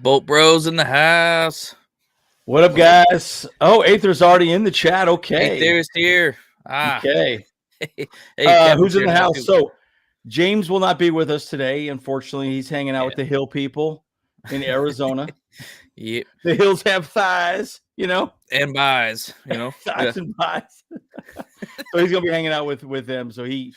Boat Bros in the house. What up, guys? Oh, Aether's already in the chat. Okay. Aether's here. Okay. Hey, who's in the house? So, James will not be with us today. Unfortunately, he's hanging out with the hill people in Arizona. Yep. The hills have thighs, and buys, thighs and buys. So he's gonna be hanging out with them. So they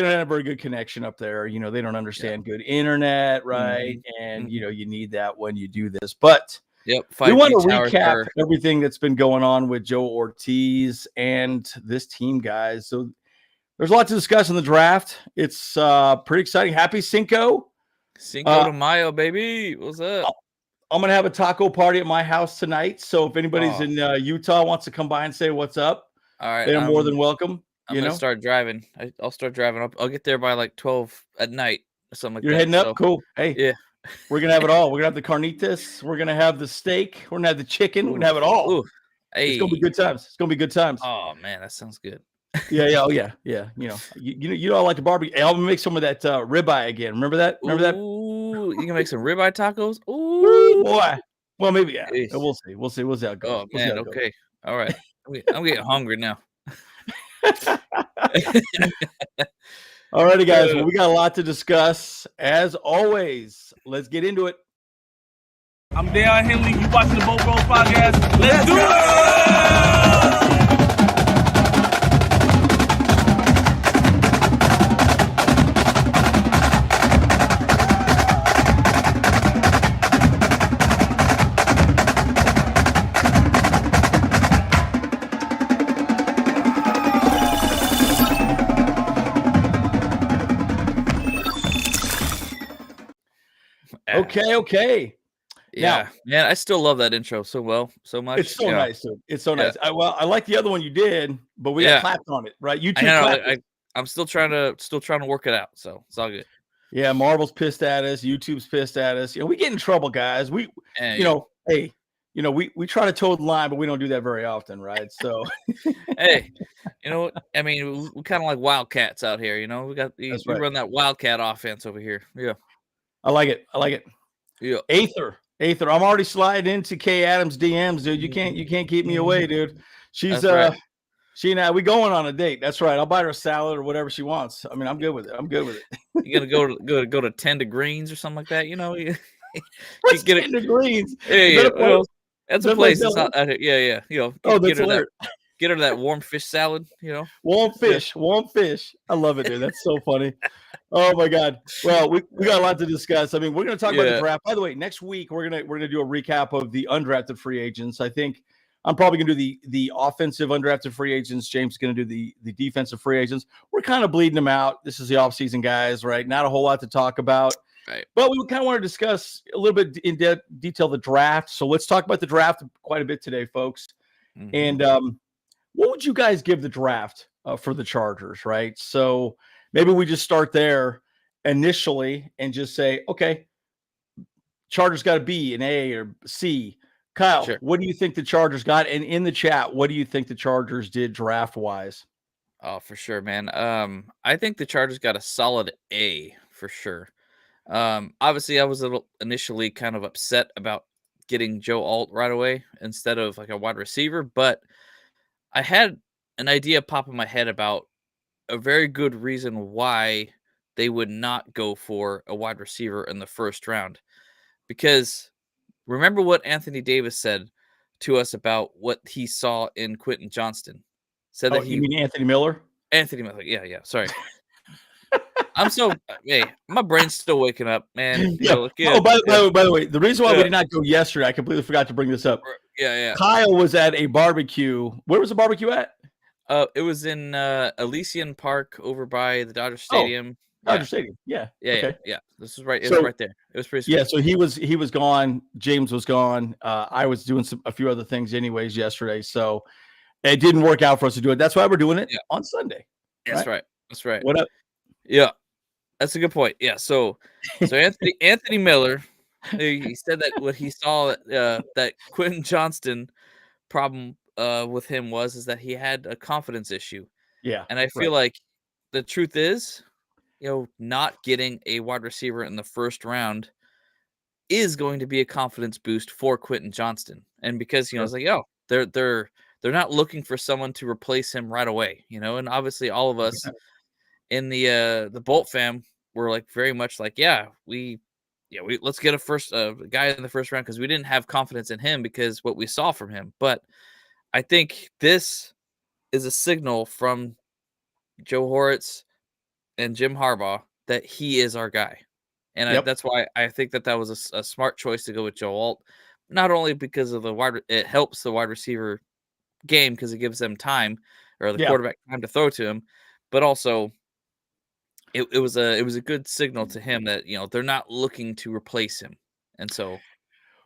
don't have a very good connection up there. They don't understand good internet, right? And you need that when you do this. But we want to recap everything that's been going on with Joe Ortiz and this team, guys. So there's a lot to discuss in the draft. It's pretty exciting. Happy Cinco de Mayo, baby. What's up? I'm gonna have a taco party at my house tonight. So if anybody's in Utah wants to come by and say what's up, all right, they're more than welcome. I'm gonna start driving. I'll start driving up. I'll get there by like 12 at night or something like that. You're heading up? Cool. Hey, yeah. We're gonna have it all. We're gonna have the carnitas. We're gonna have the steak. We're gonna have the chicken. We're gonna have it all. Ooh. Hey. It's gonna be good times. It's gonna be good times. Oh man, that sounds good. Yeah. Oh yeah. You know I like the barbecue. Hey, I'm gonna make some of that ribeye again. Remember that? Ooh, you can make some ribeye tacos. Ooh, boy. Well, maybe We'll see. We'll see how it goes. Oh man. Okay. All right. I'm getting hungry now. All righty, guys. Well, we got a lot to discuss. As always, let's get into it. I'm Dale Henley. You watching the Boat Bros podcast? Let's do it! Okay. Yeah, man, I still love that intro so much. It's so nice, dude. It's so nice. I like the other one you did, but we got clapped on it, right? You two I'm still trying to work it out, so it's all good. Yeah, Marvel's pissed at us. YouTube's pissed at us. We get in trouble, guys. We try to toe the line, but we don't do that very often, right? So, hey, I mean, we kind of like Wildcats out here. We run that Wildcat offense over here. Yeah, I like it. Yeah, Aether. I'm already sliding into Kay Adams DMs, dude. You can't keep me away, dude. She's right. She and I, we going on a date. That's right. I'll buy her a salad or whatever she wants. I mean, I'm good with it. You gonna go to 10 Degrees or something like that? What's 10 Degrees? Yeah. That's a place. It's not, yeah. Get her that warm fish salad. Warm fish. I love it, dude. That's so funny. Oh my God. Well, we got a lot to discuss. I mean, we're going to talk about the draft. By the way, next week we're gonna do a recap of the undrafted free agents. I think I'm probably going to do the offensive undrafted free agents. James is going to do the defensive free agents. We're kind of bleeding them out. This is the offseason, guys, right? Not a whole lot to talk about. Right. But we kind of want to discuss a little bit in detail the draft. So let's talk about the draft quite a bit today, folks. Mm-hmm. And what would you guys give the draft for the Chargers, right? So maybe we just start there initially and just say, okay, Chargers got a B, an A, or C. Kyle, What do you think the Chargers got? And in the chat, what do you think the Chargers did draft-wise? Oh, for sure, man. I think the Chargers got a solid A for sure. Obviously, I was initially kind of upset about getting Joe Alt right away instead of like a wide receiver, but I had an idea pop in my head about a very good reason why they would not go for a wide receiver in the first round. Because remember what Anthony Davis said to us about what he saw in Quentin Johnston. Said that you mean Anthony Miller? Anthony Miller, yeah. Sorry. My brain's still waking up, man. By the way, the reason why we did not go yesterday, I completely forgot to bring this up. Yeah. Kyle was at a barbecue. Where was the barbecue at? It was in Elysian Park over by the Dodger Stadium. Dodger Stadium. Yeah. This is right. It was right there. It was pretty sweet. Yeah. So he was gone. James was gone. I was doing a few other things anyways yesterday. So it didn't work out for us to do it. That's why we're doing it on Sunday. That's right. What up? Yeah. That's a good point. Yeah. So Anthony Miller, he said that what he saw that Quentin Johnston problem with him is that he had a confidence issue. Yeah. And I feel like the truth is, not getting a wide receiver in the first round is going to be a confidence boost for Quentin Johnston. And because, Sure. it's like, they're not looking for someone to replace him right away, and obviously all of us in the Bolt fam were like very much like, we let's get a first guy in the first round, because we didn't have confidence in him because what we saw from him. But I think this is a signal from Joe Horitz and Jim Harbaugh that he is our guy. And Yep. that's why I think that was a smart choice to go with Joe Alt, not only because of it helps the wide receiver game because it gives them time, or the quarterback time to throw to him, but also it was a good signal to him that they're not looking to replace him, and so.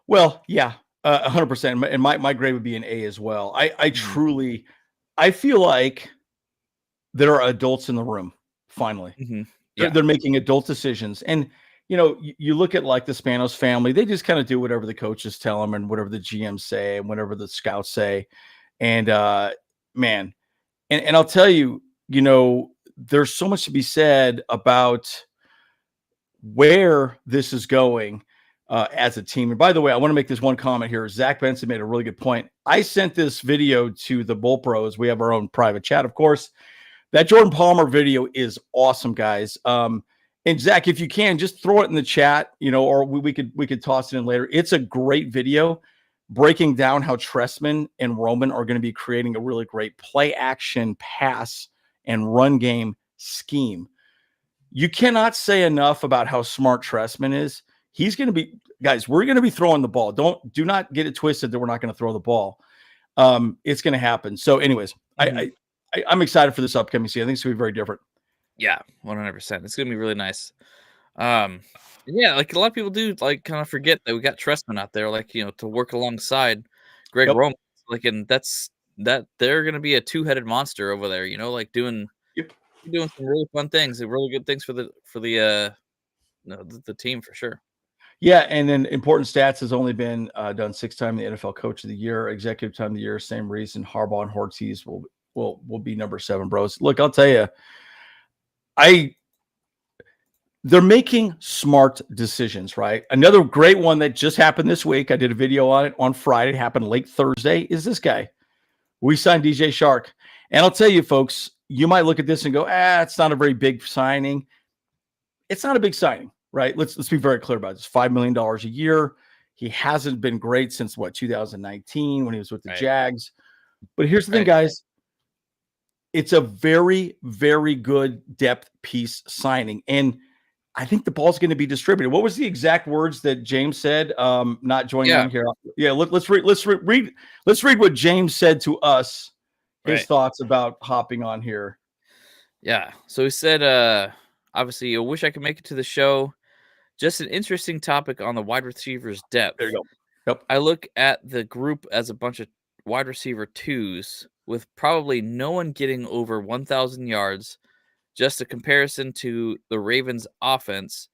Well, yeah, 100%. And my grade would be an A as well. I truly, I feel like there are adults in the room. Finally, they're making adult decisions, and you look at like the Spanos family. They just kind of do whatever the coaches tell them, and whatever the GMs say, and whatever the scouts say. And man, and I'll tell you, there's so much to be said about where this is going as a team. And by the way, I want to make this one comment here. Zach Benson made a really good point. I sent this video to the Bull Pros. We have our own private chat, of course. That Jordan Palmer video is awesome, guys. And Zach, if you can, just throw it in the chat, or we could toss it in later. It's a great video breaking down how Trestman and Roman are going to be creating a really great play action pass and run game scheme. You cannot say enough about how smart Trestman is. He's going to be, guys, we're going to be throwing the ball. Do not get it twisted that we're not going to throw the ball. It's going to happen. So anyways, I'm excited for this upcoming season. I think it's going to be very different. Yeah, 100%. It's going to be really nice. Yeah, like a lot of people do, like kind of forget that we got Trestman out there, like, to work alongside Greg Roman. Like, and that they're going to be a two-headed monster over there, like doing some really fun things and really good things for the team for sure. Yeah, and then important stats has only been done 6 times the NFL Coach of the Year, Executive Time of the Year. Same reason Harbaugh and Ortiz will be number 7, bros. Look, I'll tell you, they're making smart decisions, right? Another great one that just happened this week. I did a video on it on Friday. It happened late Thursday. Is this guy? We signed DJ Chark, and I'll tell you, folks, you might look at this and go, it's not a very big signing. It's not a big signing. Right. Let's be very clear about this. $5 million a year. He hasn't been great since 2019 when he was with the Jags. But here's the thing, guys. It's a very, very good depth piece signing. And I think the ball's going to be distributed. What was the exact words that James said? Not joining on here. Yeah, let's read what James said to us. His thoughts about hopping on here. Yeah. So he said, obviously, I wish I could make it to the show. Just an interesting topic on the wide receivers depth. There you go. Yep. I look at the group as a bunch of wide receiver twos with probably no one getting over 1,000 yards. Just a comparison to the Ravens offense.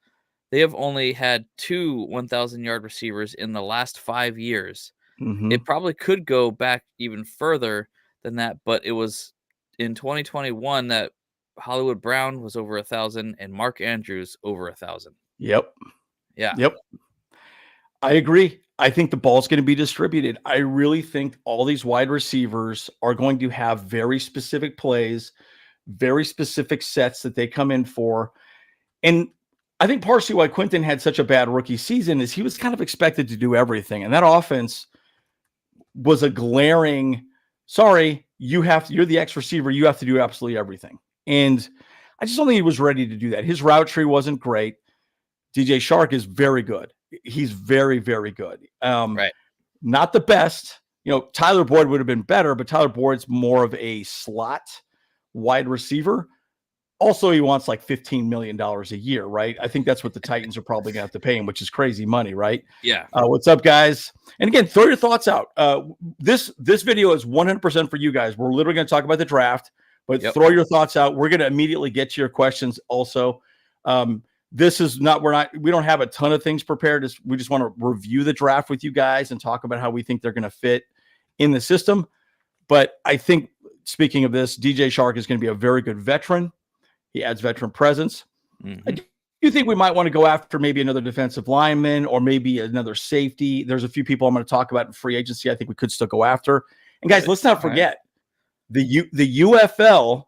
They have only had 2 1,000-yard receivers in the last 5 years. It probably could go back even further than that, but it was in 2021 that Hollywood Brown was over 1,000 and Mark Andrews over 1,000. Yep. Yeah. Yep. I agree. I think the ball's going to be distributed. I really think all these wide receivers are going to have very specific plays, very specific sets that they come in for. And I think partially why Quentin had such a bad rookie season is he was kind of expected to do everything. And that offense was a glaring, sorry, you're the X receiver. You have to do absolutely everything. And I just don't think he was ready to do that. His route tree wasn't great. DJ Chark is very good. He's very, very good. Not the best. Tyler Boyd would have been better, but Tyler Boyd's more of a slot wide receiver. Also, he wants like $15 million a year, right? I think that's what the Titans are probably going to have to pay him, which is crazy money, right? Yeah. What's up, guys? And again, throw your thoughts out. This video is 100% for you guys. We're literally going to talk about the draft, but throw your thoughts out. We're going to immediately get to your questions also. This is not, we don't have a ton of things prepared. We just want to review the draft with you guys and talk about how we think they're going to fit in the system. But I think, speaking of this, DJ Chark is going to be a very good veteran. He adds veteran presence. You think we might want to go after maybe another defensive lineman or maybe another safety? There's a few people I'm going to talk about in free agency I think we could still go after. And guys, let's not forget the UFL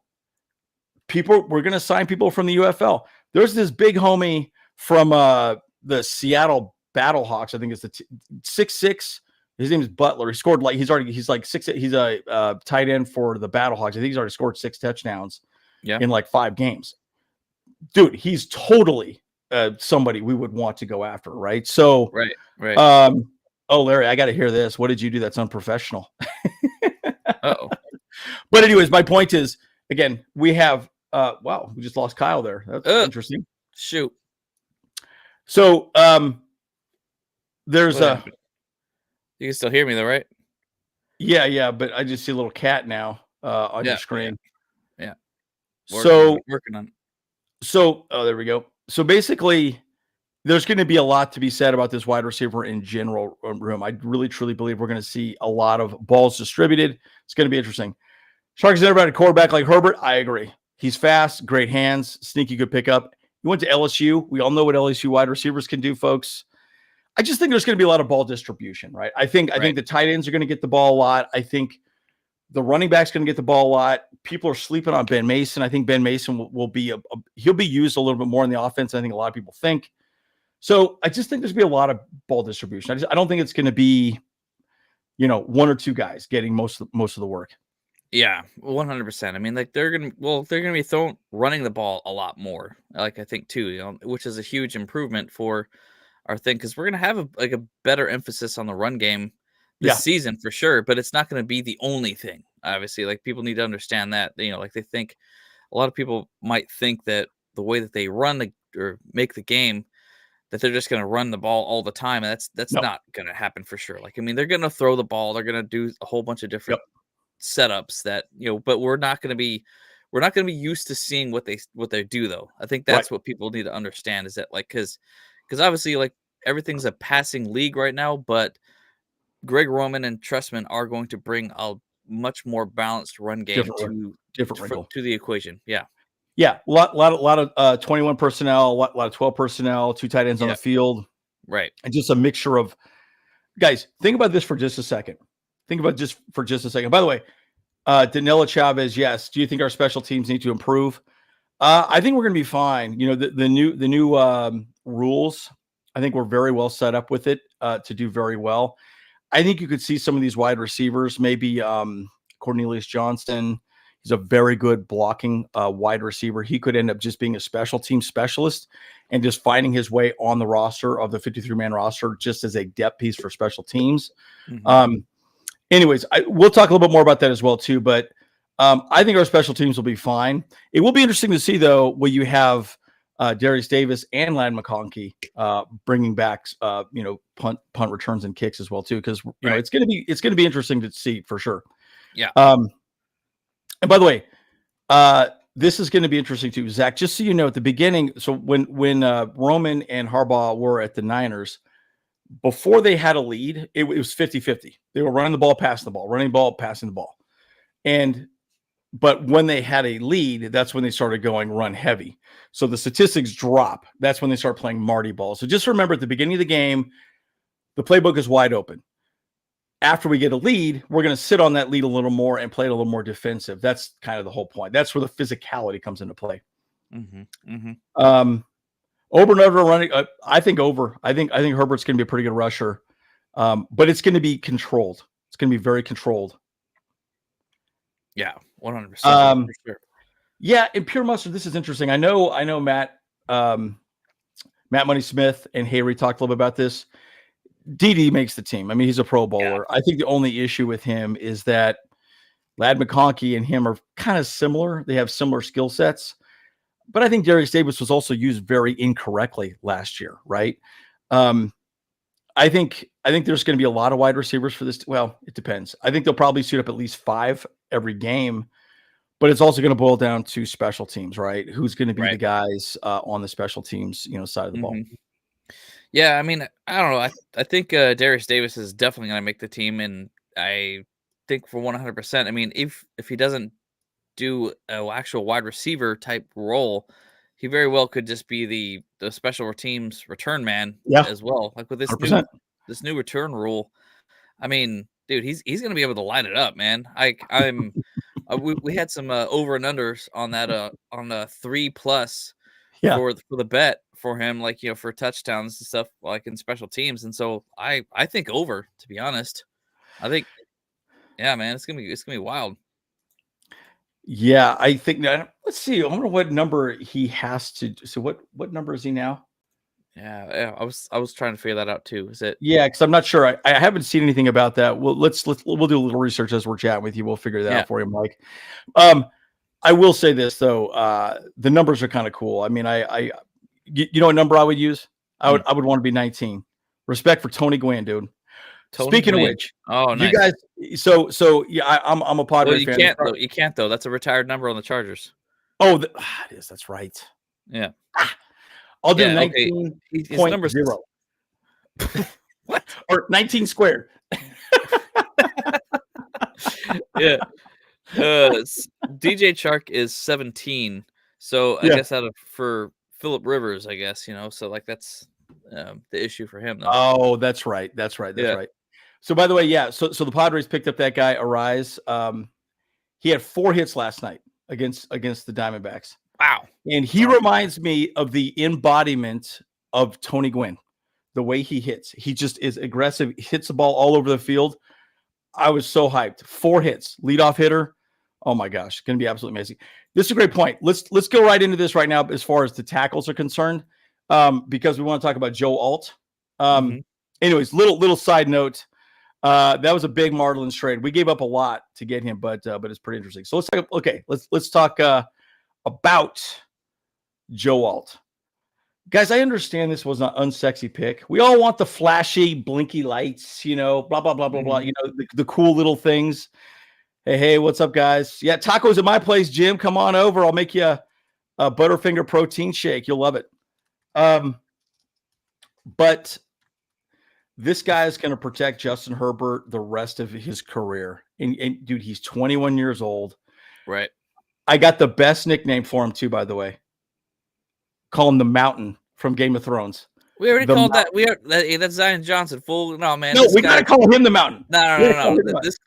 people. We're going to sign people from the UFL. There's this big homie from the Seattle Battlehawks. I think it's the 6'6". His name is Butler. He scored he's like 6'8". He's a tight end for the Battlehawks. I think he's already scored 6 touchdowns in like 5 games. Dude, he's totally somebody we would want to go after, right? So, right. Oh, Larry, I got to hear this. What did you do that's unprofessional? Uh-oh. But anyways, my point is, again, we have wow, we just lost Kyle there. That's interesting. Shoot. So, there's you can still hear me though, right? Yeah, but I just see a little cat now on your screen. Yeah. Working on it. So, there we go. So basically, there's going to be a lot to be said about this wide receiver in general room. I really, truly believe we're going to see a lot of balls distributed. It's going to be interesting. Chark is never had a quarterback like Herbert. I agree. He's fast, great hands, sneaky, good pickup. He went to LSU. We all know what LSU wide receivers can do, folks. I just think there's going to be a lot of ball distribution, right? I think the tight ends are going to get the ball a lot. I think the running back's going to get the ball a lot. People are sleeping on Ben Mason. I think Ben Mason will be he'll be used a little bit more in the offense. I think a lot of people think. So I just think there's going to be a lot of ball distribution. I don't think it's going to be, 1 or 2 guys getting most of the work. Yeah, 100%. I mean, like they're gonna be running the ball a lot more. Like I think too, which is a huge improvement for our thing because we're gonna have a better emphasis on the run game this season for sure. But it's not going to be the only thing. Obviously, like people need to understand that. Like they think a lot of people might think that the way that they run or make the game, that they're just going to run the ball all the time. And that's not going to happen for sure. Like I mean, they're going to throw the ball. They're going to do a whole bunch of different setups that but we're not going to be used to seeing what they do though. I think that's what people need to understand is that like because obviously like everything's a passing league right now, but Greg Roman and Trestman are going to bring a much more balanced run game to the equation. Yeah, a lot of 21 personnel, a lot of 12 personnel, 2 tight ends on the field, right, and just a mixture of guys. Think about this for just a second. By the way, Danilo Chavez, yes. Do you think our special teams need to improve? I think we're going to be fine. The new rules, I think we're very well set up with it to do very well. I think you could see some of these wide receivers, maybe Cornelius Johnson. He's a very good blocking wide receiver. He could end up just being a special team specialist and just finding his way on the roster of the 53-man roster just as a depth piece for special teams. Mm-hmm. Anyways, we'll talk a little bit more about that as well, too. But I think our special teams will be fine. It will be interesting to see, though, where you have Darius Davis and McConkey bringing back, punt returns and kicks as well, too, because it's going to be interesting to see for sure. Yeah. And by the way, this is going to be interesting, too, Zach. Just so you know, at the beginning, so when Roman and Harbaugh were at the Niners, before they had a lead, it was 50-50. They were running the ball, passing the ball, running the ball, passing the ball. But when they had a lead, that's when they started going run heavy. So the statistics drop. That's when they start playing Marty ball. So just remember at the beginning of the game, the playbook is wide open. After we get a lead, we're going to sit on that lead a little more and play it a little more defensive. That's kind of the whole point. That's where the physicality comes into play. Mm-hmm. Mm-hmm. Over and over running. I think Herbert's going to be a pretty good rusher, but it's going to be controlled. It's going to be very controlled. Yeah, 100%. For sure. Yeah, in pure mustard, this is interesting. I know Matt Money Smith and Hayrie talked a little bit about this. DD makes the team. I mean, he's a Pro Bowler. Yeah. I think the only issue with him is that Ladd McConkey and him are kind of similar. They have similar skill sets. But I think Darius Davis was also used very incorrectly last year, right? I think there's going to be a lot of wide receivers for this. Well, it depends. I think they'll probably suit up at least 5 every game, but it's also going to boil down to special teams, right? Who's going to be the guys on the special teams, side of the ball? Yeah, I mean, I don't know. I think Darius Davis is definitely going to make the team, and I think for 100%. I mean, if he doesn't do an actual wide receiver type role, he very well could just be the special teams return man as well. Like with this 100%. new return rule. I mean, dude, he's going to be able to light it up, man. We had some over and unders on that on the 3+ for the bet for him, like for touchdowns and stuff like in special teams. And so I think over, to be honest. I think man, it's gonna be wild. Yeah, I think let's see. I wonder what number he has to. So what number is he now? Yeah, I was trying to figure that out too. Is it? Yeah, because I'm not sure. I haven't seen anything about that. Well, we'll do a little research as we're chatting with you. We'll figure that out for you, Mike. I will say this though, the numbers are kind of cool. I mean, you know what number I would use? I would want to be 19. Respect for Tony Gwynn, dude. Speaking of which, nice. You guys. So yeah, I'm a Padres fan. You can't though. That's a retired number on the Chargers. Oh, it is. That's right. Yeah. I'll do 19.0. What? Or 19 squared. Yeah. DJ Chark is 17. So I guess for Phillip Rivers, I guess, so like that's the issue for him though. Oh, that's right. Right. So by the way, so the Padres picked up that guy, Arise. He had 4 hits last night against the Diamondbacks. Wow. And he reminds me of the embodiment of Tony Gwynn, the way he hits. He just is aggressive, hits the ball all over the field. I was so hyped. 4 hits, leadoff hitter. Oh my gosh, going to be absolutely amazing. This is a great point. Let's go right into this right now as far as the tackles are concerned, because we want to talk about Joe Alt. Anyways, little side note. That was a big Marlins trade. We gave up a lot to get him, but it's pretty interesting. So let's talk about Joe Alt. Guys, I understand this was an unsexy pick. We all want the flashy, blinky lights, blah, blah, blah, blah, blah, the cool little things. Hey, what's up, guys? Yeah, tacos at my place, Jim. Come on over. I'll make you a Butterfinger protein shake. You'll love it. But this guy is going to protect Justin Herbert the rest of his career. And dude, he's 21 years old. Right. I got the best nickname for him too, by the way. Call him the Mountain from Game of Thrones. We already called that. That's Zion Johnson. No, man. No, we got to call him the Mountain. No.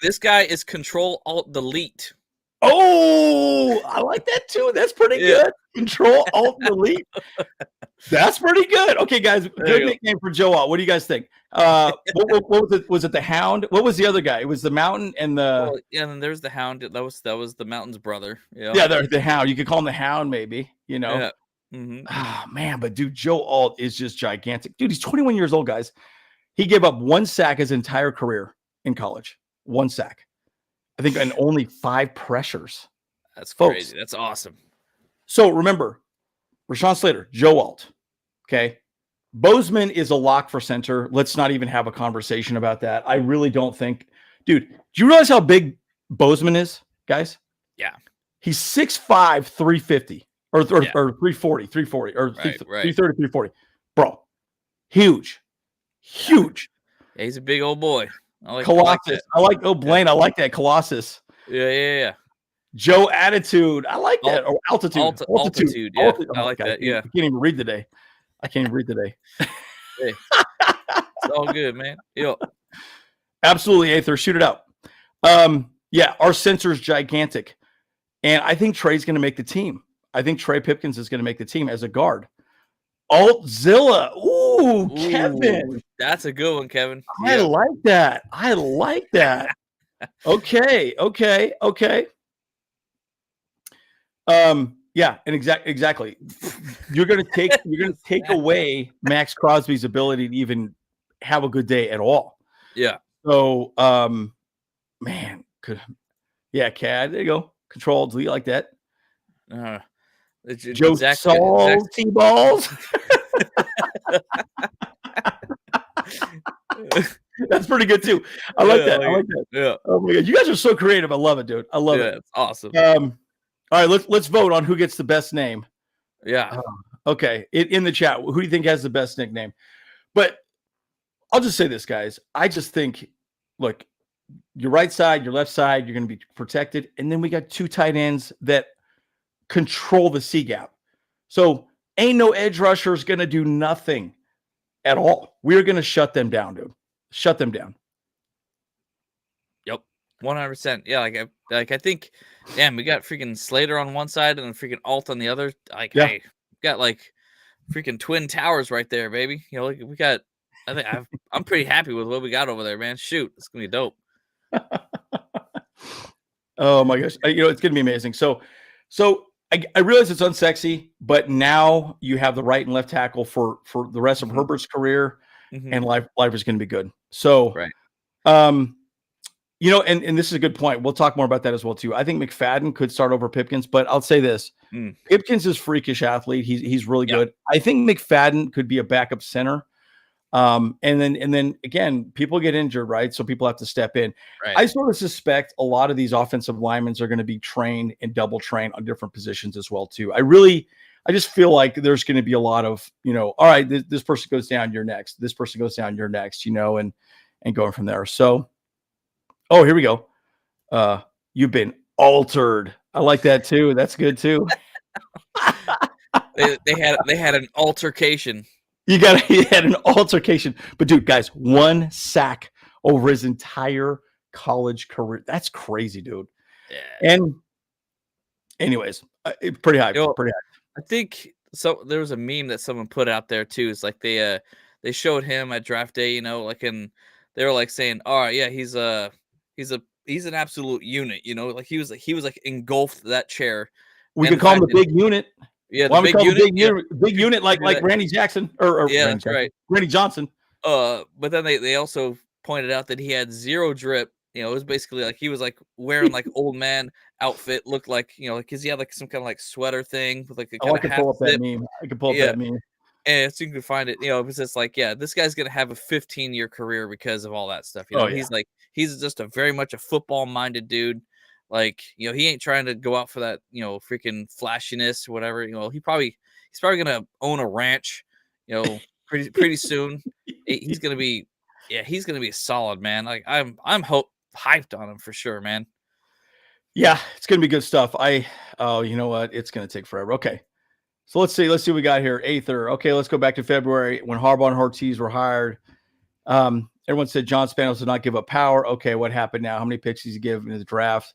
This guy is Control Alt Delete. Oh, I like that too. That's pretty good. Control Alt Delete. That's pretty good. Okay, guys. Good nickname for Joe Alt. What do you guys think? What was it? Was it the Hound? What was the other guy? It was the Mountain and the. And then there's the Hound. That was the Mountain's brother. Yeah, the Hound. You could call him the Hound, maybe. Yeah. Oh man, but dude, Joe Alt is just gigantic. Dude, he's 21 years old, guys. He gave up 1 sack his entire career in college. 1 sack. I think, and only 5 pressures. That's crazy. That's awesome. So remember, Rashawn Slater, Joe Alt. Okay. Bozeman is a lock for center. Let's not even have a conversation about that. I really don't think. Dude, do you realize how big Bozeman is, guys? Yeah. He's 6'5", 350. Or 340, or 330, 340. Bro, huge. Yeah, he's a big old boy. Colossus. I like Blaine. I like that. Colossus. Yeah. Joe Attitude. I like that. Or Altitude. Altitude. Yeah. I like that. Yeah. I can't even read today. Hey, it's all good, man. Yo. Absolutely, Aether. Shoot it out. Our center's gigantic. And I think Trey's going to make the team. I think Trey Pipkins is going to make the team as a guard. Altzilla. Ooh, Kevin. That's a good one, Kevin. I like that. Okay. Yeah, and exactly. You're gonna take away Max Crosby's ability to even have a good day at all. Yeah. So CAD, there you go. Control delete like that. Joe Salty Balls. That's pretty good too. I like that. Yeah. Oh my god, you guys are so creative. I love it, dude. I love it. It's awesome. All right, let's vote on who gets the best name. Yeah. Okay. In the chat, who do you think has the best nickname? But I'll just say this, guys. I just think, look, your right side, your left side, you're going to be protected, and then we got 2 tight ends that control the C gap. So ain't no edge rushers going to do nothing at all. We're going to shut them down, dude. Shut them down. Yep. 100%. Yeah, I think, damn, we got freaking Slater on one side and freaking Alt on the other. Like, Yeah. hey, we got like freaking twin towers right there, baby. You know, like we got. I'm pretty happy with what we got over there, man. Shoot, it's gonna be dope. Oh my gosh, it's gonna be amazing. So I realize it's unsexy, but now you have the right and left tackle for the rest of Herbert's career, and life is gonna be good. So right. And this is a good point. We'll talk more about that as well too. I think McFadden could start over Pipkins, but I'll say this: Pipkins is freakish athlete. He's really good. I think McFadden could be a backup center. And then again, people get injured, right? So people have to step in. Right. I sort of suspect a lot of these offensive linemen are going to be trained and double trained on different positions as well too. I just feel like there's going to be a lot of, all right, this person goes down, you're next. This person goes down, you're next, and going from there. So, oh, here we go. You've been altered. I like that too. That's good too. they had an altercation. He had an altercation. But dude, guys, 1 sack over his entire college career. That's crazy, dude. Yeah. And anyways, pretty high. Pretty high. I think so. There was a meme that someone put out there too. It's like they showed him at draft day, and they were like saying, "All right, yeah, he's an absolute unit, like he was like engulfed that chair." We can call him the big unit. Yeah, the big unit, like Randy Jackson or yeah, that's right, Randy Johnson. But then they also pointed out that he had 0 drip. It was basically like he was like wearing like old man outfit, looked like because he had like some kind of like sweater thing with like a kind I can pull up that meme. I can pull up that meme. And so you can find it, it was just like, yeah, this guy's gonna have a 15-year career because of all that stuff. He's just a very much a football minded dude. Like, he ain't trying to go out for that, freaking flashiness or whatever. He's probably gonna own a ranch, pretty soon. He's gonna be a solid, man. Like I'm hyped on him for sure, man. Yeah, it's gonna be good stuff. You know what? It's gonna take forever. Okay. So let's see what we got here. Aether. Okay, let's go back to February when Harbaugh and Ortiz were hired. Everyone said John Spanos did not give up power. Okay, what happened now? How many picks did he give in the draft?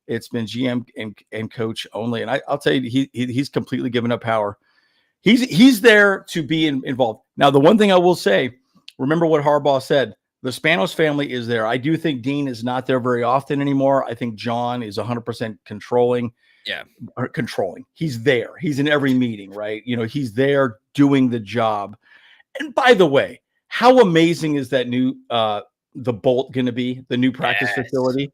It's been GM and coach only. And I'll tell you, he's completely given up power. He's there to be involved. Now, the one thing I will say, remember what Harbaugh said. The Spanos family is there. I do think Dean is not there very often anymore. I think John is 100% controlling. Yeah. Controlling. He's there. He's in every meeting, right? He's there doing the job. And by the way, how amazing is that new the Bolt going to be, the new practice facility?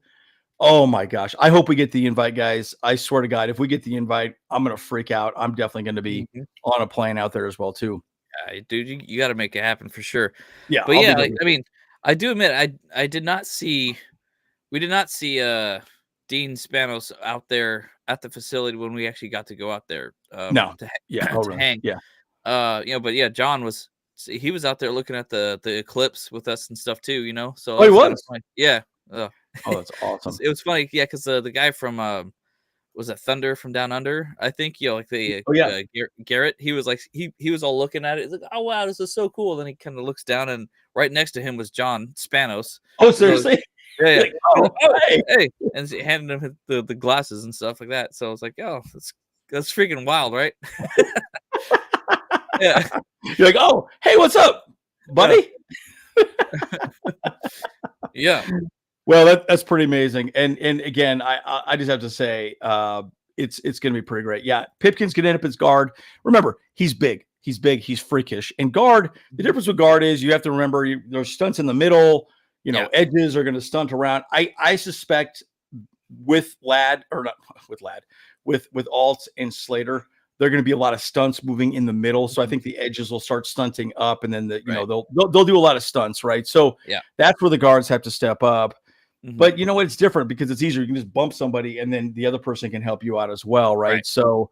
Oh my gosh. I hope we get the invite, guys. I swear to God, if we get the invite, I'm going to freak out. I'm definitely going to be on a plane out there as well too. Dude, you got to make it happen for sure. Yeah. But I do admit we did not see Dean Spanos out there at the facility when we actually got to go out there. To hang. Yeah. But yeah, John was out there looking at the eclipse with us and stuff too, So he was? Yeah. Oh, that's awesome. It was funny, yeah, because the guy from was it Thunder from Down Under? I think Garrett. He was like he was all looking at it. He's like, oh wow, this is so cool. Then he kind of looks down, and right next to him was John Spanos. Oh, seriously? Yeah. Like, hey, and he handed him the glasses and stuff like that. So I was like, oh, that's freaking wild, right? Yeah. You're like, oh, hey, what's up, buddy? Yeah. Well, that's pretty amazing. And again, I just have to say, it's going to be pretty great. Yeah, Pipkins can end up as guard. Remember, he's big. He's freakish. And guard, the difference with guard is you have to remember there's stunts in the middle. Edges are going to stunt around. I suspect with Alt and Slater, there are going to be a lot of stunts moving in the middle. So I think the edges will start stunting up, and then they'll do a lot of stunts, right? So that's where the guards have to step up. Mm-hmm. But you know what? It's different because it's easier. You can just bump somebody, and then the other person can help you out as well, right? So,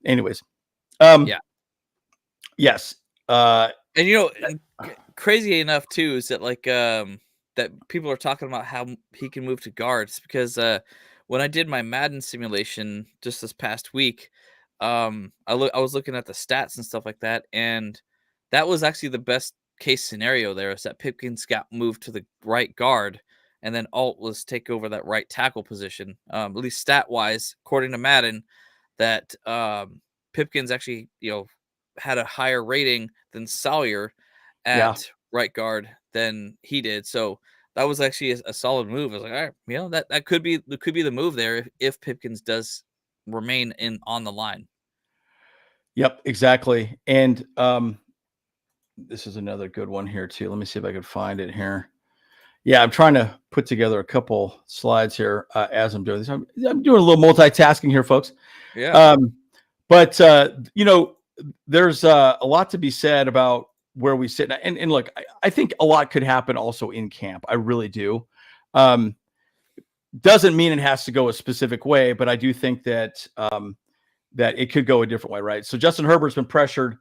anyways, yes, and crazy enough too is that that people are talking about how he can move to guards because when I did my Madden simulation just this past week, I was looking at the stats and stuff like that, and that was actually the best case scenario there, is that Pipkins got moved to the right guard, and then Alt was take over that right tackle position. At least stat wise, according to Madden, that Pipkins actually, had a higher rating than Sawyer Yeah. at right guard than he did. So that was actually a solid move. I was like, all right, that could be the move there if Pipkins does remain on the line. Yep, exactly. And this is another good one here too. Let me see if I can find it here. Yeah, I'm trying to put together a couple slides here as I'm doing this. I'm doing a little multitasking here, folks. Yeah. But there's a lot to be said about where we sit. And look, I think a lot could happen also in camp. I really do. Doesn't mean it has to go a specific way, but I do think that that it could go a different way, right? So Justin Herbert's been pressured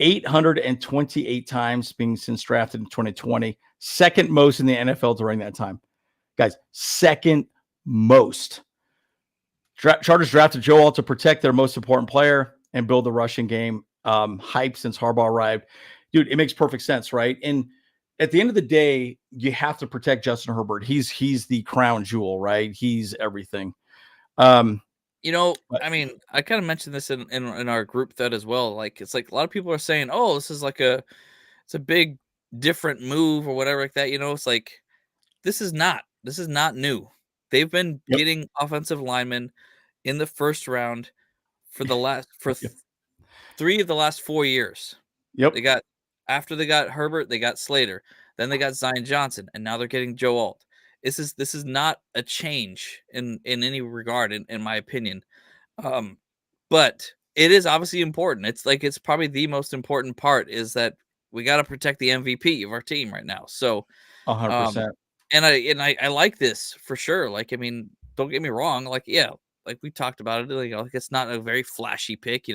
828 times since drafted in 2020, second most in the NFL during that time. Guys, second most. Chargers drafted Joe Alt to protect their most important player and build the rushing game. Hype since Harbaugh arrived. Dude, it makes perfect sense, right? And at the end of the day, you have to protect Justin Herbert. He's the crown jewel, right? He's everything. I mean, I kind of mentioned this in our group thread as well. Like, it's like a lot of people are saying, "Oh, this is like it's a big different move or whatever like that." It's like this is not new. They've been getting offensive linemen in the first round for three of the last 4 years. Yep. After they got Herbert, they got Slater, then they got Zion Johnson, and now they're getting Joe Alt. This is not a change in any regard, in my opinion. But it is obviously important. It's probably the most important part is that we got to protect the MVP of our team right now. So 100%. And I like this for sure. Like, I mean, don't get me wrong. Like, yeah, like we talked about it. Like it's not a very flashy pick,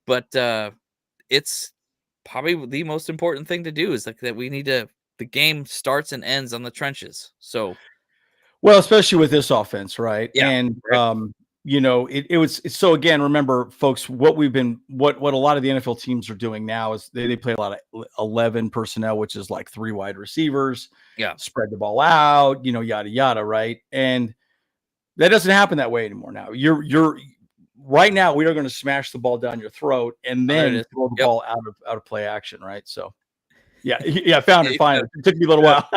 but it's probably the most important thing to do is like that we need to. The game starts and ends on the trenches. So, well, especially with this offense, right? Yeah, And right. it was so. Again, remember, folks, what a lot of the NFL teams are doing now is they play a lot of 11 personnel, which is like 3 wide receivers. Yeah, spread the ball out, yada yada, right? And that doesn't happen that way anymore. Now you're right now. We are going to smash the ball down your throat and then throw the ball out of play action, right? So, yeah, I found it. Fine. It took me a little while.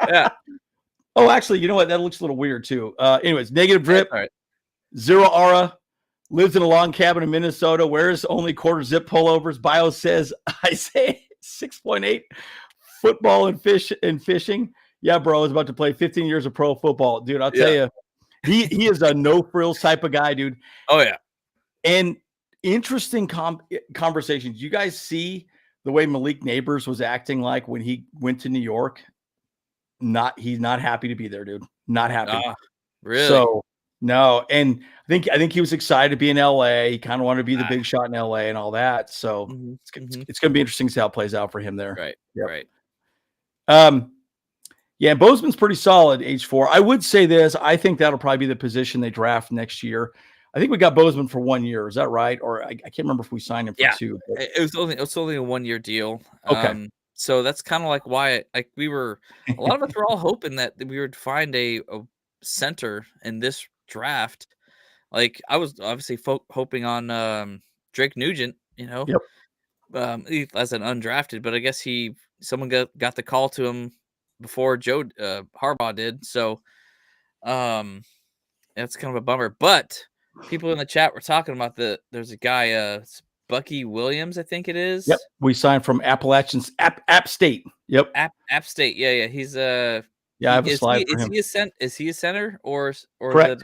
Yeah. Oh, actually, you know what? That looks a little weird too. Anyways, negative drip. Right. Zero aura, lives in a log cabin in Minnesota, wears only quarter zip pullovers. Bio says, I say 6.8 football and fishing. Yeah, bro, I was about to play 15 years of pro football. Dude, I'll tell you, he is a no frills type of guy, dude. Oh, yeah. And interesting conversations. You guys see the way Malik Neighbors was acting like when he went to New York? He's not happy to be there, dude. Not happy. Really? So, no, and I think he was excited to be in LA. He kind of wanted to be the big shot in LA and all that. So it's going to be interesting to see how it plays out for him there. Right. Yep. Right. Yeah, Bozeman's pretty solid, H4. I would say this. I think that'll probably be the position they draft next year. I think we got Bozeman for 1 year. Is that right? Or I can't remember if we signed him for 2. But... It was only a 1 year deal. Okay. So that's kind of like why a lot of us were all hoping that we would find a center in this draft. Like I was obviously hoping on Drake Nugent, Yep. As an undrafted, but I guess someone got the call to him before Joe Harbaugh did. So that's kind of a bummer. But people in the chat were talking about there's a guy Bucky Williams, I think it is. Yep, we signed from Appalachians, App State. Yep, App State. Yeah. He's I have a slide for him. Is he a center or correct?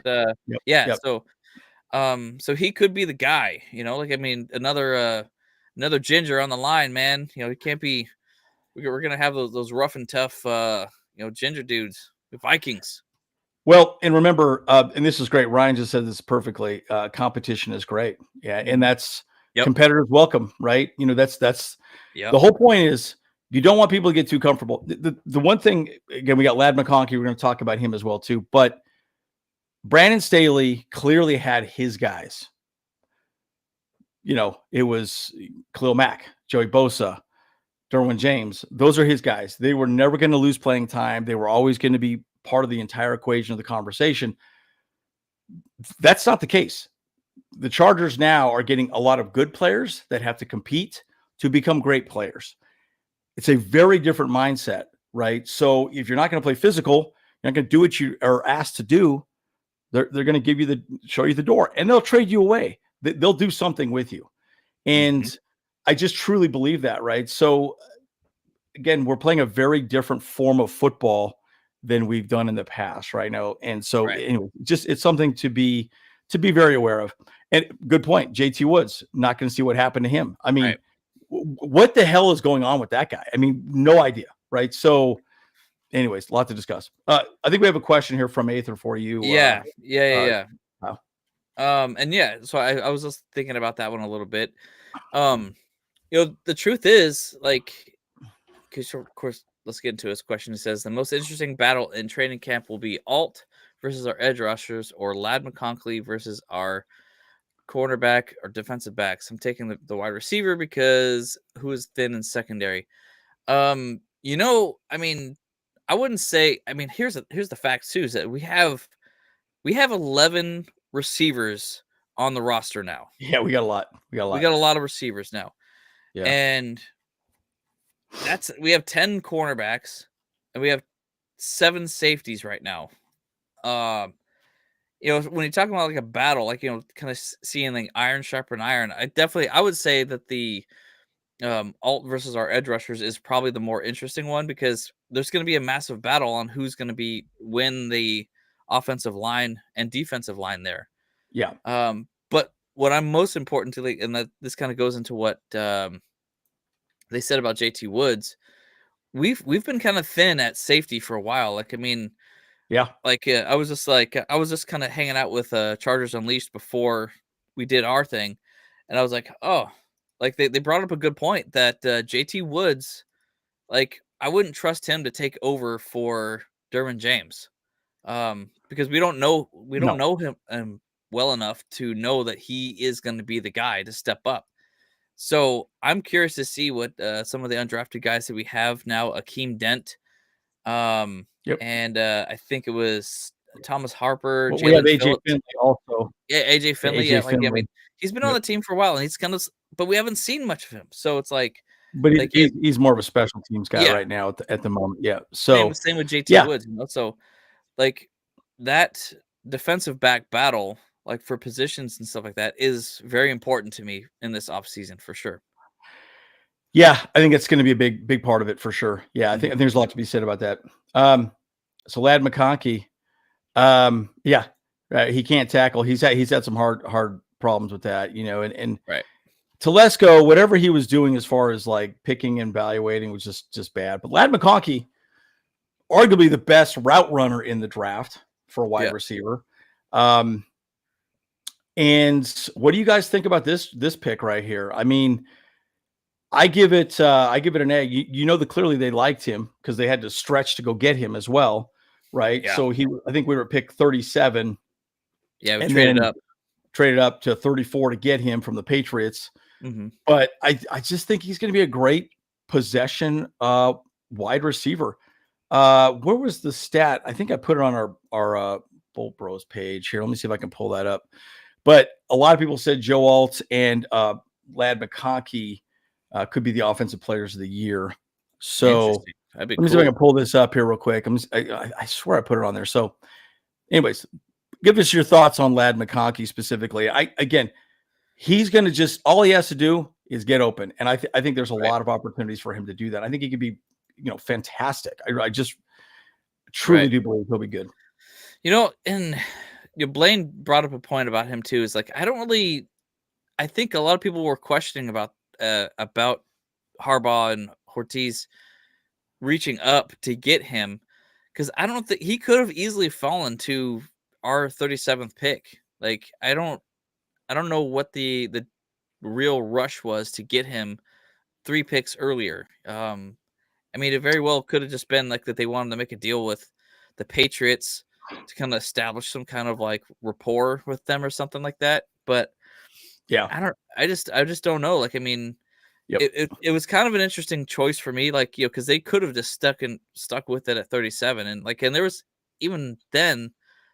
Yep. So he could be the guy. Like I mean, another ginger on the line, man. He can't be. We're gonna have those rough and tough, ginger dudes, the Vikings. Well, and remember, and this is great. Ryan just said this perfectly. Competition is great. Yeah, and that's. Competitors welcome, right? That's the whole point is you don't want people to get too comfortable. The one thing, again, we got Lad McConkey. We're going to talk about him as well too. But Brandon Staley clearly had his guys. it was Khalil Mack, Joey Bosa, Derwin James. Those are his guys. They were never going to lose playing time. They were always going to be part of the entire equation of the conversation. That's not the case. The Chargers now are getting a lot of good players that have to compete to become great players. It's a very different mindset, right? So if you're not going to play physical, you're not going to do what you are asked to do. They're going to show you the door, and they'll trade you away. They'll do something with you. And I just truly believe that, right? So again, we're playing a very different form of football than we've done in the past right now. And so anyway, it's something to be very aware of. And good point. JT Woods, not going to see what happened to him. I mean, what the hell is going on with that guy? I mean, no idea. Right. So anyways, a lot to discuss. I think we have a question here from Aether for you. Yeah. Wow. So I was just thinking about that one a little bit. The truth is, because of course, let's get into his question. He says the most interesting battle in training camp will be Alt versus our edge rushers, or Lad McConkey versus our cornerback or defensive backs. I'm taking the wide receiver because who is thin in secondary. I mean, I wouldn't say. I mean, here's the facts too: is that we have 11 receivers on the roster now. Yeah, we got a lot. We got a lot of receivers now. Yeah, and we have 10 cornerbacks and we have 7 safeties right now. When you're talking about like a battle, kind of seeing like iron sharpen iron, I would say that the Alt versus our edge rushers is probably the more interesting one, because there's going to be a massive battle on who's going to win the offensive line and defensive line there. Yeah. But what I'm most important to, and that this kind of goes into what they said about JT Woods, we've been kind of thin at safety for a while. I was just kind of hanging out with Chargers Unleashed before we did our thing, and I was like, oh, they brought up a good point that JT Woods, I wouldn't trust him to take over for Derwin James, because we don't know him well enough to know that he is going to be the guy to step up. So I'm curious to see what some of the undrafted guys that we have now, Akeem Dent, and I think it was Thomas Harper, we have AJ Phillips. Finley also. Yeah, AJ Finley. I mean, he's been on the team for a while, and he's kind of, but we haven't seen much of him. So it's but he's more of a special teams guy right now at the moment. Yeah. So same with JT Woods. So that defensive back battle, for positions and stuff like that, is very important to me in this offseason for sure. Yeah, I think it's going to be a big part of it for sure. Yeah, I think there's a lot to be said about that. So Lad McConkey, he can't tackle. He's had some hard problems with that, and right. Telesco, whatever he was doing as far as picking and evaluating was just bad. But Lad McConkey, arguably the best route runner in the draft for a wide receiver. And what do you guys think about this pick right here? I mean, I give it an A. Clearly they liked him because they had to stretch to go get him as well, right? Yeah. So I think we were at pick 37. Yeah, we traded up to 34 to get him from the Patriots. Mm-hmm. But I just think he's going to be a great possession wide receiver. Where was the stat? I think I put it on our Bolt Bros page here. Let me see if I can pull that up. But a lot of people said Joe Alt and Lad McConkey could be the offensive players of the year. So let me see if I can pull this up here real quick. I swear I put it on there. So anyways, give us your thoughts on Lad McConkey specifically. He's going to all he has to do is get open. And I think there's a lot of opportunities for him to do that. I think he could be, fantastic. I just truly do believe he'll be good. And Blaine brought up a point about him too. Is I think a lot of people were questioning about Harbaugh and Ortiz reaching up to get him, because I don't think he could have easily fallen to our 37th pick. I don't know what the real rush was to get him 3 picks earlier. I mean, it very well could have just been that they wanted to make a deal with the Patriots to kind of establish some kind of rapport with them or something like that. But Yeah. I just don't know. Like, I mean, Yep. it was kind of an interesting choice for me, like, because they could have just stuck with it at 37, and there was even then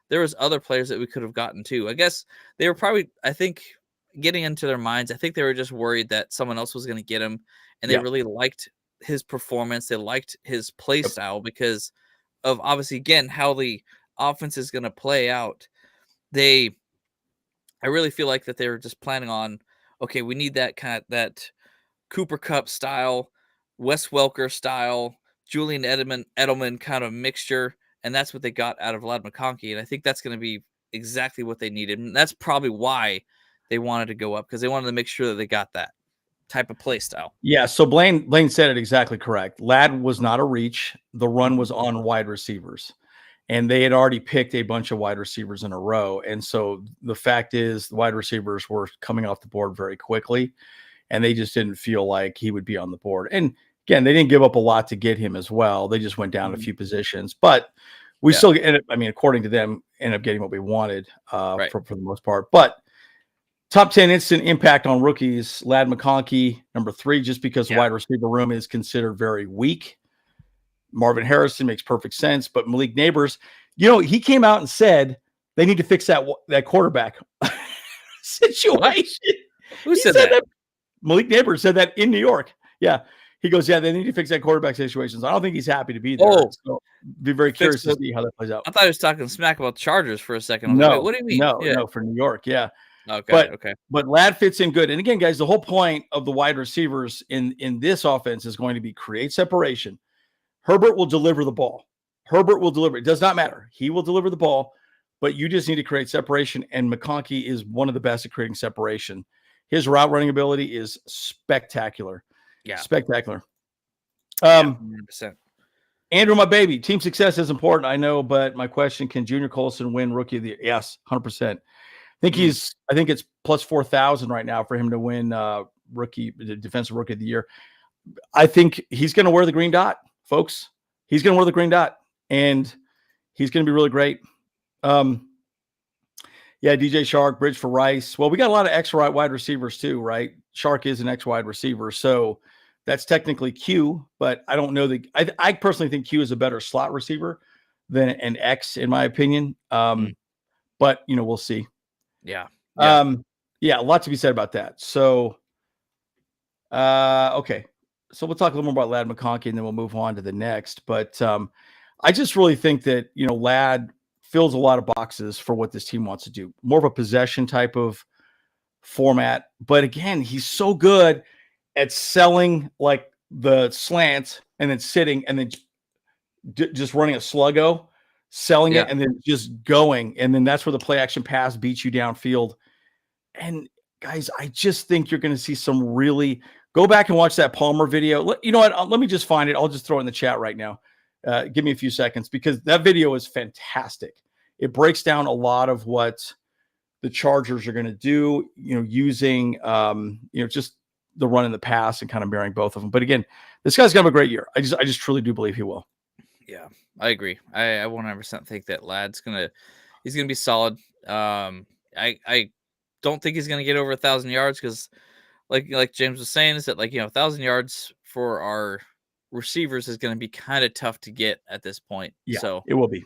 there was other players that we could have gotten too. I guess they were probably, I think, getting into their minds. I think they were just worried that someone else was going to get him, and they Yeah. really liked his performance. They liked his play Yep. style because of obviously again how the offense is going to play out. I really feel like that they were just planning on, okay, we need that Cooper Kupp style, Wes Welker style, Julian Edelman kind of mixture, and that's what they got out of Lad McConkey, and I think that's going to be exactly what they needed, and that's probably why they wanted to go up, because they wanted to make sure that they got that type of play style. Yeah, so Blaine said it exactly correct. Lad was not a reach. The run was on wide receivers. And they had already picked a bunch of wide receivers in a row. And so the fact is the wide receivers were coming off the board very quickly, and they just didn't feel like he would be on the board. And again, they didn't give up a lot to get him as well. They just went down a few positions. But we still ended up, I mean, according to them, ended up getting what we wanted for the most part. But top 10 instant impact on rookies, Lad McConkey, number 3, just because the wide receiver room is considered very weak. Marvin Harrison makes perfect sense, but Malik Neighbors, he came out and said they need to fix that quarterback situation. Who said that? Malik Neighbors said that in New York. Yeah. He goes, they need to fix that quarterback situation. So I don't think he's happy to be there. So be very curious to see how that plays out. I thought he was talking smack about the Chargers for a second. No, like, what do you mean? No, for New York. Yeah. Okay. But Lad fits in good. And again, guys, the whole point of the wide receivers in this offense is going to be create separation. Herbert will deliver the ball. Herbert will deliver. It does not matter. He will deliver the ball, but you just need to create separation. And McConkey is one of the best at creating separation. His route running ability is spectacular. Yeah. Spectacular. 100%. Andrew, my baby, team success is important. I know, but my question, can Junior Coulson win rookie of the year? Yes, 100%. I think it's plus 4,000 right now for him to win defensive rookie of the year. I think he's going to wear the green dot. Folks, he's going to wear the green dot, and he's going to be really great. DJ Chark, bridge for Rice. Well, we got a lot of X wide receivers too, right? Chark is an X wide receiver, so that's technically Q, but I don't know I personally think Q is a better slot receiver than an X, in my opinion. But we'll see. Yeah. A lot to be said about that. So, okay. So we'll talk a little more about Lad McConkey, and then we'll move on to the next. But I just really think that, Lad fills a lot of boxes for what this team wants to do. More of a possession type of format. But again, he's so good at selling like the slants and then sitting and then just running a sluggo, selling it and then just going. And then that's where the play action pass beats you downfield. And guys, I just think you're going to see some really – go back and watch that Palmer video. You know what? Let me just find it. I'll just throw it in the chat right now. Give me a few seconds, because that video is fantastic. It breaks down a lot of what the Chargers are going to do, using, just the run and the pass and kind of marrying both of them. But again, this guy's going to have a great year. I just truly do believe he will. Yeah, I agree. I 100% think that Lad's he's going to be solid. I don't think he's going to get over 1,000 yards because, like James was saying, is that 1,000 yards for our receivers is going to be kind of tough to get at this point. Yeah, so it will be.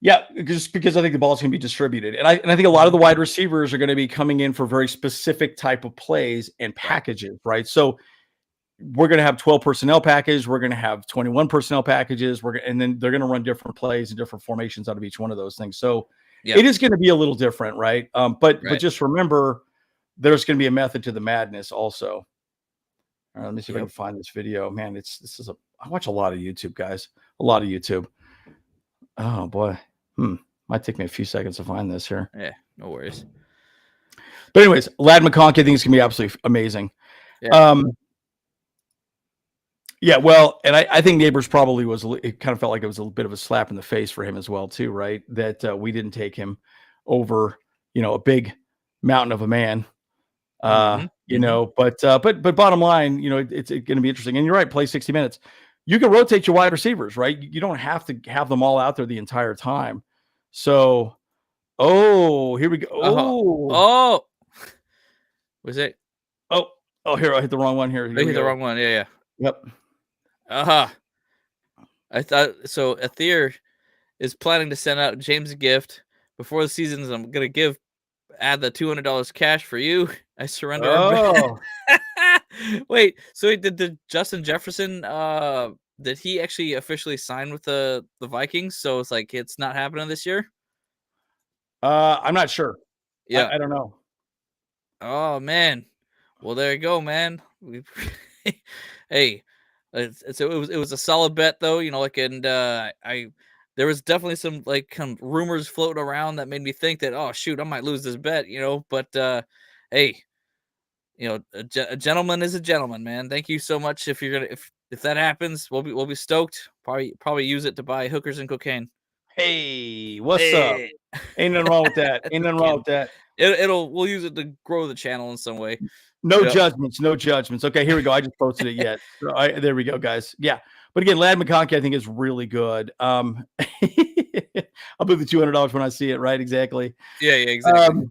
Yeah, just because I think the ball's going to be distributed, and I think a lot of the wide receivers are going to be coming in for very specific type of plays and packages, right? So we're going to have 12 personnel package, we're going to have 21 personnel packages, and then they're going to run different plays and different formations out of each one of those things. So it is going to be a little different, right? But just remember, there's going to be a method to the madness also. All right, let me see if I can find this video. Man, I watch a lot of YouTube, guys. A lot of YouTube. Oh boy. Might take me a few seconds to find this here. Yeah, no worries. But anyways, Lad McConkey, I think it's gonna be absolutely amazing. Well, and I think Neighbors probably it kind of felt like it was a bit of a slap in the face for him as well, too, right? That we didn't take him over, a big mountain of a man. But bottom line, it's going to be interesting. And you're right, play 60 minutes. You can rotate your wide receivers, right? You don't have to have them all out there the entire time. So, here we go. Was it? Oh, here I hit the wrong one. Here I hit the wrong one. Yeah. Yep. I thought so. Aether is planning to send out James a gift before the seasons. I'm gonna add the $200 cash for you. I surrender. Oh, Wait. So did Justin Jefferson? Did he actually officially sign with the Vikings? So it's like it's not happening this year. I'm not sure. Yeah, I don't know. Oh man. Well, there you go, man. Hey, it was a solid bet though, and there was definitely some like rumors floating around that made me think that, oh shoot, I might lose this bet, but hey, a gentleman is a gentleman, man. Thank you so much. If you're gonna if that happens, we'll be stoked. Probably use it to buy hookers and cocaine. Hey, what's up? Ain't nothing wrong with that. Ain't nothing wrong with that. We'll use it to grow the channel in some way. No judgments. Okay, here we go. I just posted it yet. There we go, guys. Yeah. But again, Lad McConkey, I think, is really good. I'll put the $200 when I see it, right? Exactly. Yeah, exactly.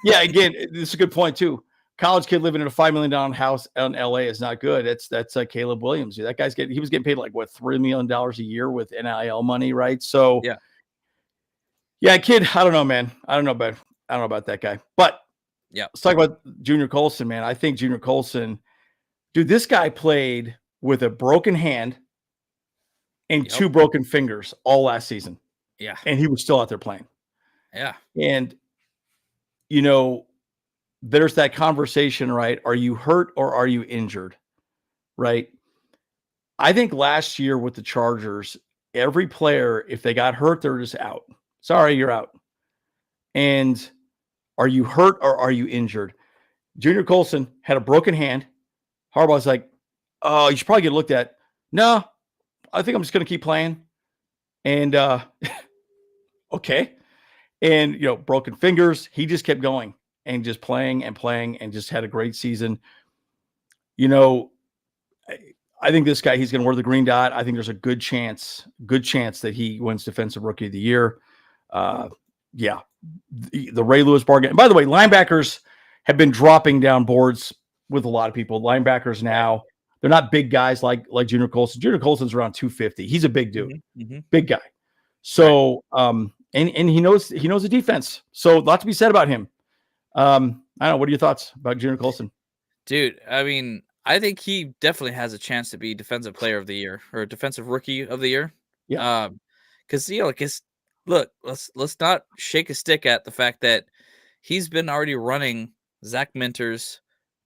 Yeah, again, this is a good point, too. College kid living in a $5 million house in LA is not good. That's Caleb Williams. That guy's he was getting paid like what, $3 million a year with NIL money, right? So yeah, kid. I don't know, man. I don't know about that guy. But yeah, let's talk about Junior Coulson, man. I think Junior Coulson, dude, this guy played with a broken hand and 2 broken fingers all last season. Yeah, and he was still out there playing. Yeah, and there's that conversation, right? Are you hurt or are you injured? Right. I think last year with the Chargers, every player, if they got hurt, they're just out. Sorry, you're out. And are you hurt or are you injured? Junior Coulson had a broken hand. Harbaugh's like, oh, you should probably get looked at. No, I think I'm just going to keep playing. And okay. And, broken fingers. He just kept going and just playing and just had a great season. I think this guy, he's going to wear the green dot. I think there's a good chance that he wins Defensive Rookie of the Year. Yeah. The Ray Lewis bargain. And by the way, linebackers have been dropping down boards with a lot of people. Linebackers now, they're not big guys like Junior Coulson. Junior Coulson's around 250. He's a big dude, big guy. So, and he knows the defense. So a lot to be said about him. I don't know. What are your thoughts about Junior Coulson? Dude, I mean, I think he definitely has a chance to be Defensive Player of the Year or Defensive Rookie of the Year. Yeah. Because look, let's not shake a stick at the fact that he's been already running Zach Minter's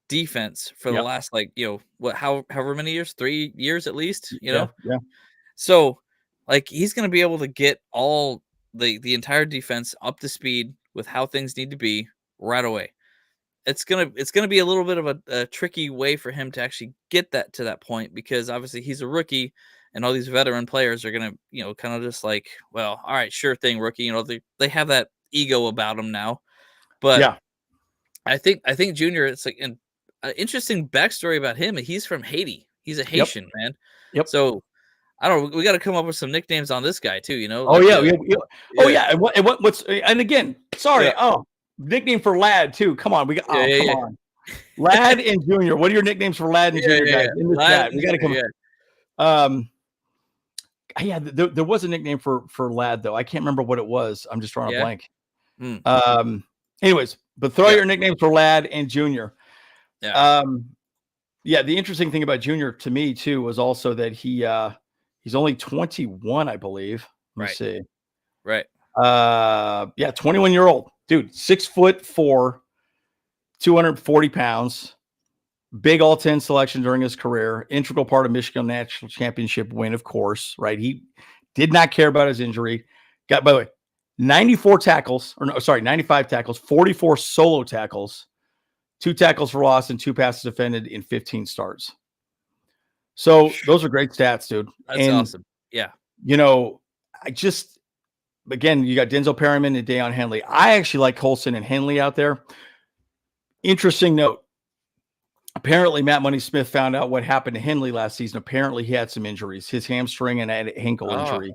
defense for the last however many years, 3 years at least. Yeah. So he's going to be able to get all the entire defense up to speed with how things need to be right away. It's gonna be a little bit of a tricky way for him to actually get that to that point, because obviously he's a rookie and all these veteran players are gonna kind of just like, well, all right, sure thing, rookie. They have that ego about them now. But yeah, I think Junior, it's like an interesting backstory about him. He's from Haiti. He's a Haitian man. Yep. So I don't know. We got to come up with some nicknames on this guy too. Oh yeah. Oh yeah. And again, sorry. Yeah. Oh. Nickname for Lad too. Come on, come on. Lad and Junior. What are your nicknames for Lad and Junior guys? In this chat, we got to come. Yeah, there was a nickname for Lad though. I can't remember what it was. I'm just drawing a blank. Anyways, but throw your nicknames for Lad and Junior. Yeah. Yeah. The interesting thing about Junior to me too was also that he's only 21, I believe. Let me see. Right. 21-year-old. Dude, 6'4", 240 pounds, big all-10 selection during his career, integral part of Michigan National Championship win, of course, right? He did not care about his injury. Got, by the way, 95 tackles, 44 solo tackles, 2 tackles for loss, and 2 passes defended in 15 starts. So those are great stats, dude. That's awesome. Yeah. Again, you got Denzel Perryman and Deion Henley. I actually like Coulson and Henley out there. Interesting note. Apparently, Matt Money Smith found out what happened to Henley last season. Apparently, he had some injuries, his hamstring and an ankle injury.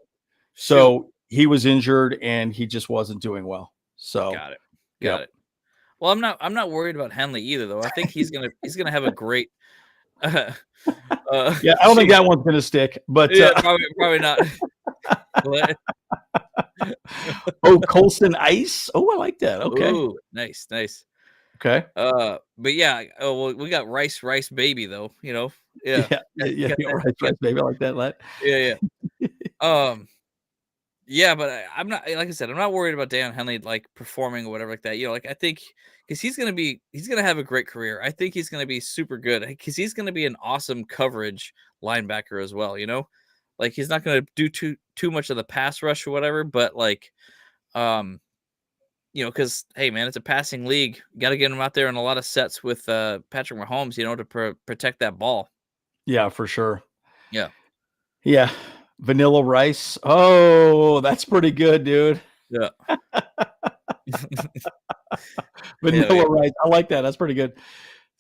So he was injured and he just wasn't doing well. So got it. Well, I'm not worried about Henley either, though. I think he's gonna have a great. Uh, Yeah, I don't think that one's gonna stick, but yeah, probably not. But, Coulson Ice. Oh, I like that. Okay. ooh, nice. Okay. But yeah. Oh, well, we got Rice Baby though. Yeah. Yeah. Got that- Right, baby. I like that. Yeah. Yeah, but I'm not, like I said, I'm not worried about Dan Henley like performing or whatever like that. Like I think because he's gonna have a great career. I think he's gonna be super good because he's gonna be an awesome coverage linebacker as well. Like he's not gonna do too much of the pass rush or whatever, but like, because hey man, it's a passing league. You got to get him out there in a lot of sets with Patrick Mahomes, to protect that ball. Yeah, for sure. Yeah. Yeah. Vanilla Rice. Oh, that's pretty good, dude. Yeah. Vanilla Rice. I like that. That's pretty good.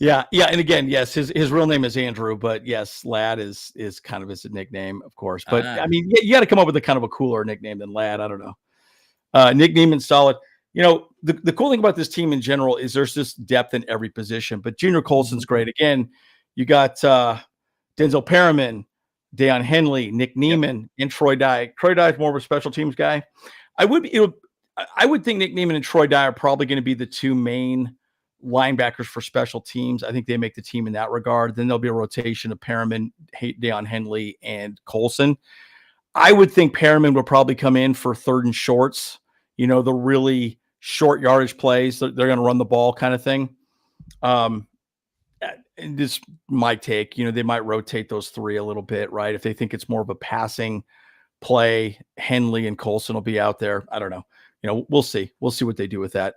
Yeah. And again, yes, his real name is Andrew, but yes, Lad is kind of his nickname, of course. But I mean, you got to come up with a kind of a cooler nickname than Lad. I don't know. Nick Neiman's solid. The cool thing about this team in general is there's just depth in every position. But Junior Coulson's great. Again, you got Denzel Perriman, Deion Henley, Nick Neiman, and Troy Dye. Troy Dye is more of a special teams guy. I would think Nick Neiman and Troy Dye are probably going to be the two main linebackers for special teams. I think they make the team in that regard. Then there'll be a rotation of Perriman, Deion Henley, and Coulson. I would think Perriman would probably come in for third and shorts, the really short yardage plays. They're going to run the ball kind of thing. And this might take, they might rotate those three a little bit, right? If they think it's more of a passing play, Henley and Coulson will be out there. I don't know. We'll see. We'll see what they do with that.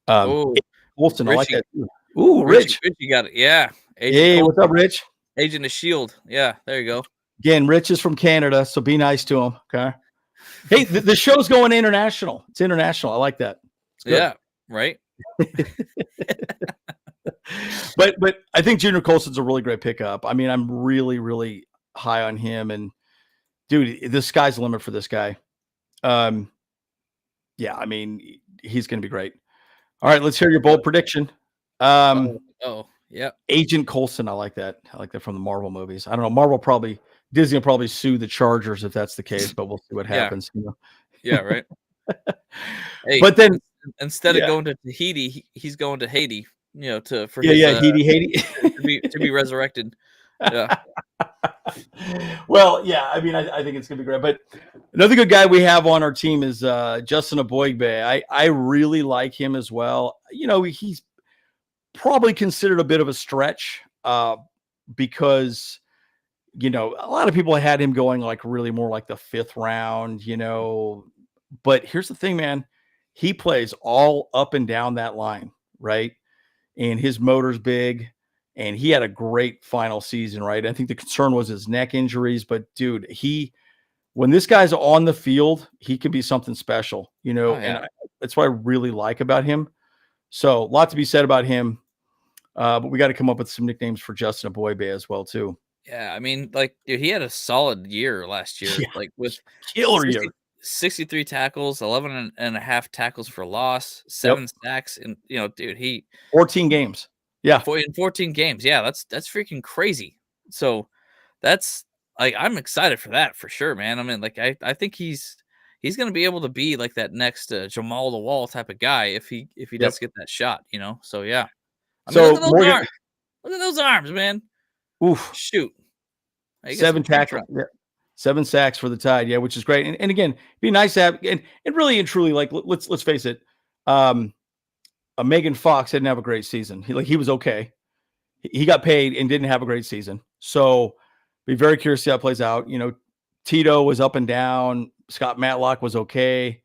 Coulson, I like that too. Ooh, Rich. You got it. Yeah. Hey, what's up, Rich? Agent of S.H.I.E.L.D. Yeah, there you go. Again, Rich is from Canada, so be nice to him. Okay. Hey, the show's going international. It's international. I like that. Yeah, right. But I think Junior Coulson's a really great pickup. I mean, I'm really, really high on him. And dude, the sky's the limit for this guy. Yeah, I mean, he's going to be great. All right, let's hear your bold prediction. Yeah. Agent Coulson. I like that. I like that from the Marvel movies. I don't know. Disney will probably sue the Chargers if that's the case, but we'll see what happens. Yeah, right. Hey, but then instead of going to Tahiti, he's going to Haiti. Haiti to be resurrected. Yeah. Well, yeah. I mean, I think it's gonna be great. But another good guy we have on our team is Justin Eboigbe. I really like him as well. He's probably considered a bit of a stretch because a lot of people had him going like really more like the 5th round. But here's the thing, man. He plays all up and down that line, right? And his motor's big, and he had a great final season, right? I think the concern was his neck injuries, but dude, when this guy's on the field, he can be something special, and that's what I really like about him. So a lot to be said about him, but we got to come up with some nicknames for Justin Eboigbe as well, too. Yeah, I mean, like, dude, he had a solid year last year, like with killer year. 63 tackles, 11 and a half tackles for loss, 7 sacks, and dude, 14 games. Yeah. In 14 games. Yeah, that's freaking crazy. So that's like, I'm excited for that for sure, man. I mean, like, I think he's gonna be able to be like that next Jamal the Wall type of guy if he does get that shot, So yeah. I mean, look at those arms, man. Oof. Shoot. 7 tackles. Yeah. 7 sacks for the Tide, yeah, which is great. And again, be nice to have, and really and truly, like, let's face it, Megan Fox didn't have a great season. He was okay. He got paid and didn't have a great season. So be very curious to see how it plays out. Tito was up and down. Scott Matlock was okay.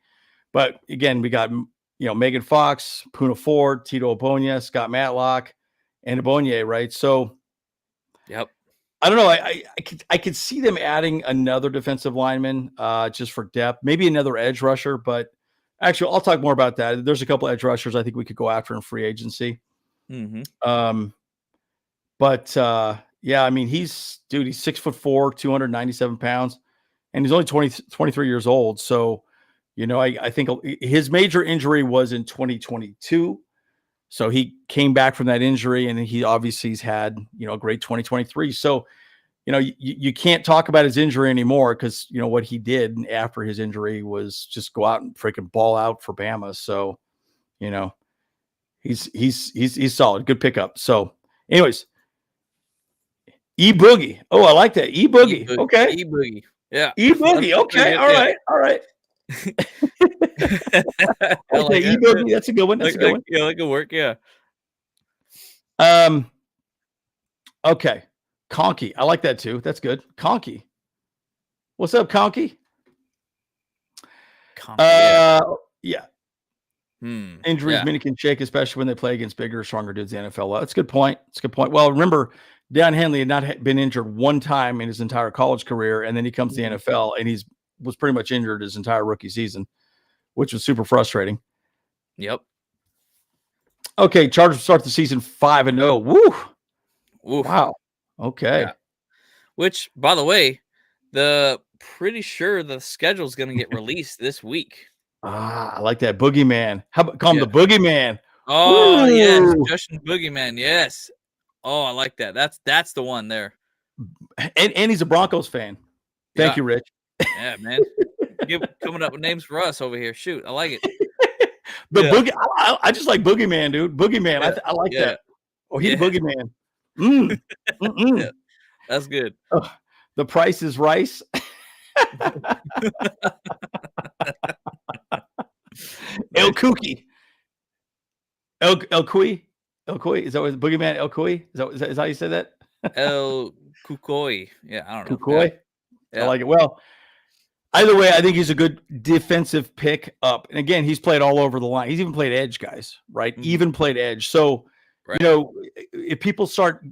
But again, we got, Megan Fox, Puna Ford, Tito Obonya, Scott Matlock, and Eboigbe, right? So, yep. I don't know. I could see them adding another defensive lineman just for depth, maybe another edge rusher. But actually, I'll talk more about that. There's a couple edge rushers I think we could go after in free agency. Mm-hmm. Yeah, I mean, he's 6'4", 297 pounds, and he's only 23 years old. So, I think his major injury was in 2022. So he came back from that injury, and he obviously he's had, a great 2023. So, you can't talk about his injury anymore because, what he did after his injury was just go out and freaking ball out for Bama. So, he's solid. Good pickup. So anyways, Eboigbe. Oh, I like that. Eboigbe. Okay. Eboigbe. Yeah. Eboigbe. Okay. All right. All right. Okay, Eboigbe. That's a good one. That's a good one. Yeah, that could work. Yeah. Okay. Conky. I like that too. That's good. Conky. What's up, Conky? Yeah. Injuries, many can shake, especially when they play against bigger, stronger dudes in the NFL. That's a good point. It's a good point. Well, remember, Deion Henley had not been injured one time in his entire college career, and then he comes to the NFL, and was pretty much injured his entire rookie season, which was super frustrating. Yep. Okay, Chargers start the season 5-0. Woo! Oof. Wow. Okay. Yeah. Which, by the way, pretty sure the schedule is going to get released this week. I like that Boogeyman. How about call him the Boogeyman? Oh, yes, Justin Boogeyman. Yes. Oh, I like that. That's the one there. And he's a Broncos fan. Thank you, Rich. Yeah, man. Coming up with names for us over here. Shoot, I like it. Boogie. I just like Boogeyman, dude. Boogeyman. Yeah. I like that. Oh, he's a Boogeyman. Yeah, that's good. Oh, the price is rice. El Kooky. El Kui. Is that what Boogeyman? El Kui? Is that how you say that? El Kukoi. Yeah, I don't know. Kukoi. Yeah. I like it. Well, either way, I think he's a good defensive pick up. And again, he's played all over the line. He's even played edge, guys, right? Mm-hmm. Even played edge. So, if people start,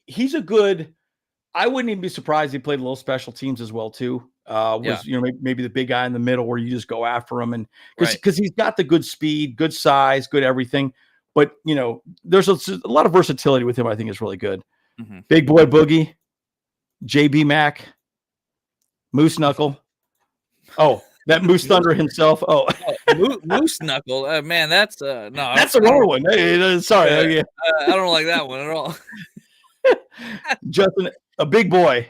he's a good, I wouldn't even be surprised he played a little special teams as well, too. Maybe the big guy in the middle where you just go after him. And because he's got the good speed, good size, good everything. But, there's a lot of versatility with him, I think is really good. Mm-hmm. Big boy Boogie, JB Mac, Moose Knuckle. Oh, that Moose Thunder himself. Oh, Moose Knuckle. Man, that's no. That's the wrong one. Hey, sorry. I don't like that one at all. Justin, a big boy.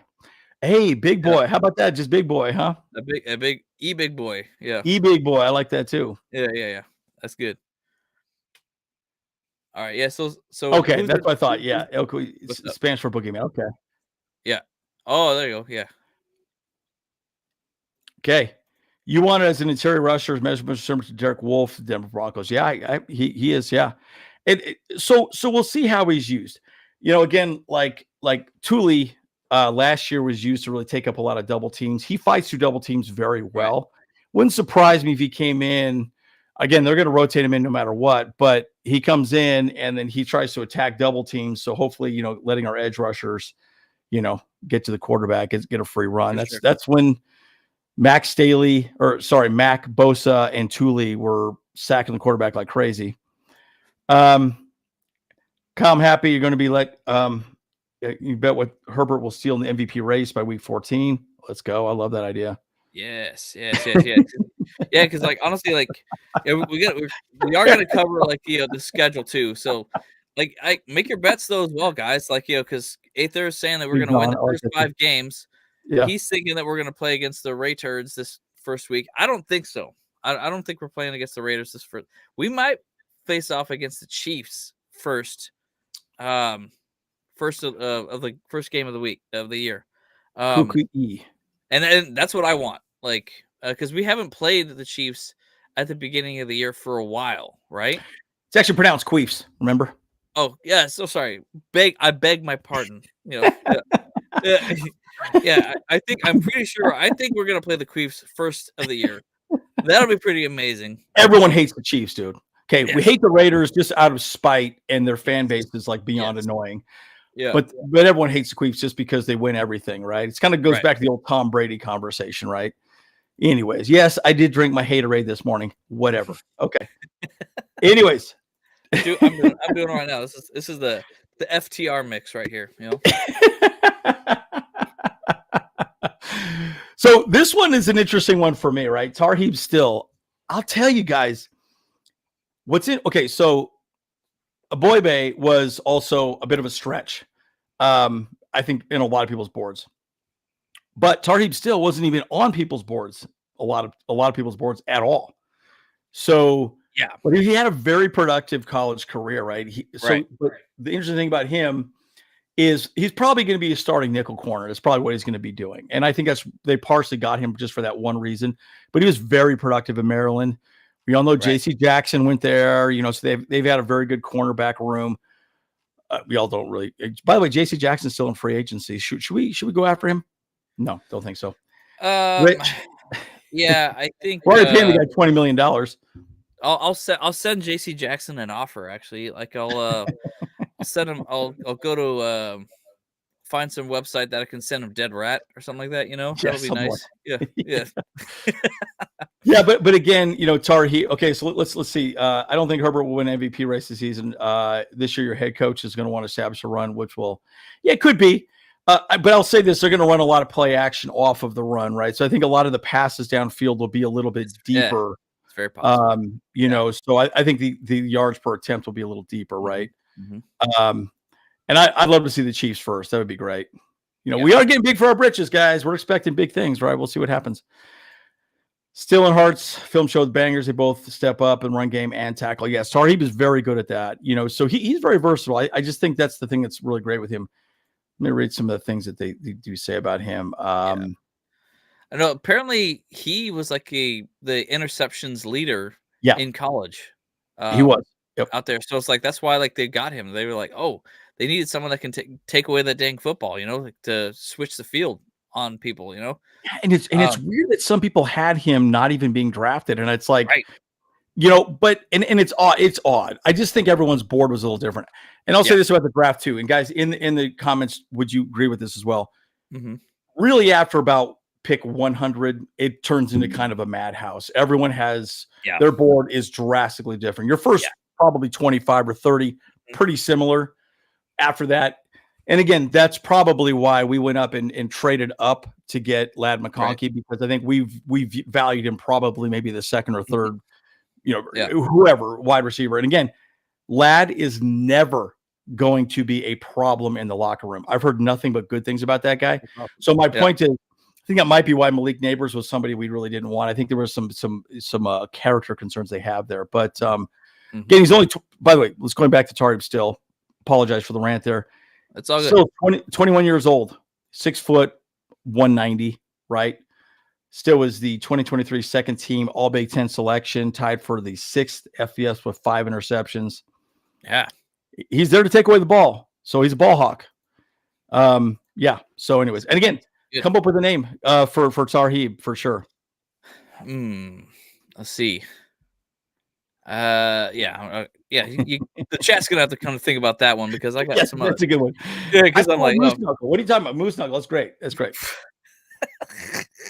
Hey, big boy. How about that? Just big boy, huh? A big big boy. Yeah. Big boy. I like that too. Yeah. That's good. All right. Yeah. So. Okay, that's what I thought. Yeah. Spanish for Boogeyman. Okay. Yeah. Oh, there you go. Yeah. Okay. You want it as an interior rusher, measurement similar to Derek Wolfe, the Denver Broncos. Yeah, he is. Yeah. So we'll see how he's used. Again, like Thule last year was used to really take up a lot of double teams. He fights through double teams very well. Right. Wouldn't surprise me if he came in. Again, they're going to rotate him in no matter what, but he comes in and then he tries to attack double teams. So hopefully, letting our edge rushers, get to the quarterback, get a free run. That's when Mac Bosa and Thule were sacking the quarterback like crazy. I'm happy you're going to be like, you bet what Herbert will steal in the MVP race by week 14. Let's go. I love that idea. Yes. Yeah, because honestly, we are going to cover the schedule too. So I make your bets though as well, guys. Because Aether is saying that we're going to win the first 5 games. Yeah. He's thinking that we're going to play against the Raiders this first week. I don't think so. I don't think we're playing against the Raiders this first. We might face off against the Chiefs first. First of the first game of the year. And that's what I want. Because we haven't played the Chiefs at the beginning of the year for a while, right? It's actually pronounced Queefs, remember? Oh, yeah. So sorry. I beg my pardon. Yeah. I'm pretty sure. I think we're going to play the Queefs first of the year. That'll be pretty amazing. Everyone hates the Chiefs, dude. Okay, yes. We hate the Raiders just out of spite, and their fan base is beyond annoying. Yeah, but everyone hates the Queefs just because they win everything, right? It kind of goes back to the old Tom Brady conversation, right? Anyways, yes, I did drink my Haterade this morning. Whatever. Okay. Anyways, dude, I'm doing it right now. This is the FTR mix right here. So this one is an interesting one for me, right? Tarheeb Still. I'll tell you guys what's in. Okay, so Eboigbe was also a bit of a stretch. I think in a lot of people's boards, but Tarheeb still wasn't even on people's boards. A lot of people's boards at all. So yeah, but he had a very productive college career, right? But the interesting thing about him is he's probably going to be a starting nickel corner. That's probably what he's going to be doing. And I think they partially got him just for that one reason, but he was very productive in Maryland. We all know J.C. Jackson went there, so they've had a very good cornerback room. We all don't really, by the way, J.C. Jackson's still in free agency. Should we go after him? No, don't think so. Rich. Yeah, I think we're already paying the guy $20 million. I'll send J.C. Jackson an offer. Actually, like I'll send him. I'll go to find some website that I can send him Dead Rat or something like that. That'll be nice. Yeah. Yeah, but again, Tarheeb. Okay, so let's see. I don't think Herbert will win MVP race this season. This year, your head coach is going to want to establish a run, which it could be. But I'll say this: they're going to run a lot of play action off of the run, right? So I think a lot of the passes downfield will be a little bit deeper. It's very possible. So I think the yards per attempt will be a little deeper, right? Mm-hmm. And I'd love to see the Chiefs first. That would be great. We are getting big for our britches, guys. We're expecting big things, right? We'll see what happens. Still and Hart's film showed bangers. They both step up and run game and tackle. Yes, Tarheeb is very good at that. So he's very versatile. I just think that's the thing that's really great with him. Let me read some of the things that they do say about him. I know apparently he was like the interceptions leader in college. He was out there. So it's like that's why they got him. They were like, oh, they needed someone that can take away that dang football, to switch the field on people, Yeah, and it's weird that some people had him not even being drafted, and it's like, but it's odd. It's odd. I just think everyone's board was a little different. And I'll say this about the draft too. And guys, in the comments, would you agree with this as well? Mm-hmm. Really, after about pick 100, it turns into kind of a madhouse. Everyone has their board is drastically different. Your first probably 25 or 30, pretty similar. After that, and again, that's probably why we went up and traded up to get Lad McConkey, because I think we've valued him probably maybe the second or third, whoever wide receiver. And again, Lad is never going to be a problem in the locker room. I've heard nothing but good things about that guy. So my point is, I think that might be why Malik Neighbors was somebody we really didn't want. I think there was some character concerns they have there. But again, he's only. By the way, let's going back to Tarheeb still. Apologize for the rant there. It's all good. Still 21 years old, 6 foot, 190, right? Still was the 2023 second team All Big Ten selection, tied for the 6th FBS with 5 interceptions. Yeah. He's there to take away the ball. So he's a ball hawk. So anyways, and again, come up with a name for Tarheeb for sure. Let's see. The chat's gonna have to come to think about that one, because I got some. That's a good one. Yeah, because I'm like, Moose Knuckle. What are you talking about? Moose Knuckle. That's great. That's great.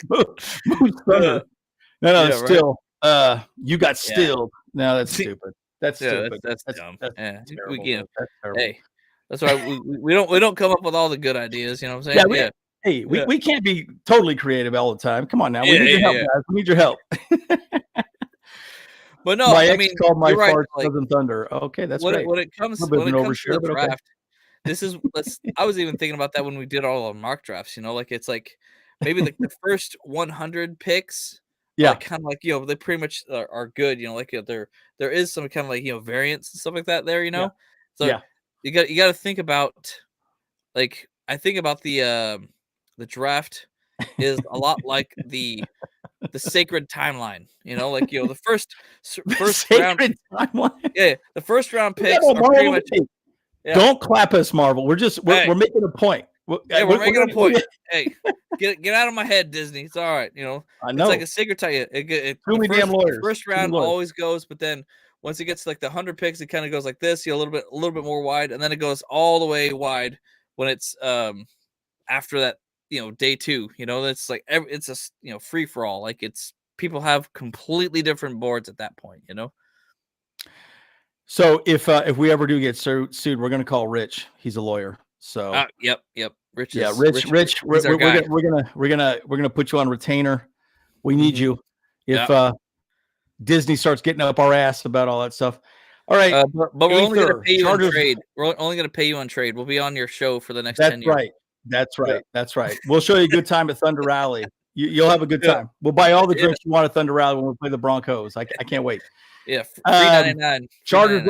Moose Thunder. No, still. Right. You got stilled. No, that's stupid. That's stupid. That's dumb. That's terrible. Hey, that's why we don't come up with all the good ideas. You know what I'm saying? Hey, we can't be totally creative all the time. Come on now. We need your help, guys. We need your help. But no, my ex called my right, Southern Thunder. Okay, that's great. When it comes to the draft, this is. I was even thinking about that when we did all our mock drafts. It's like maybe the first 100 picks. Kind of like they pretty much are good. There is some kind of variance and stuff like that there. So you got to think about I think about the draft is a lot like the sacred timeline, the first round timeline. Yeah, the first round picks are pretty much. Don't clap us, Marvel. We're making a point. We're making a point. Hey, get out of my head, Disney. It's all right. I know. It's like a sacred tell you. The first round always goes, but then once it gets to the 100 picks, it kind of goes like this. A little bit more wide, and then it goes all the way wide when it's after that. Day 2, it's like it's a free for all. It's people have completely different boards at that point. So if we ever do get sued, we're gonna call Rich. He's a lawyer. So yep. Rich. Rich. We're gonna put you on retainer. We need you. If Disney starts getting up our ass about all that stuff. All right. But we're only going to Aether, pay you Chargers. on trade. We're only going to pay you on trade. We'll be on your show for the next That's 10 years. right. That's right. Yeah. That's right. We'll show you a good time at Thunder Rally. You'll have a good Yeah. time. We'll buy all the drinks you want at Thunder Rally when we play the Broncos. I can't wait. Yeah, free 99. Chargers.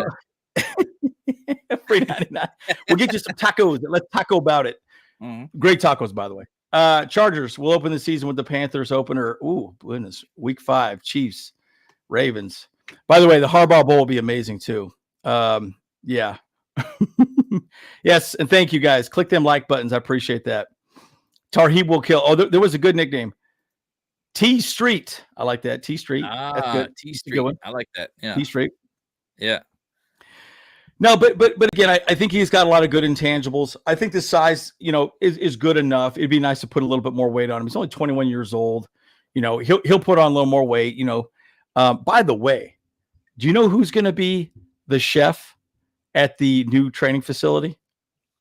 Free 99. We'll get you some tacos. Let's taco about it. Mm-hmm. Great tacos, by the way. Chargers will open the season with the Panthers opener. Ooh, goodness. Week 5, Chiefs, Ravens. By the way, the Harbaugh Bowl will be amazing too. Yeah. Yes, and thank you guys. Click them like buttons. I appreciate that. Tarheeb will kill. Oh, there was a good nickname. T Street. I like that. T Street. That's good. T Street. I like that. Yeah. T Street. Yeah. No, but again, I think he's got a lot of good intangibles. I think the size, is good enough. It'd be nice to put a little bit more weight on him. He's only 21 years old. He'll put on a little more weight. By the way, do you know who's going to be the chef at the new training facility?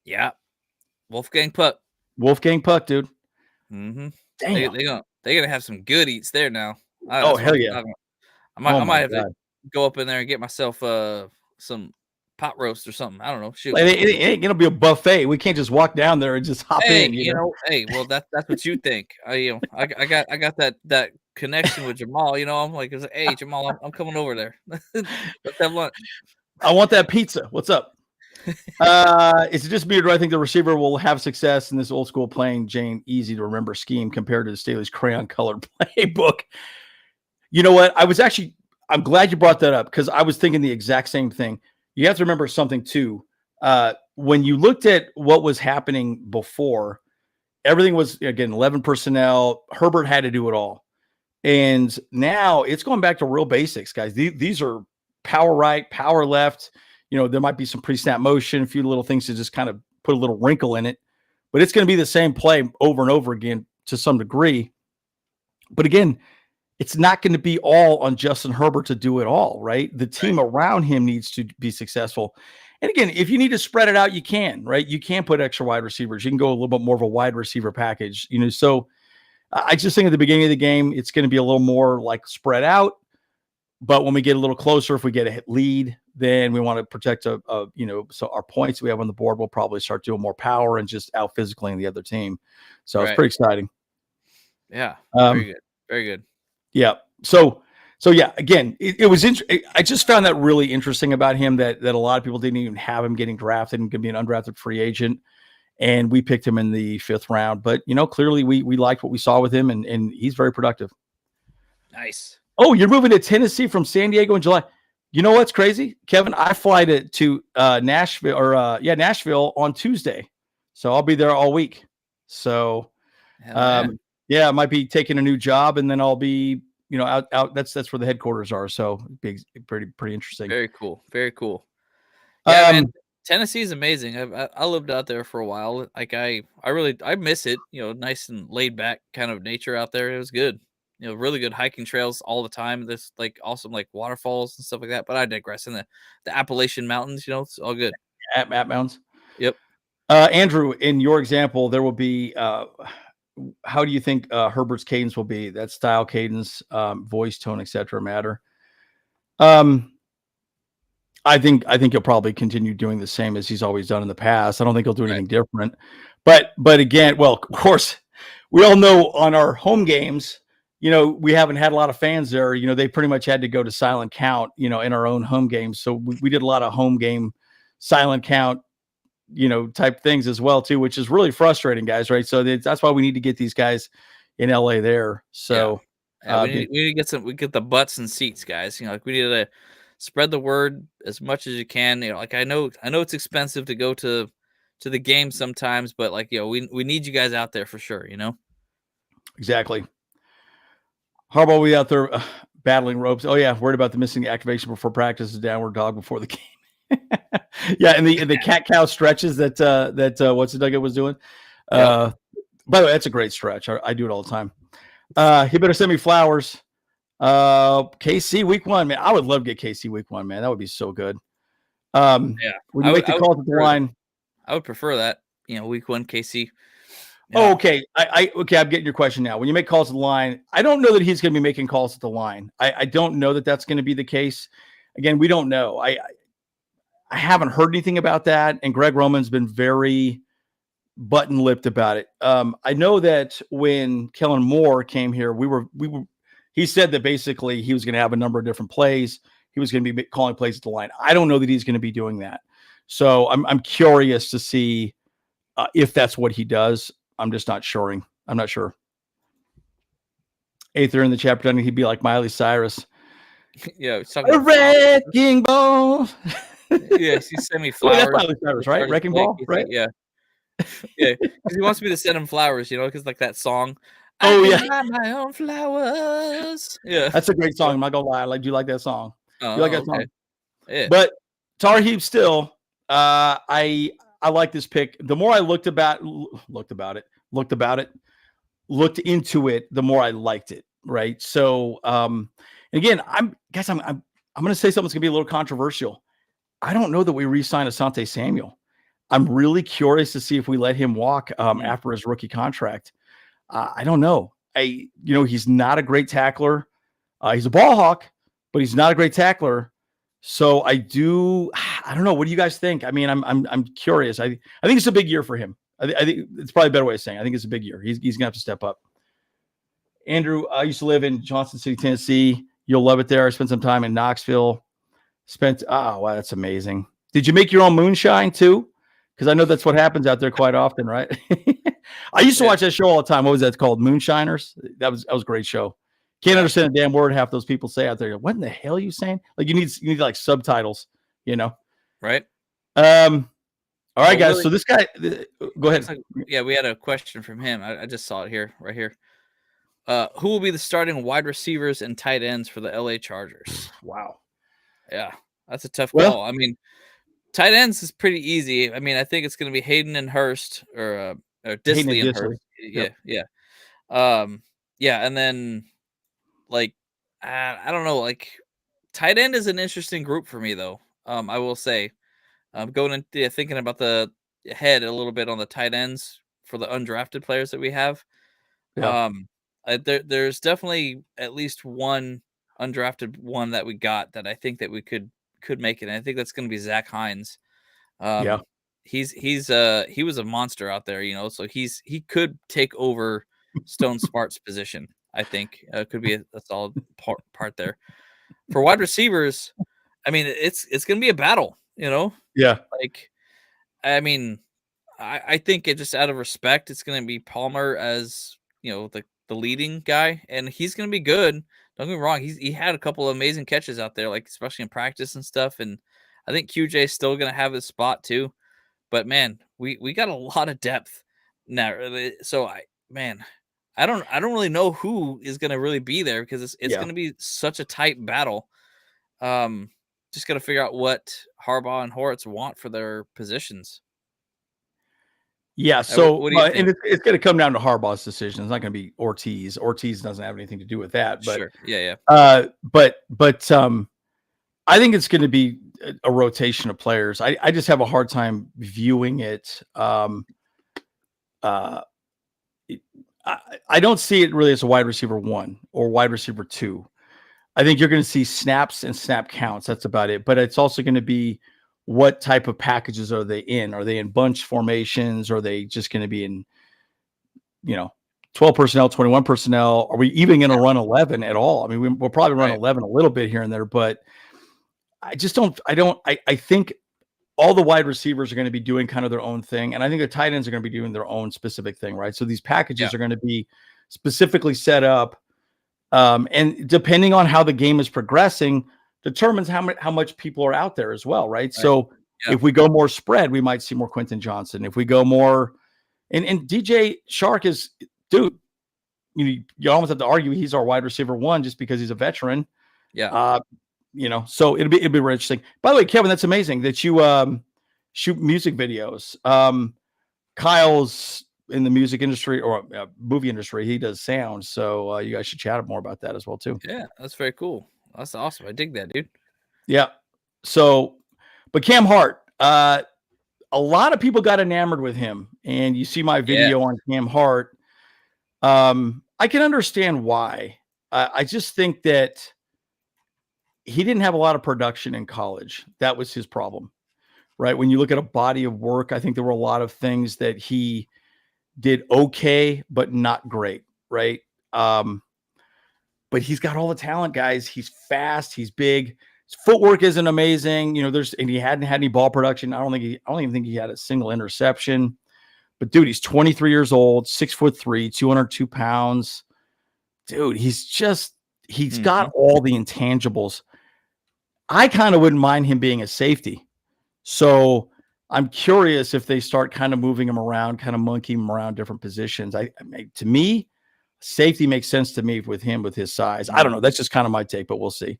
Yeah, Wolfgang Puck. Wolfgang Puck, dude. Mm-hmm. Damn. They're gonna have some good eats there now. Oh hell yeah! I might have to go up in there and get myself some pot roast or something. I don't know. Shoot. It ain't gonna be a buffet. We can't just walk down there and just hop in. Hey, well that's what you think. I got that connection with Jamal. I'm like, hey Jamal, I'm coming over there. Let's have lunch. I want that pizza. What's up? Is it just me, or do I think the receiver will have success in this old school plain Jane, easy to remember scheme compared to the Staley's crayon colored playbook? You know what? I'm glad you brought that up because I was thinking the exact same thing. You have to remember something too. When you looked at what was happening before, everything was, again, 11 personnel. Herbert had to do it all. And now it's going back to real basics, guys. These are power right, power left. There might be some pre-snap motion, a few little things to just kind of put a little wrinkle in it. But it's going to be the same play over and over again to some degree. But again, it's not going to be all on Justin Herbert to do it all, right? The team around him needs to be successful. And again, if you need to spread it out, you can, right? You can put extra wide receivers. You can go a little bit more of a wide receiver package, So I just think at the beginning of the game, it's going to be a little more like spread out. But when we get a little closer, if we get a lead, then we want to protect so our points we have on the board, we'll probably start doing more power and just out physicaling the other team. So It's pretty exciting. Yeah. Very good. Very good. Yeah. So yeah, again, it was interesting. I just found that really interesting about him that a lot of people didn't even have him getting drafted and could be an undrafted free agent. And we picked him in the 5th round, but clearly we liked what we saw with him and he's very productive. Nice. Oh, you're moving to Tennessee from San Diego in July. You know what's crazy, Kevin? I fly to Nashville Nashville on Tuesday. So I'll be there all week. So I might be taking a new job and then I'll be, out. That's where the headquarters are. So big, pretty interesting. Very cool. Very cool. Yeah, man. Tennessee is amazing. I lived out there for a while. Like I miss it. Nice and laid back kind of nature out there. It was good. Really good hiking trails all the time. There's like awesome like waterfalls and stuff like that. But I digress. In the Appalachian Mountains, it's all good. At Mountains. Yep. Andrew, in your example, there will be. How do you think Herbert's cadence will be? That style, cadence, voice, tone, etc. matter. I think he'll probably continue doing the same as he's always done in the past. I don't think he'll do anything different. But again, well, of course, we all know on our home games, we haven't had a lot of fans there. They pretty much had to go to silent count, in our own home games. So we did a lot of home game silent count, type things as well too, which is really frustrating, guys. Right. So that's why we need to get these guys in LA there. So we need to get the butts and seats, guys. We need to spread the word as much as you can. I know it's expensive to go to the game sometimes, but we need you guys out there for sure. Exactly. Harbaugh, we out there battling ropes. Oh yeah, worried about the missing activation before practice, is downward dog before the game. Yeah, and the cat cow stretches that what's the Nugget was doing. By the way, that's a great stretch. I do it all the time. He better send me flowers. KC week 1, man. I would love to get KC week 1, man. That would be so good. When you make the calls at the line, I would prefer that. Week 1 KC. Yeah. Oh, okay. Okay. I'm getting your question now. When you make calls at the line, I don't know that he's going to be making calls at the line. I don't know that that's going to be the case. Again, we don't know. I haven't heard anything about that. And Greg Roman's been very button-lipped about it. I know that when Kellen Moore came here, he said that basically he was going to have a number of different plays. He was going to be calling plays at the line. I don't know that he's going to be doing that. So I'm curious to see if that's what he does. I'm just not sure. I'm not sure. Aether in the chat pretending he'd be like Miley Cyrus. Yeah, a wrecking ball. Yeah, he sent me flowers. That's Miley Cyrus, right? Wrecking ball, right? Yeah. Yeah, because he wants me to send him flowers, because like that song. Oh, I yeah. can buy my own flowers. Yeah. That's a great song. I'm not going to lie. Do you like that song? You like that song? Yeah. But Tar Heel still, I like this pick. The more I looked into it, the more I liked it. Right. So, again, I'm going to say something's going to be a little controversial. I don't know that we re-sign Asante Samuel. I'm really curious to see if we let him walk after his rookie contract. I don't know. He's not a great tackler. He's a ball hawk, but he's not a great tackler. So I don't know. What do you guys think? I mean, I'm curious. I think it's a big year for him. I think it's probably a better way of saying it. I think it's a big year. He's going to have to step up. Andrew, I used to live in Johnson City, Tennessee. You'll love it there. I spent some time in Knoxville. Oh, wow, that's amazing. Did you make your own moonshine too? Because I know that's what happens out there quite often, right? I used to watch that show all the time. What was that called? Moonshiners? That was a great show. Can't understand a damn word half those people say out there. What in the hell are you saying? Like you need like subtitles, Right. All right, guys. Really, so this guy, go ahead. We had a question from him. I just saw it here, right here. Who will be the starting wide receivers and tight ends for the LA Chargers? Wow. Yeah, that's a tough call. I mean, tight ends is pretty easy. I mean, I think it's going to be Hayden and Hurst or Disley and Hurst. Yeah. And then like I don't know, like tight end is an interesting group for me though. I will say, going into thinking about the head a little bit on the tight ends for the undrafted players that we have. Yeah. There's definitely at least one undrafted one that we got that I think that we could make it. And I think that's going to be Zach Hines. He was a monster out there, so he could take over Stone Smart's position. I think could be a solid part there. For wide receivers, I mean, it's going to be a battle, Yeah. Like, I mean, I think it just out of respect, it's going to be Palmer as, the leading guy, and he's going to be good. Don't get me wrong. He had a couple of amazing catches out there, like especially in practice and stuff. And I think QJ is still going to have his spot too. But man, we got a lot of depth now. So I don't really know who is going to really be there because it's going to be such a tight battle. Just got to figure out what Harbaugh and Hortz want for their positions. Yeah, so and it's going to come down to Harbaugh's decision. It's not going to be Ortiz. Ortiz doesn't have anything to do with that. But sure. Yeah. But I think it's going to be a rotation of players. I just have a hard time viewing it. I don't see it really as a wide receiver 1 or wide receiver 2. I think you're going to see snaps and snap counts. That's about it. But it's also going to be what type of packages are they in? Are they in bunch formations? Are they just going to be in, 12 personnel, 21 personnel? Are we even going to run 11 at all? I mean, we'll probably run 11 a little bit here and there, but I think all the wide receivers are going to be doing kind of their own thing. And I think the tight ends are going to be doing their own specific thing, right? So these packages are going to be specifically set up. And depending on how the game is progressing, determines how much people are out there as well, right? So if we go more spread, we might see more Quentin Johnson. If we go more, and DJ Chark is, dude, you almost have to argue he's our wide receiver 1 just because he's a veteran. Yeah. So it'll be really interesting. By the way, Kevin, that's amazing that you shoot music videos. Kyle's in the music industry or movie industry. He does sound. So you guys should chat more about that as well too. Yeah, that's very cool. That's awesome. I dig that, dude. Yeah. So, but Cam Hart, a lot of people got enamored with him, and you see my video on Cam Hart. I can understand why. I just think that he didn't have a lot of production in college. That was his problem. right? When you look at a body of work, I think there were a lot of things that he did okay, but not great, right? But he's got all the talent, guys. He's fast. He's big. His footwork isn't amazing. And he hadn't had any ball production. I don't even think he had a single interception. But dude, he's 23 years old, 6'3", 202 pounds. Dude, he's got all the intangibles. I kind of wouldn't mind him being a safety. So I'm curious if they start kind of moving him around, kind of monkeying him around different positions. To me, safety makes sense to me with him, with his size. I don't know. That's just kind of my take, but we'll see.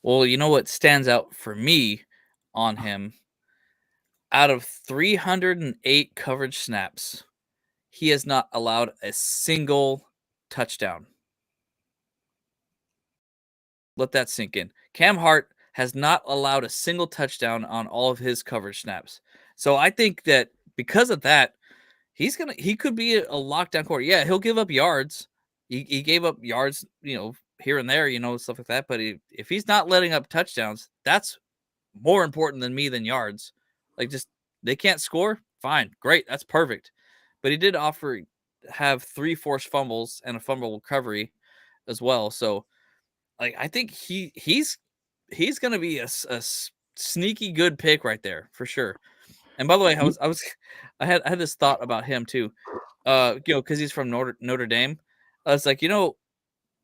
Well, you know what stands out for me on him? Out of 308 coverage snaps, he has not allowed a single touchdown. Let that sink in. Cam Hart has not allowed a single touchdown on all of his coverage snaps. So I think that because of that, he could be a lockdown corner. Yeah, he'll give up yards. He gave up yards, here and there, stuff like that. But if he's not letting up touchdowns, that's more important than yards. Like, just they can't score, fine, great, that's perfect. But he did have 3 forced fumbles and a fumble recovery as well. So, like, I think he's going to be a sneaky good pick right there for sure. And by the way, I had this thought about him too, because he's from Notre Dame. I was like,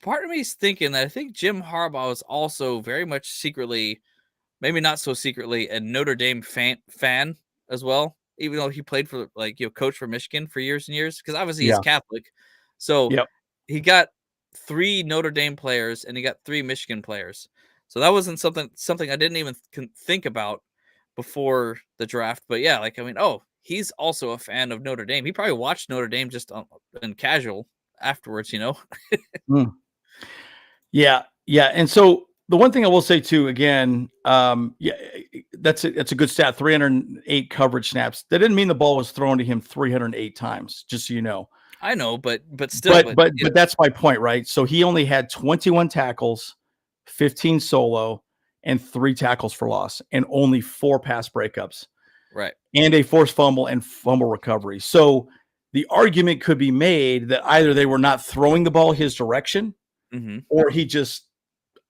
part of me is thinking that I think Jim Harbaugh is also very much secretly, maybe not so secretly, a Notre Dame fan as well, even though he played for, coach for Michigan for years and years, because obviously he's Catholic. So he got 3 Notre Dame players and he got 3 Michigan players. So that wasn't something I didn't even think about before the draft. But yeah, he's also a fan of Notre Dame. He probably watched Notre Dame just in casual afterwards, Yeah. And so the one thing I will say too, again, that's a good stat. 308 coverage snaps. That didn't mean the ball was thrown to him 308 times, just so you know. I know, but still. But that's my point, right? So he only had 21 tackles, 15 solo, and 3 tackles for loss, and only 4 pass breakups. Right. And a forced fumble and fumble recovery. So the argument could be made that either they were not throwing the ball his direction, or he just,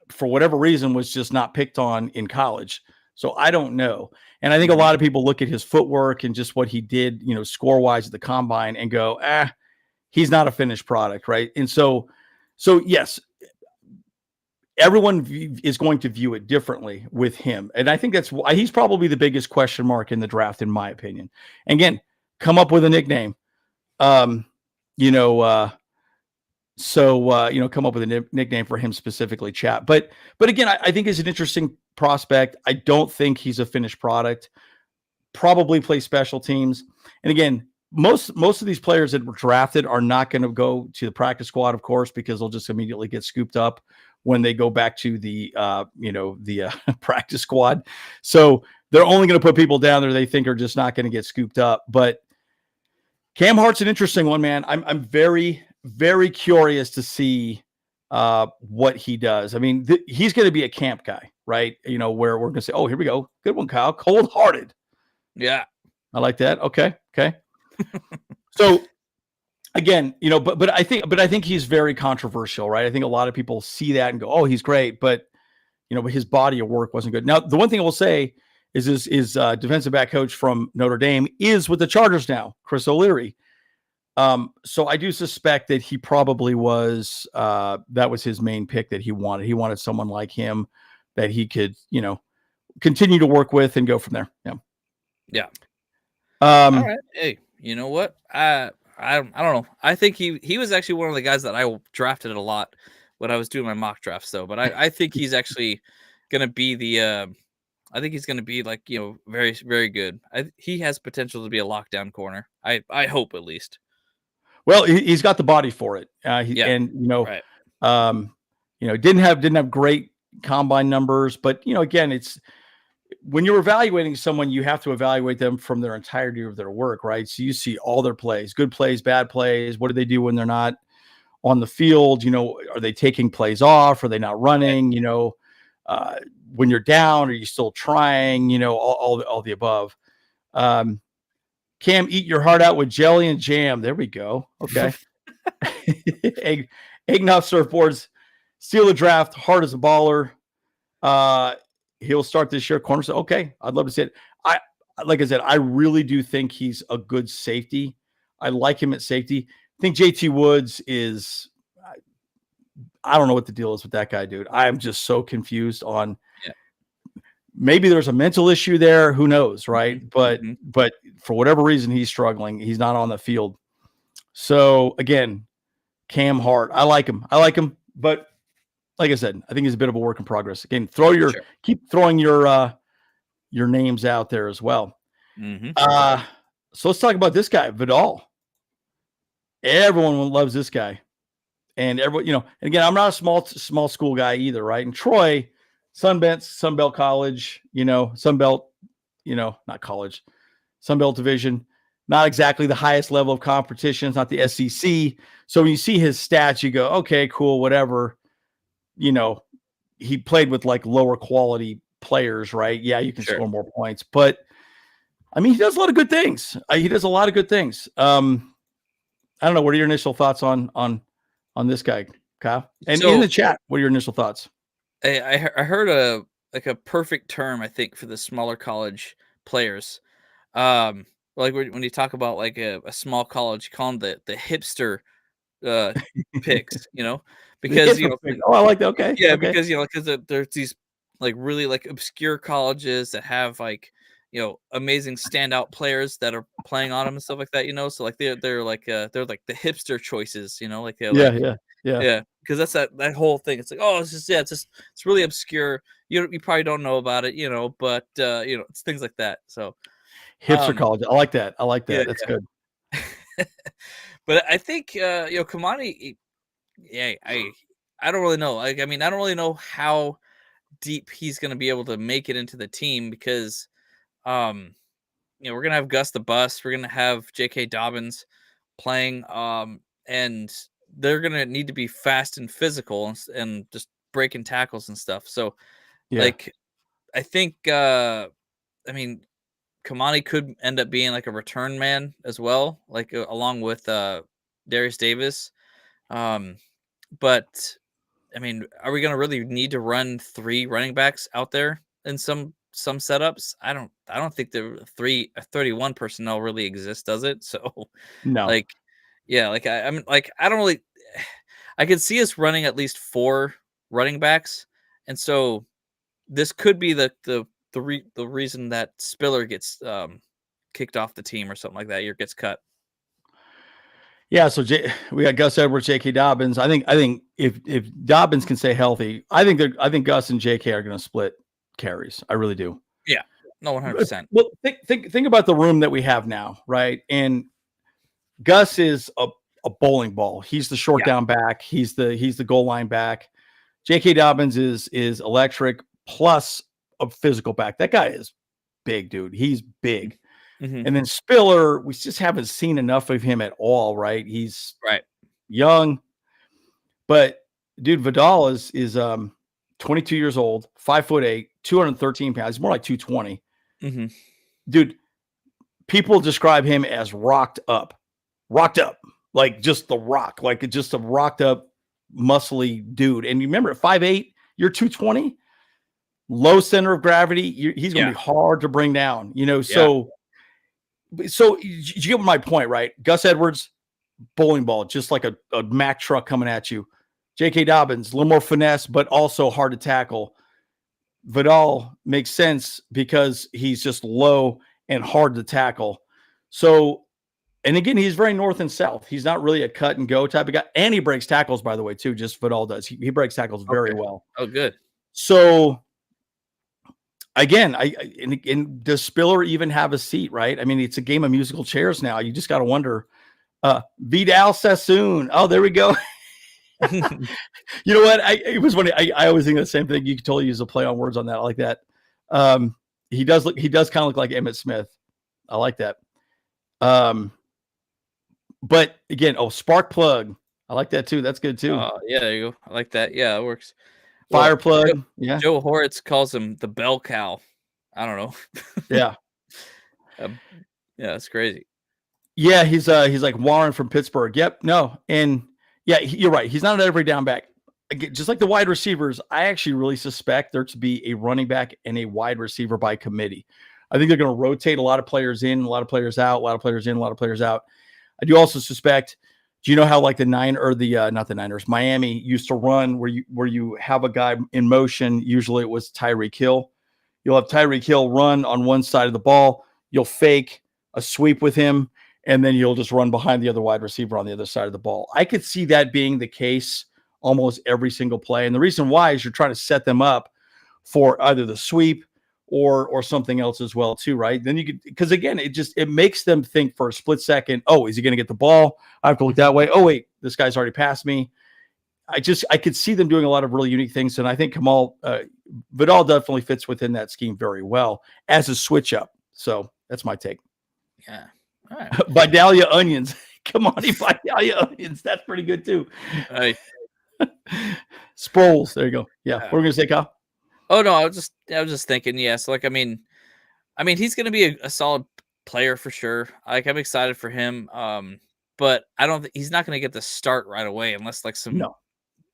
for whatever reason, was just not picked on in college. So I don't know. And I think a lot of people look at his footwork and just what he did, score-wise at the combine and go, he's not a finished product, right? And so yes, everyone is going to view it differently with him. And I think that's why he's probably the biggest question mark in the draft, in my opinion. And again, come up with a nickname. Come up with a nickname for him specifically, chat. But again, I think he's an interesting prospect. I don't think he's a finished product. Probably play special teams. And again, most of these players that were drafted are not going to go to the practice squad, of course, because they'll just immediately get scooped up when they go back to the practice squad. So they're only going to put people down there they think are just not going to get scooped up. But Cam Hart's an interesting one, man. I'm very, very curious to see what he does. I mean, he's going to be a camp guy, right? Where we're going to say, oh, here we go. Good one, Kyle. Cold-hearted. Yeah. I like that. Okay. So again, but I think he's very controversial, right? I think a lot of people see that and go, oh, he's great, but his body of work wasn't good. Now, the one thing I will say is defensive back coach from Notre Dame is with the Chargers now, Chris O'Leary. So I do suspect that he probably was, that was his main pick that he wanted. He wanted someone like him that he could, continue to work with and go from there. Yeah. All right. Hey, you know what? I don't know. I think he was actually one of the guys that I drafted a lot when I was doing my mock drafts, though. But I think he's actually going to be I think he's going to be very, very good. He has potential to be a lockdown corner. I hope, at least. Well, he's got the body for it. Right. Didn't have great combine numbers, but again, it's when you're evaluating someone, you have to evaluate them from their entirety of their work, right? So you see all their plays, good plays, bad plays. What do they do when they're not on the field? Are they taking plays off? Are they not running? when you're down, are you still trying? All the above. Cam, eat your heart out with jelly and jam. There we go. Okay. Eggnog surfboards, steal the draft. Hart as a baller. He'll start this year. Corner. Okay, I'd love to see it. Like I said, I really do think he's a good safety. I like him at safety. I think JT Woods is. I don't know what the deal is with that guy, dude. I'm just so confused on. Yeah. Maybe there's a mental issue there. Who knows, right? Mm-hmm. But for whatever reason, he's struggling. He's not on the field. So again, Cam Hart, I like him. But like I said, I think he's a bit of a work in progress. Again, keep throwing your names out there as well. Mm-hmm. So let's talk about this guy, Vidal. Everyone loves this guy. And everyone, and again, I'm not a small school guy either, right? And Troy, Sunbelt College, Sunbelt, not college, Sunbelt Division, not exactly the highest level of competition. It's not the SEC. So when you see his stats, you go, okay, cool, whatever. He played with like lower quality players, right? Yeah, you can score more points, but I mean, he does a lot of good things. I don't know. What are your initial thoughts on this guy, Kyle? And in the chat, what are your initial thoughts? I heard a perfect term, I think, for the smaller college players. Like when you talk about like a small college, you call them the hipster picks, because I like that. Okay. Yeah, okay. because there's these like really like obscure colleges that have like amazing standout players that are playing on them and stuff like that, so like they're like the hipster choices, yeah, because that's that whole thing. It's like, oh, it's really obscure, you probably don't know about it, but it's things like that. So hipster college, I like that. Yeah, that's good. But I think Kamani, I don't really know. Like, I mean, I don't really know how deep he's going to be able to make it into the team because we're gonna have Gus the Bus, we're gonna have J.K. Dobbins playing, and they're gonna need to be fast and physical and just breaking tackles and stuff. So, like, I think, I mean, Kamani could end up being like a return man as well, like along with Darius Davis. But I mean, are we gonna really need to run 3 running backs out there in some setups? I don't think the 31 personnel really exists, does it? So no, I mean, like, I don't really. I could see us running at least 4 running backs, and so this could be the reason that Spiller gets kicked off the team or something like that, or gets cut. Yeah, so we got Gus Edwards, J.K. Dobbins. I think if Dobbins can stay healthy, I think Gus and J.K. are going to split carries. I really do. Yeah, no, 100%. Well, think about the room that we have now, right? And Gus is a bowling ball. He's the short down back. He's the goal line back. J.K. Dobbins is electric plus a physical back. That guy is big, dude. He's big. Mm-hmm. And then Spiller, we just haven't seen enough of him at all, right? He's young, but dude, Vidal is 22 years old, 5'8", 213 pounds. He's more like 220. Mm-hmm. Dude, people describe him as rocked up, like just the rock, like just a rocked up, muscly dude. And you remember at 5'8", you're 220, low center of gravity. He's going to be hard to bring down, So you get my point, right? Gus Edwards, bowling ball, just like a Mack truck coming at you. J.K. Dobbins, a little more finesse, but also hard to tackle. Vidal makes sense because he's just low and hard to tackle. So, and again, he's very north and south. He's not really a cut and go type of guy. And he breaks tackles, by the way, too. Just Vidal does. He breaks tackles very well. Oh, good. So, again, and does Spiller even have a seat, right? I mean, it's a game of musical chairs now. You just got to wonder. Vidal Sassoon. Oh, there we go. You know what? It was funny. I always think the same thing. You could totally use a play on words on that. I like that. He does kind of look like Emmitt Smith. I like that. But again, spark plug. I like that too. That's good too. Yeah, there you go. I like that. Yeah, it works. Fire Well, plug. Yeah. Joe Horitz calls him the bell cow. I don't know. Yeah. Yeah, it's crazy. Yeah, he's like Warren from Pittsburgh. Yep. No. And yeah, you're right. He's not an every down back. Again, just like the wide receivers, I actually really suspect there to be a running back and a wide receiver by committee. I think they're going to rotate a lot of players in, a lot of players out, a lot of players in, a lot of players out. I do also suspect. Do you know how like the not the Niners, Miami used to run where you have a guy in motion? Usually it was Tyreek Hill. You'll have Tyreek Hill run on one side of the ball. You'll fake a sweep with him, and then you'll just run behind the other wide receiver on the other side of the ball. I could see that being the case almost every single play. And the reason why is you're trying to set them up for either the sweep or something else as well too, right? Then you could, because again, it makes them think for a split second, oh, is he going to get the ball? I have to look that way. Oh, wait, this guy's already passed me. I could see them doing a lot of really unique things. And I think Vidal definitely fits within that scheme very well as a switch up. So that's my take. Yeah. All right. Vidalia onions. Kamani Vidalia onions. That's pretty good too. Hey. Sproles. There you go. Yeah. What are we going to say, Kyle? Oh no, I was just thinking, yes. Like, I mean, he's going to be a solid player for sure. Like, I'm excited for him. But I don't think he's not going to get the start right away unless like some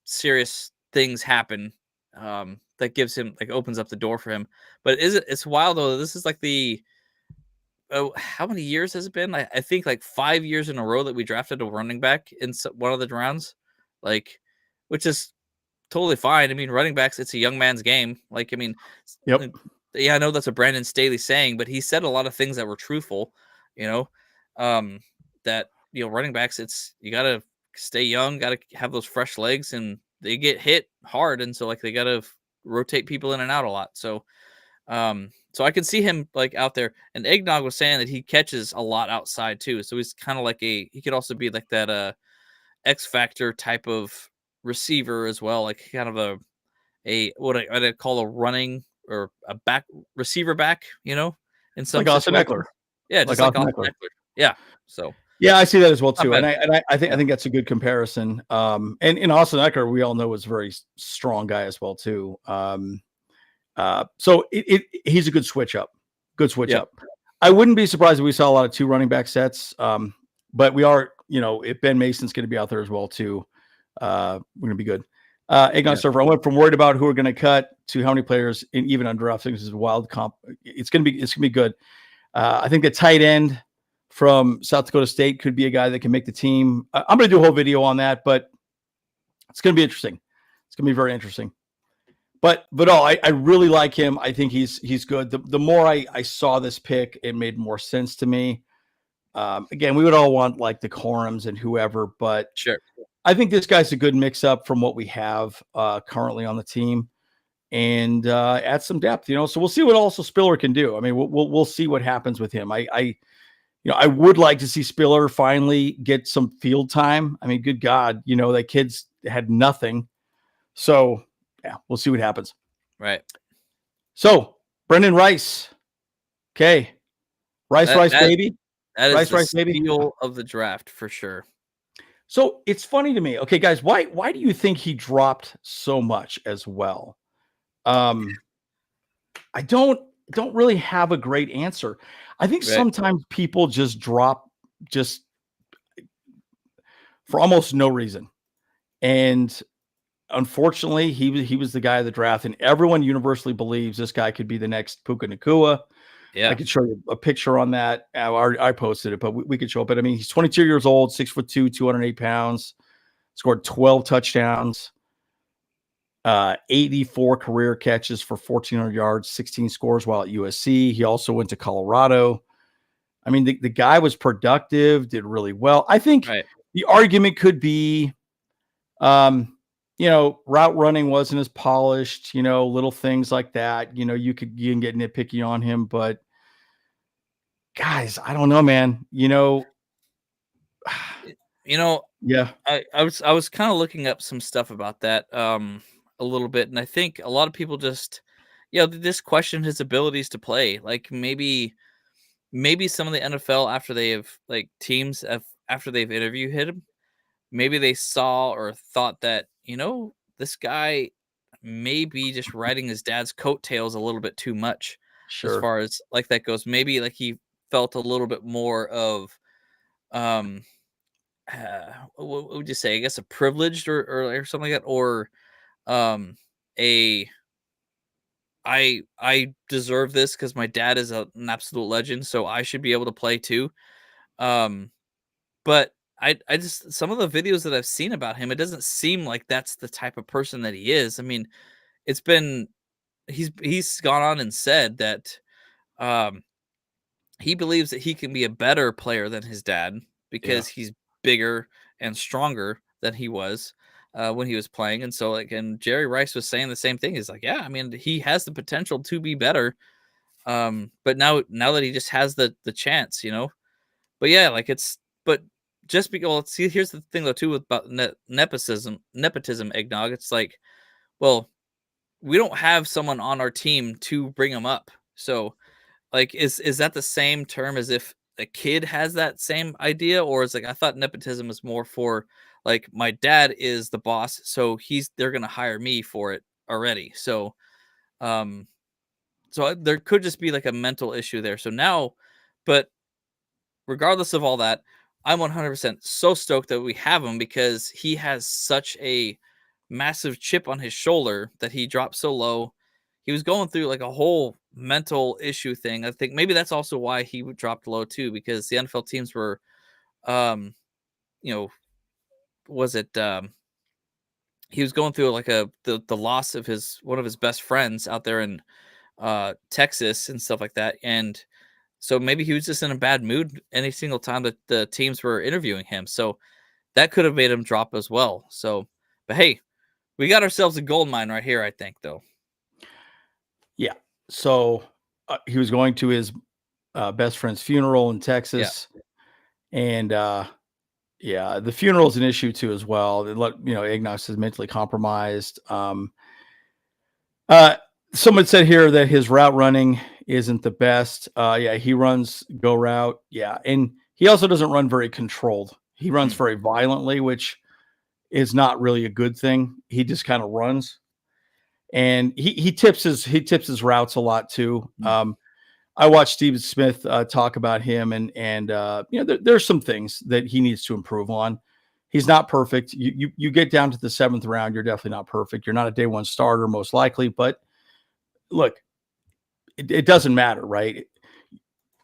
serious things happen. That gives him opens up the door for him. But it's wild though. This is like how many years has it been? I think like 5 years in a row that we drafted a running back in one of the rounds, which is totally fine. I mean, running backs, it's a young man's game. Like, I mean, yep. Yeah, I know that's a Brandon Staley saying, but he said a lot of things that were truthful, that, running backs, you got to stay young, got to have those fresh legs, and they get hit hard. And so they got to rotate people in and out a lot. So I can see him out there. And Eggnog was saying that he catches a lot outside too. So he's kind of he could also be like that X Factor type of receiver as well, like kind of what I'd call a running or a back receiver back, in some like Austin Eckler. Yeah, just like Austin Eckler. Yeah. So yeah, I see that as well too. And I think that's a good comparison. And in Austin Eckler, we all know is a very strong guy as well too. So he's a good switch up. Good switch up. I wouldn't be surprised if we saw a lot of 2 running back sets. But we are, if Ben Mason's going to be out there as well too, we're going to be good. Eggnog Surfer, I went from worried about who we're going to cut to how many players in even undrafted. This is a wild comp. It's going to be good. I think the tight end from South Dakota State could be a guy that can make the team. I'm going to do a whole video on that, but it's going to be interesting. It's going to be very interesting. But I really like him. I think he's good. The more I saw this pick, it made more sense to me. Again, we would all want like the Corums and whoever, but sure. I think this guy's a good mix-up from what we have currently on the team, and add some depth. So we'll see what also Spiller can do. I mean, we'll see what happens with him. I would like to see Spiller finally get some field time. I mean, good God, that kid's had nothing. So yeah, we'll see what happens. Right. So Brendan Rice, okay, Rice baby. That is Rice the baby steal of the draft for sure. So it's funny to me. Okay, guys, why do you think he dropped so much as well? I don't really have a great answer. I think sometimes people just drop just for almost no reason. And unfortunately, he was the guy of the draft, and everyone universally believes this guy could be the next Puka Nacua. Yeah, I could show you a picture on that. I posted it, but we could show it. But I mean, he's 22 years old, 6'2", 208 pounds, scored 12 touchdowns, 84 career catches for 1,400 yards, 16 scores while at USC. He also went to Colorado. I mean, the guy was productive, did really well. I think the argument could be, route running wasn't as polished, little things like that. You can get nitpicky on him, but guys, I don't know, man. Yeah. I was kind of looking up some stuff about that a little bit, and I think a lot of people just question his abilities to play. Like maybe some of the NFL after they have teams after they've interviewed him, maybe they saw or thought that this guy maybe just riding his dad's coattails a little bit too much as Sure. far as like that goes. Maybe like he felt a little bit more of um what would you say? I guess a privileged or something like that, or um a I deserve this because my dad is an absolute legend, so I should be able to play too. Um, but I just some of the videos that I've seen about him, it doesn't seem like that's the type of person that he is. I mean, it's been he's gone on and said that um he believes that he can be a better player than his dad Yeah. because he's bigger and stronger than he was when he was playing. And so, like, and Jerry Rice was saying the same thing. He's like, yeah, I mean, he has the potential to be better. But now that he just has the chance, But yeah, like but just because well, see, here's the thing though too about nepotism eggnog. It's like, well, we don't have someone on our team to bring him up, so like, is that the same term as if a kid has that same idea, or is like I thought nepotism is more for like my dad is the boss, so they're gonna hire me for it already. Um, there could just be like a mental issue there. So now, but regardless of all that, I'm 100% so stoked that we have him because he has such a massive chip on his shoulder that he dropped so low. He was going through like a whole mental issue thing. I think maybe that's also why he dropped low too, because the NFL teams were, um, you know, was it, he was going through like the loss of one of his best friends out there in Texas and stuff like that. And so maybe he was just in a bad mood any single time that the teams were interviewing him. So that could have made him drop as well. So, but hey, we got ourselves a gold mine right here, I think, though. Yeah. So he was going to his best friend's funeral in Texas. Yeah. And yeah, the funeral is an issue too as well. Ignace is mentally compromised. Someone said here that his route running isn't the best. Yeah, he runs go route. Yeah. And he also doesn't run very controlled. He runs very violently, which is not really a good thing. He just kind of runs. And he tips his routes a lot too. I watched Steve Smith talk about him, and there's some things that he needs to improve on. He's not perfect. You get down to the 7th round, you're definitely not perfect. You're not a day one starter, most likely. But look, it doesn't matter, right?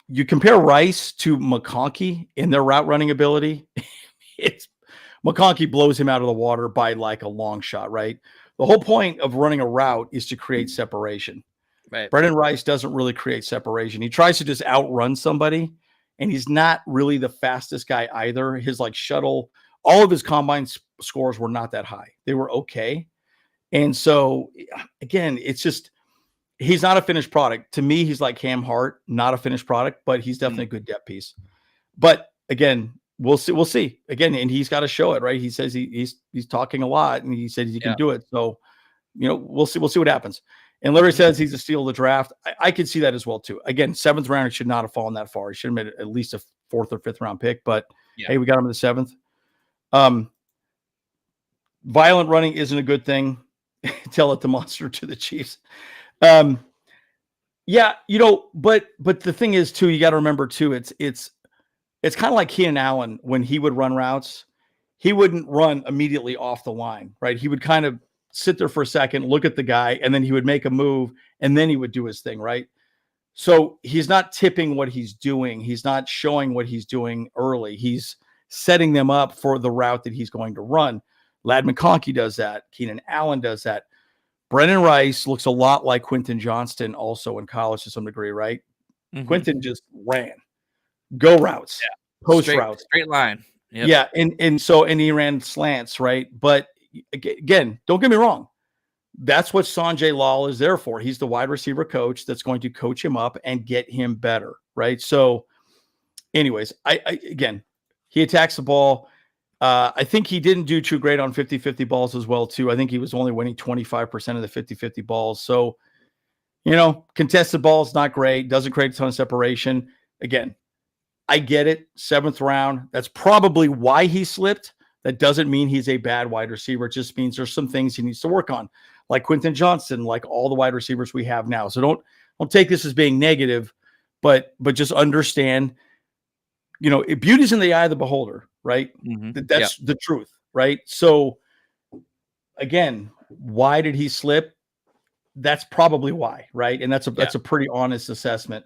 You compare Rice to McConkey in their route running ability. McConkey blows him out of the water by like a long shot, right? The whole point of running a route is to create separation. Right. Brendan Rice doesn't really create separation. He tries to just outrun somebody, and he's not really the fastest guy either. His like shuttle, all of his combine scores were not that high. They were okay. And so again, it's just, he's not a finished product. To me, he's like Cam Hart, not a finished product, but he's definitely a good depth piece. But again, we'll see again, and he's got to show it, right? He says he's talking a lot, and he said he can do it. So, we'll see what happens. And Larry says he's a steal of the draft. I could see that as well too. Again, 7th round, it should not have fallen that far. He should have made at least a 4th or 5th round pick. But hey, we got him in the 7th. Violent running isn't a good thing. Tell it the monster to the Chiefs. Yeah, but the thing is too, you got to remember too, it's kind of like Keenan Allen when he would run routes. He wouldn't run immediately off the line, right? He would kind of sit there for a second, look at the guy, and then he would make a move, and then he would do his thing, right? So he's not tipping what he's doing. He's not showing what he's doing early. He's setting them up for the route that he's going to run. Lad McConkey does that. Keenan Allen does that. Brendan Rice looks a lot like Quentin Johnston also in college to some degree, right? Mm-hmm. Quentin just ran. Go routes. Yeah. Post routes. Straight line. Yep. Yeah, and he ran slants, right? But again, don't get me wrong. That's what Sanjay Lal is there for. He's the wide receiver coach that's going to coach him up and get him better, right? So anyways, again, he attacks the ball. I think he didn't do too great on 50-50 balls as well, too. I think he was only winning 25% of the 50-50 balls. So, contested balls, not great. Doesn't create a ton of separation. Again, I get it. 7th round. That's probably why he slipped. That doesn't mean he's a bad wide receiver. It just means there's some things he needs to work on. like Quentin Johnson, like all the wide receivers we have now. So don't take this as being negative, but just understand, beauty's in the eye of the beholder, right? That's the truth, right? So again, why did he slip? That's probably why, right? And that's a pretty honest assessment.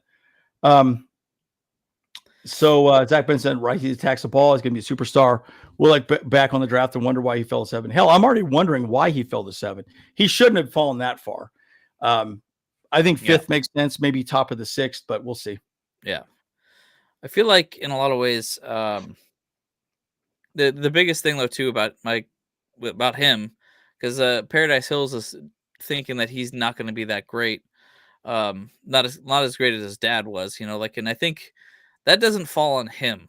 So Zach Ben said, right, he attacks the ball. He's going to be a superstar. We'll back on the draft and wonder why he fell to 7. Hell, I'm already wondering why he fell to 7. He shouldn't have fallen that far. I think 5th makes sense, maybe top of the 6th, but we'll see. Yeah. I feel like in a lot of ways, the biggest thing though too about him, because Paradise Hills is thinking that he's not going to be that great, not as great as his dad was, and I think that doesn't fall on him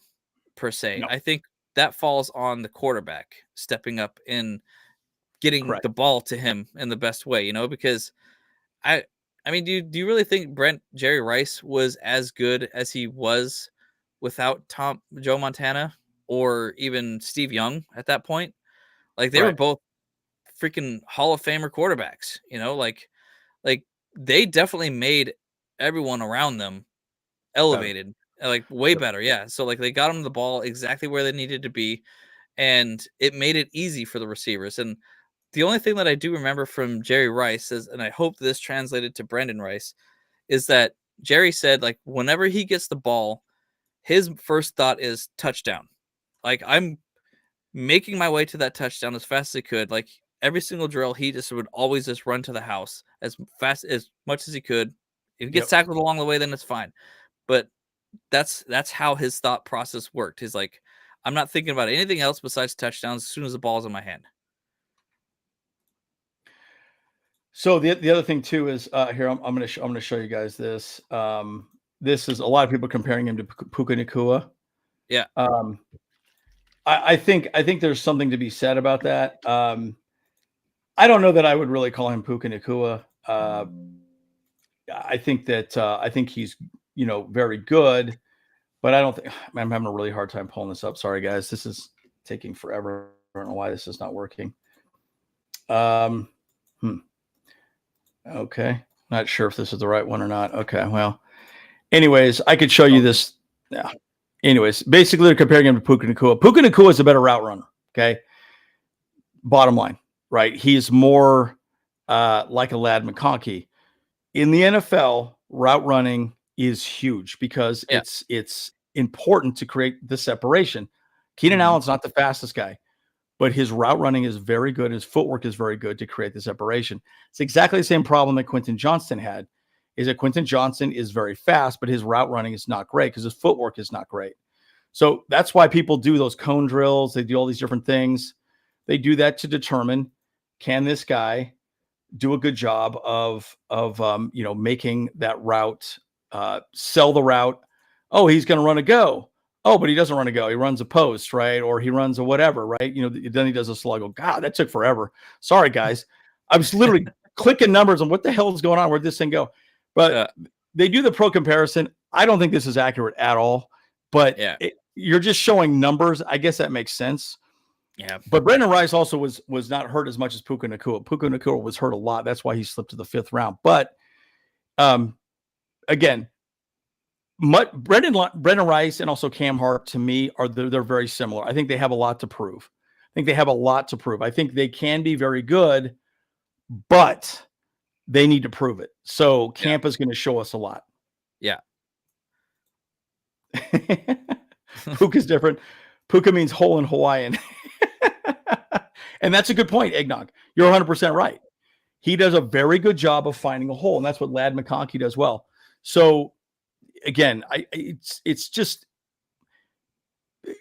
per se. No. I think that falls on the quarterback stepping up and getting the ball to him in the best way, because I mean, do you really think Jerry Rice was as good as he was without Joe Montana or even Steve Young at that point? Like they were both freaking Hall of Famer quarterbacks, like they definitely made everyone around them elevated, like way better. Yeah. So like they got them the ball exactly where they needed to be, and it made it easy for the receivers. And the only thing that I do remember from Jerry Rice is, and I hope this translated to Brandon Rice, is that Jerry said, like, whenever he gets the ball, his first thought is touchdown. Like, I'm making my way to that touchdown as fast as he could. Like, every single drill, he just would always just run to the house as much as he could. If he gets tackled along the way, then it's fine. But that's how his thought process worked. He's like, I'm not thinking about anything else besides touchdowns as soon as the ball's in my hand. So the other thing too is here I'm going to show you guys this. This is a lot of people comparing him to Puka Nacua. Yeah. I think there's something to be said about that. I don't know that I would really call him Puka Nacua. I think he's very good, but I don't think I'm having a really hard time pulling this up. Sorry guys, this is taking forever. I don't know why this is not working. Okay. Not sure if this is the right one or not. Okay. Well, anyways, I could show you this. Yeah. Anyways, basically they're comparing him to Puka Nacua. Puka Nacua is a better route runner. Okay. Bottom line, right? He's more like a Lad McConkey. In the NFL, route running is huge because it's important to create the separation. Keenan Allen's not the fastest guy, but his route running is very good. His footwork is very good to create the separation. It's exactly the same problem that Quentin Johnson had, is that Quentin Johnson is very fast, but his route running is not great because his footwork is not great. So that's why people do those cone drills. They do all these different things. They do that to determine, can this guy do a good job of making that route, sell the route. Oh, he's going to run a go. Oh, but he doesn't run a go. He runs a post, right? Or he runs a whatever, right? Then he does a slug. Oh, God, that took forever. Sorry, guys. I was literally clicking numbers on what the hell is going on. Where'd this thing go? But they do the pro comparison. I don't think this is accurate at all. But you're just showing numbers. I guess that makes sense. Yeah. But Brandon Rice also was not hurt as much as Puka Nacua. Puka Nacua was hurt a lot. That's why he slipped to the 5th round. But again, Brandon Rice and also Cam Hart, to me, they're very similar. I think they have a lot to prove. I think they can be very good, but they need to prove it. So Camp is going to show us a lot. Yeah. Puka's different. Puka means hole in Hawaiian. And that's a good point, Eggnog. You're 100% right. He does a very good job of finding a hole, and that's what Lad McConkey does well. So again, it's just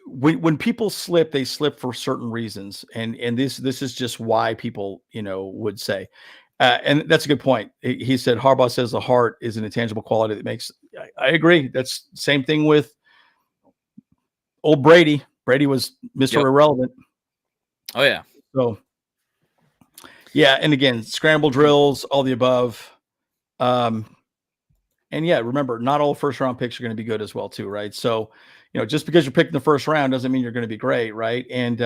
when people slip, they slip for certain reasons, and this is just why people would say, and that's a good point. He said Harbaugh says the heart is an intangible quality that makes. I agree. That's same thing with old Brady. Brady was Mr. Irrelevant. Oh yeah. So yeah, and again, scramble drills, all the above. And yeah, remember, not all first round picks are going to be good as well, too, right? So, just because you're picking the first round doesn't mean you're going to be great, right? And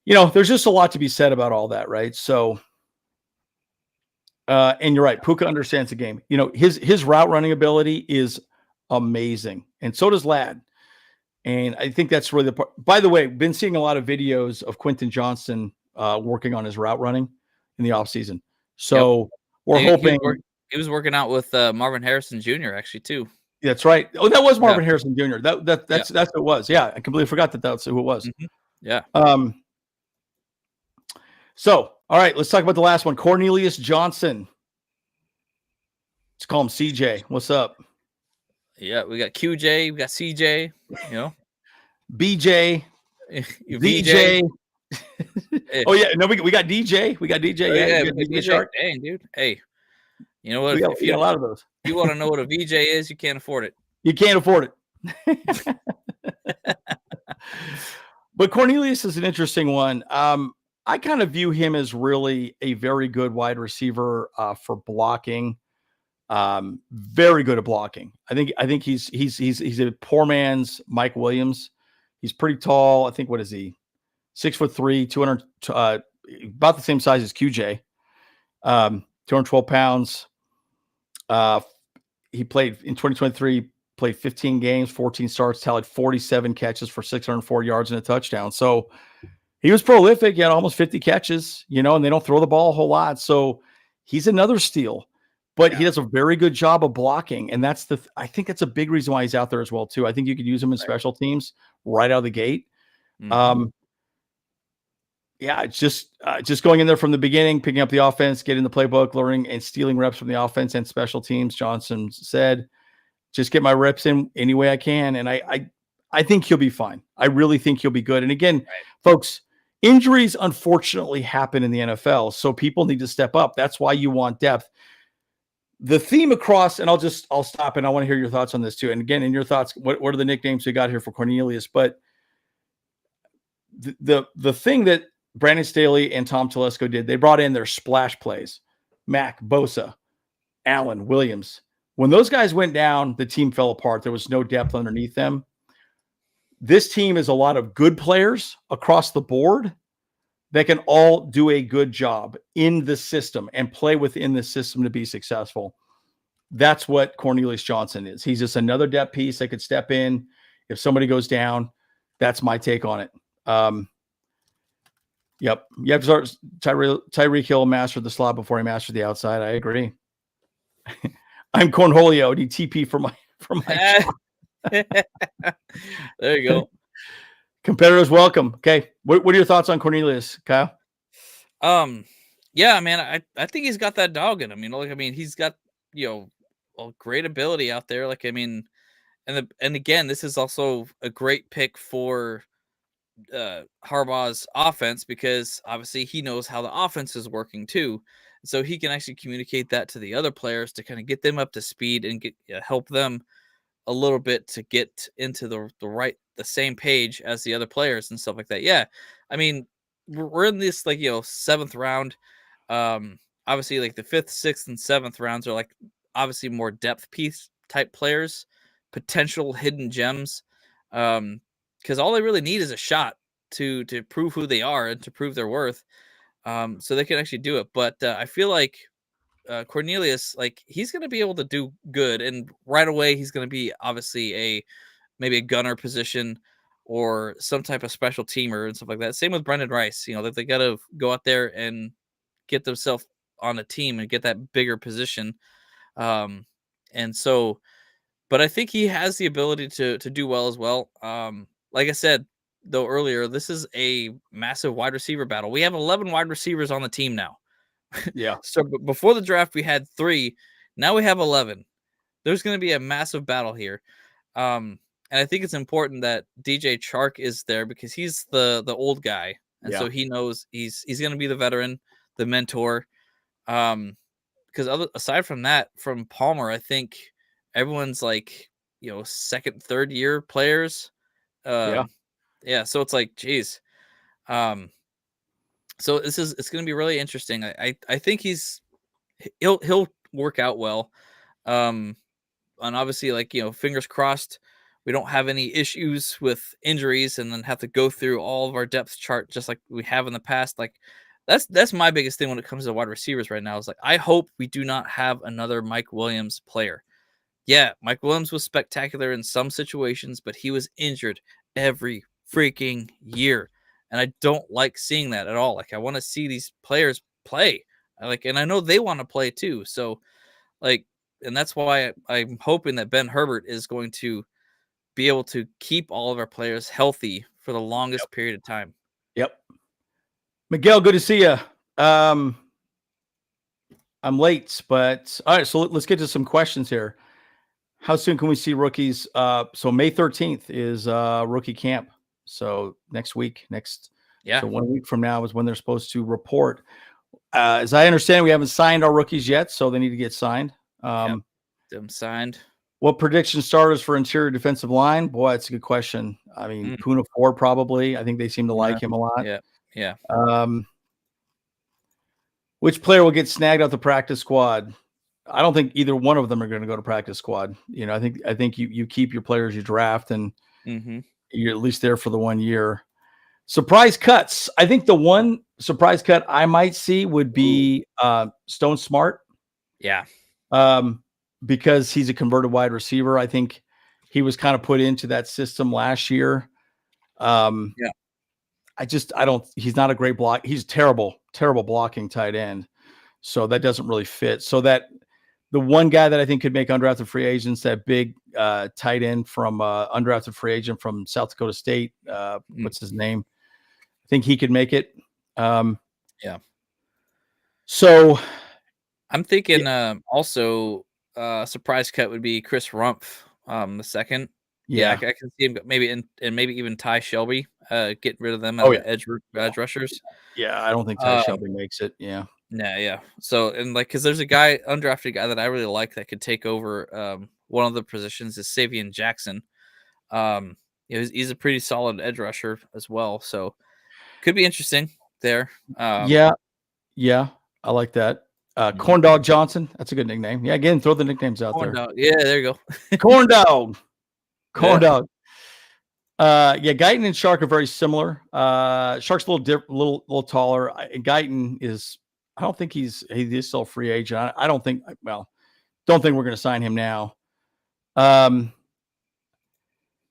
there's just a lot to be said about all that, right? So, And you're right. Puka understands the game. You know, his route running ability is amazing. And so does Ladd. And I think that's really the part. By the way, been seeing a lot of videos of Quentin Johnson working on his route running in the offseason. So we're hoping. He was working out with Marvin Harrison Jr. actually too. That's right. Oh, that was Marvin Harrison Jr. That's who it was. Yeah, I completely forgot that's who it was. Mm-hmm. Yeah. So, all right, let's talk about the last one. Cornelius Johnson. Let's call him CJ. What's up? Yeah, we got QJ, we got CJ, you know, BJ, DJ. Oh yeah, no, we got DJ. We got DJ. Yeah, we got DJ Chark. Dang, dude. Hey, you know what? If you got a lot of those. You want to know what a VJ is, you can't afford it. You can't afford it. But Cornelius is an interesting one. I kind of view him as really a very good wide receiver for blocking. Very good at blocking. I think he's a poor man's Mike Williams. He's pretty tall. I think, what is he? 6'3", 200, about the same size as QJ. 212 pounds. He played in 2023, played 15 games, 14 starts, tallied 47 catches for 604 yards and a touchdown. So he was prolific. He had almost 50 catches, you know, and they don't throw the ball a whole lot. So he's another steal, but he does a very good job of blocking. And that's I think that's a big reason why he's out there as well, too. I think you could use him in special teams right out of the gate. Mm-hmm. Yeah, it's just going in there from the beginning, picking up the offense, getting the playbook, learning and stealing reps from the offense and special teams. Johnson said, just get my reps in any way I can. And I think he'll be fine. I really think he'll be good. And again, folks, injuries unfortunately happen in the NFL. So people need to step up. That's why you want depth. The theme across, and I'll stop and I want to hear your thoughts on this too. And again, in your thoughts, what are the nicknames we got here for Cornelius? But the thing that Brandon Staley and Tom Telesco did, they brought in their splash plays. Mack, Bosa, Allen, Williams. When those guys went down, the team fell apart. There was no depth underneath them. This team is a lot of good players across the board that can all do a good job in the system and play within the system to be successful. That's what Cornelius Johnson is. He's just another depth piece that could step in if somebody goes down. That's my take on it. Yep. You have to start Tyreek Hill mastered the slot before he mastered the outside. I agree. I'm Cornholio, DTP for my There you go. Competitors welcome. Okay. What are your thoughts on Cornelius, Kyle? Yeah, man, I think he's got that dog in him. You know, he's got, a great ability out there. And again, this is also a great pick for Harbaugh's offense, because obviously he knows how the offense is working too, so he can actually communicate that to the other players to kind of get them up to speed and help them a little bit to get into the same page as the other players and stuff like that. Yeah, I mean, we're in this 7th round. Obviously, the 5th, 6th, and 7th rounds are obviously more depth piece type players, potential hidden gems. Because all they really need is a shot to prove who they are and to prove their worth, so they can actually do it. But I feel like Cornelius, he's going to be able to do good, and right away he's going to be obviously maybe a gunner position or some type of special teamer and stuff like that. Same with Brendan Rice, that they got to go out there and get themselves on a team and get that bigger position. And so, but I think he has the ability to do well as well. Like I said, though, earlier, this is a massive wide receiver battle. We have 11 wide receivers on the team now. Yeah. So before the draft, we had 3. Now we have 11. There's going to be a massive battle here. And I think it's important that DJ Chark is there, because he's the old guy. And so he knows he's going to be the veteran, the mentor. Because aside from that, from Palmer, I think everyone's 2nd, 3rd year players. Yeah. So it's geez. So it's going to be really interesting. I think he'll work out well. And obviously, fingers crossed, we don't have any issues with injuries and then have to go through all of our depth chart just like we have in the past. That's my biggest thing when it comes to wide receivers right now is like, I hope we do not have another Mike Williams player. Yeah, Mike Williams was spectacular in some situations, but he was injured every freaking year. And I don't like seeing that at all. Like, I want to see these players play. And I know they want to play too. So, and that's why I'm hoping that Ben Herbert is going to be able to keep all of our players healthy for the longest period of time. Yep. Miguel, good to see you. I'm late, but all right. So let's get to some questions here. How soon can we see rookies? So May 13th is rookie camp. So next week, so 1 week from now is when they're supposed to report. As I understand, we haven't signed our rookies yet, so they need to get signed. Them signed. What prediction starters for interior defensive line? Boy, that's a good question. I mean, Puna Ford probably. I think they seem to like him a lot. Yeah. Which player will get snagged out the practice squad? I don't think either one of them are going to go to practice squad. I think you keep your players you draft, and you're at least there for the 1 year. Surprise cuts. I think the one surprise cut I might see would be Stone Smart. Yeah. Because he's a converted wide receiver. I think he was kind of put into that system last year. He's not a great block. He's terrible blocking tight end. So that doesn't really fit. So that the one guy that I think could make undrafted free agents, that big tight end from undrafted free agent from South Dakota State. What's his name? I think he could make it. So I'm thinking also surprise cut would be Chris Rumpf, the second. Yeah, I can see him maybe and maybe even Ty Shelby, getting rid of them as edge rushers. Yeah, I don't think Ty Shelby makes it. Yeah. Yeah. So, and because there's a undrafted guy that I really like that could take over one of the positions is Savion Jackson. He's a pretty solid edge rusher as well. So, could be interesting there. Yeah, I like that. Corn Dog Johnson, that's a good nickname. Yeah, again, throw the nicknames out there. Dog. Yeah, there you go. Corn Dog. Dog. Guyton and Chark are very similar. Chark's a little taller. Guyton is. I don't think he's still a free agent. I don't think. Well, don't think we're going to sign him now.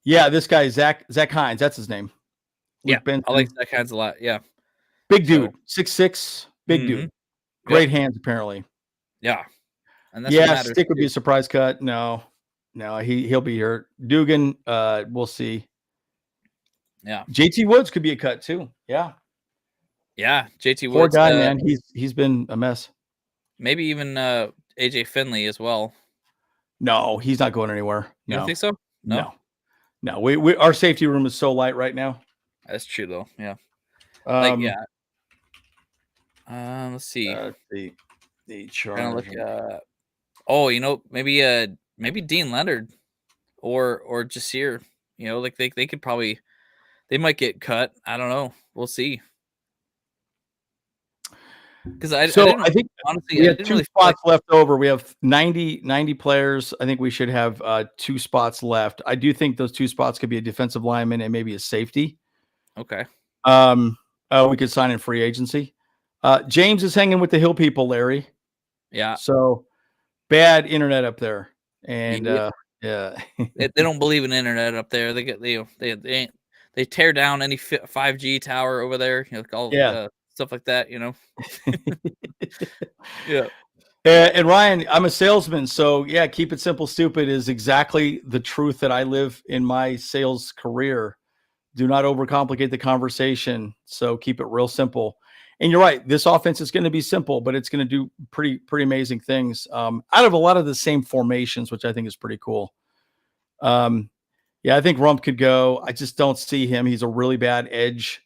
This guy Zach Hines. That's his name. Luke Benson. I like Zach Hines a lot. Yeah, big dude, 6'6", big dude. Great hands, apparently. Yeah. And that's Stick would be a surprise cut. No, he'll be here. Dugan, we'll see. Yeah. JT Woods could be a cut too. Yeah. Yeah. JT Woods. Poor guy, man. He's been a mess. Maybe even AJ Finley as well. No, he's not going anywhere. You don't think so? No. We our safety room is so light right now. That's true though. Yeah. Let's see. The charge. Maybe Dean Leonard or Jasir. They could probably, they might get cut. I don't know. We'll see. Because I think honestly we have 2 spots left over. We have 90 players. I think we should have 2 spots left. I do think those 2 spots could be a defensive lineman and maybe a safety. Okay. We could sign in free agency. James is hanging with the Hill people, Larry. Yeah. So bad internet up there, and they don't believe in internet up there. They tear down any 5G tower over there. Stuff like that. Yeah. And Ryan, I'm a salesman, so keep it simple, stupid is exactly the truth that I live in my sales career. Do not overcomplicate the conversation. So keep it real simple. And you're right. This offense is going to be simple, but it's going to do pretty amazing things out of a lot of the same formations, which I think is pretty cool. I think Rump could go. I just don't see him. He's a really bad edge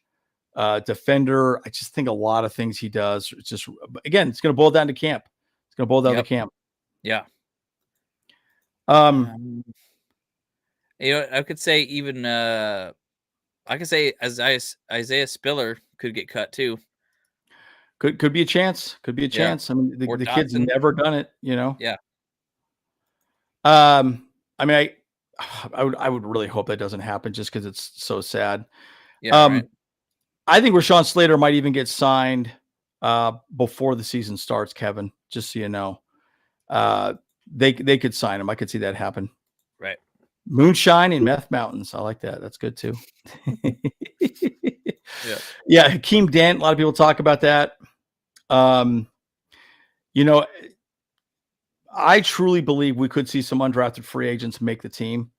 defender. I just think a lot of things he does. It's just, again, it's going to boil down to camp. It's going to boil down to camp. Yeah. I could say even I could say Isaiah Spiller could get cut too. Could be a chance. Could be a chance. I mean, the kid's never done it, Yeah. I mean, I would really hope that doesn't happen just because it's so sad. Yeah. Right. I think Rashawn Slater might even get signed before the season starts, Kevin, just so you know. They could sign him. I could see that happen. Right. Moonshine and Meth Mountains. I like that. That's good too. Yeah. Yeah. Hakeem Dent. A lot of people talk about that. You know, I truly believe we could see some undrafted free agents make the team.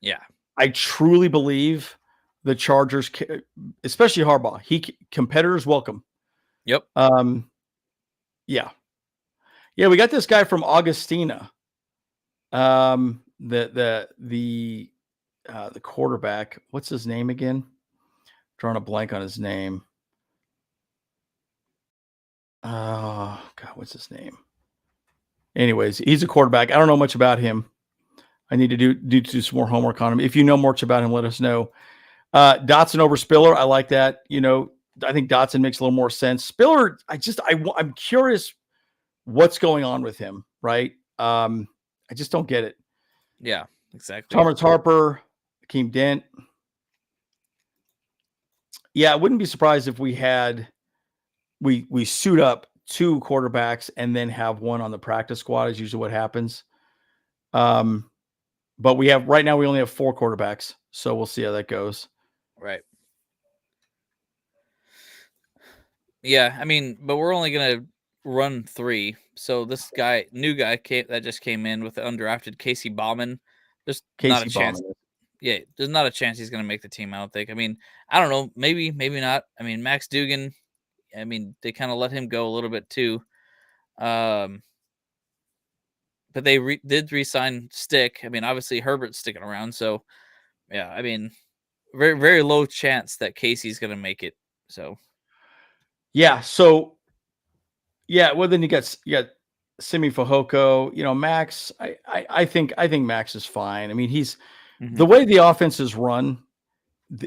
Yeah. I truly believe the Chargers, especially Harbaugh, competitors welcome. Yep. Yeah. Yeah. We got this guy from Augustina. The quarterback, what's his name again? Drawing a blank on his name. Oh God, what's his name? Anyways, he's a quarterback. I don't know much about him. I need to do some more homework on him. If you know much about him, let us know. Dotson over Spiller. I like that. You know, I think Dotson makes a little more sense. Spiller, I'm curious what's going on with him, right? I just don't get it. Yeah, exactly. Thomas Harper, Hakeem Dent. Yeah, I wouldn't be surprised if we suit up 2 quarterbacks and then have one on the practice squad is usually what happens. But right now we only have 4 quarterbacks, so we'll see how that goes. Right. Yeah, I mean, but we're only gonna run 3. So this new guy that just came in with the undrafted Casey Bauman. There's not a chance. Yeah, there's not a chance he's gonna make the team, I don't think. I mean, I don't know, maybe not. I mean, Max Dugan, I mean, they kind of let him go a little bit too. But they did re-sign Stick. I mean, obviously Herbert's sticking around, so yeah, I mean, very, very low chance that Casey's gonna make it. So yeah, well then you got Simi Fehoko, you know, Max. I think Max is fine. I mean, the way the offense is run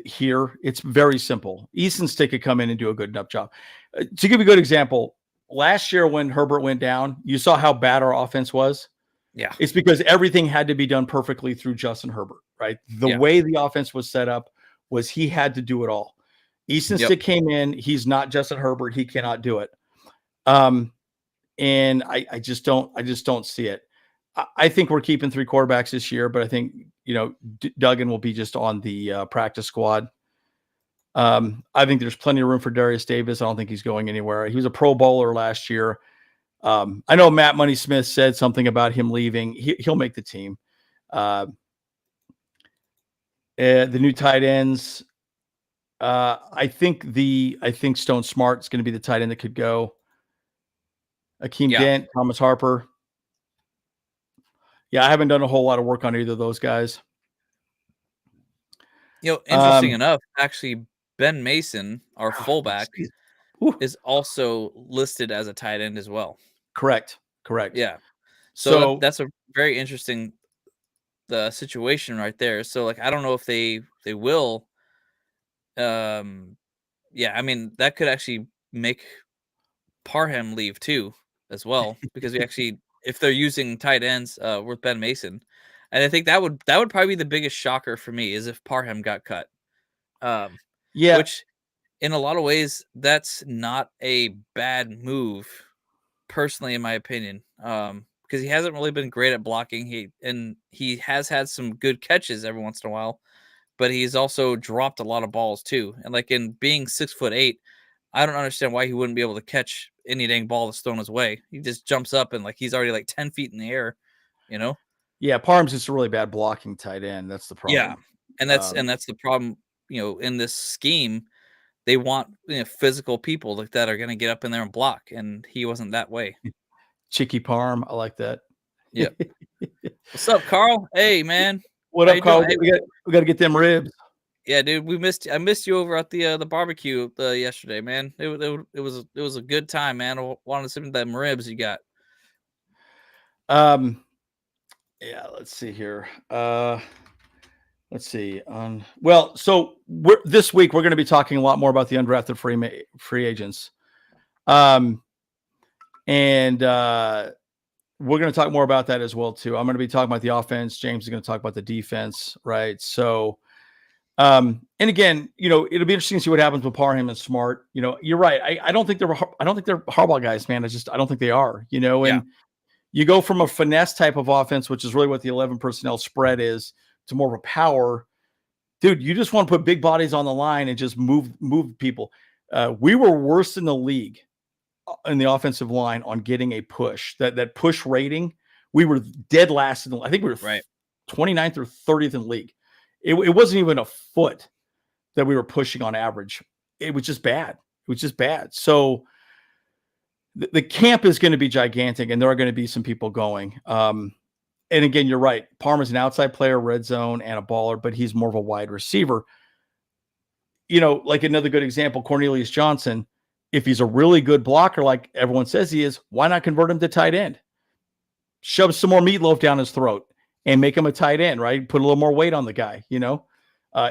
here, it's very simple. Easton Stick could come in and do a good enough job. To give you a good example, last year when Herbert went down, you saw how bad our offense was. Yeah. It's because everything had to be done perfectly through Justin Herbert, right? The way the offense was set up was he had to do it all. Easton Stick came in. He's not Justin Herbert. He cannot do it. And I just don't see it. I think we're keeping 3 quarterbacks this year, but I think, you know, Duggan will be just on the practice squad. I think there's plenty of room for Darius Davis. I don't think he's going anywhere. He was a Pro Bowler last year. I know Matt Money Smith said something about him leaving. He'll make the team. The new tight ends. I think Stone Smart is going to be the tight end that could go. Hakeem Dent, Thomas Harper. Yeah, I haven't done a whole lot of work on either of those guys. You know, interesting enough, actually, Ben Mason, our fullback, is also listed as a tight end as well. Correct. Yeah. So that's a very interesting situation right there. So, like, I don't know if they will. Yeah, I mean, that could actually make Parham leave too, as well, because we actually, if they're using tight ends with Ben Mason, and I think that would probably be the biggest shocker for me is if Parham got cut. Which in a lot of ways that's not a bad move, personally, in my opinion, because he hasn't really been great at blocking. He has had some good catches every once in a while, but he's also dropped a lot of balls too. And like, in being 6'8", I don't understand why he wouldn't be able to catch any dang ball that's thrown his way. He just jumps up and like he's already like 10 feet in the air, you know? Yeah, Parham's just a really bad blocking tight end. That's the problem. Yeah, and that's the problem. You know, in this scheme, they want, you know, physical people like that are going to get up in there and block, and he wasn't that way. Chicky Parham, I like that. Yeah. What's up, Carl? Hey, man. What up, Carl? Hey, we got to get them ribs. Yeah, dude, I missed you over at the barbecue yesterday, man. It was a good time, man. I wanted some of them ribs you got. Yeah, let's see here. Let's see. So this week we're going to be talking a lot more about the undrafted free agents. And we're going to talk more about that as well too. I'm going to be talking about the offense. James is going to talk about the defense, right? So And again, it'll be interesting to see what happens with Parham and Smart. You're right. I don't think they're Harbaugh guys, man. I don't think they are. And you go from a finesse type of offense, which is really what the 11 personnel spread is, to more of a power. Dude, you just want to put big bodies on the line and just move people. We were worse in the league in the offensive line on getting a push. That push rating, we were dead last I think we were 29th or 30th in the league. It wasn't even a foot that we were pushing on average. It was just bad. So the camp is going to be gigantic, and there are going to be some people going. And again, you're right. Parma's an outside player, red zone, and a baller, but he's more of a wide receiver. Like another good example, Cornelius Johnson, if he's a really good blocker, like everyone says he is, why not convert him to tight end? Shove some more meatloaf down his throat and make him a tight end, right? Put a little more weight on the guy,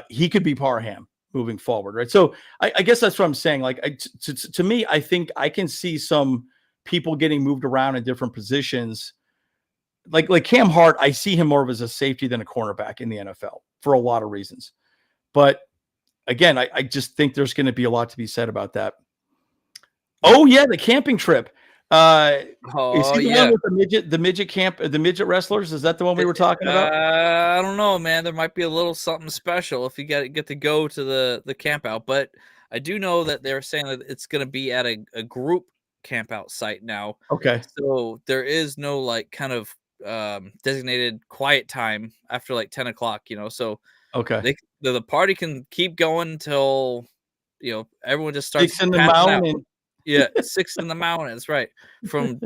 he could be Parham moving forward, right? So I guess that's what I'm saying. Like to me, I think I can see some people getting moved around in different positions. Like Cam Hart, I see him more of as a safety than a cornerback in the NFL for a lot of reasons. But again, I just think there's going to be a lot to be said about that. Oh yeah, the camping trip. Is he the one with the midget camp, the midget wrestlers? Is that the one we were talking about? I don't know, man. There might be a little something special if you get to go to the camp out. But I do know that they're saying that it's going to be at a group camp out site now. Okay. So there is no kind of designated quiet time after 10 o'clock, So okay, the party can keep going until everyone just starts 6 in the mountain. Yeah, 6 in the mountains, right? From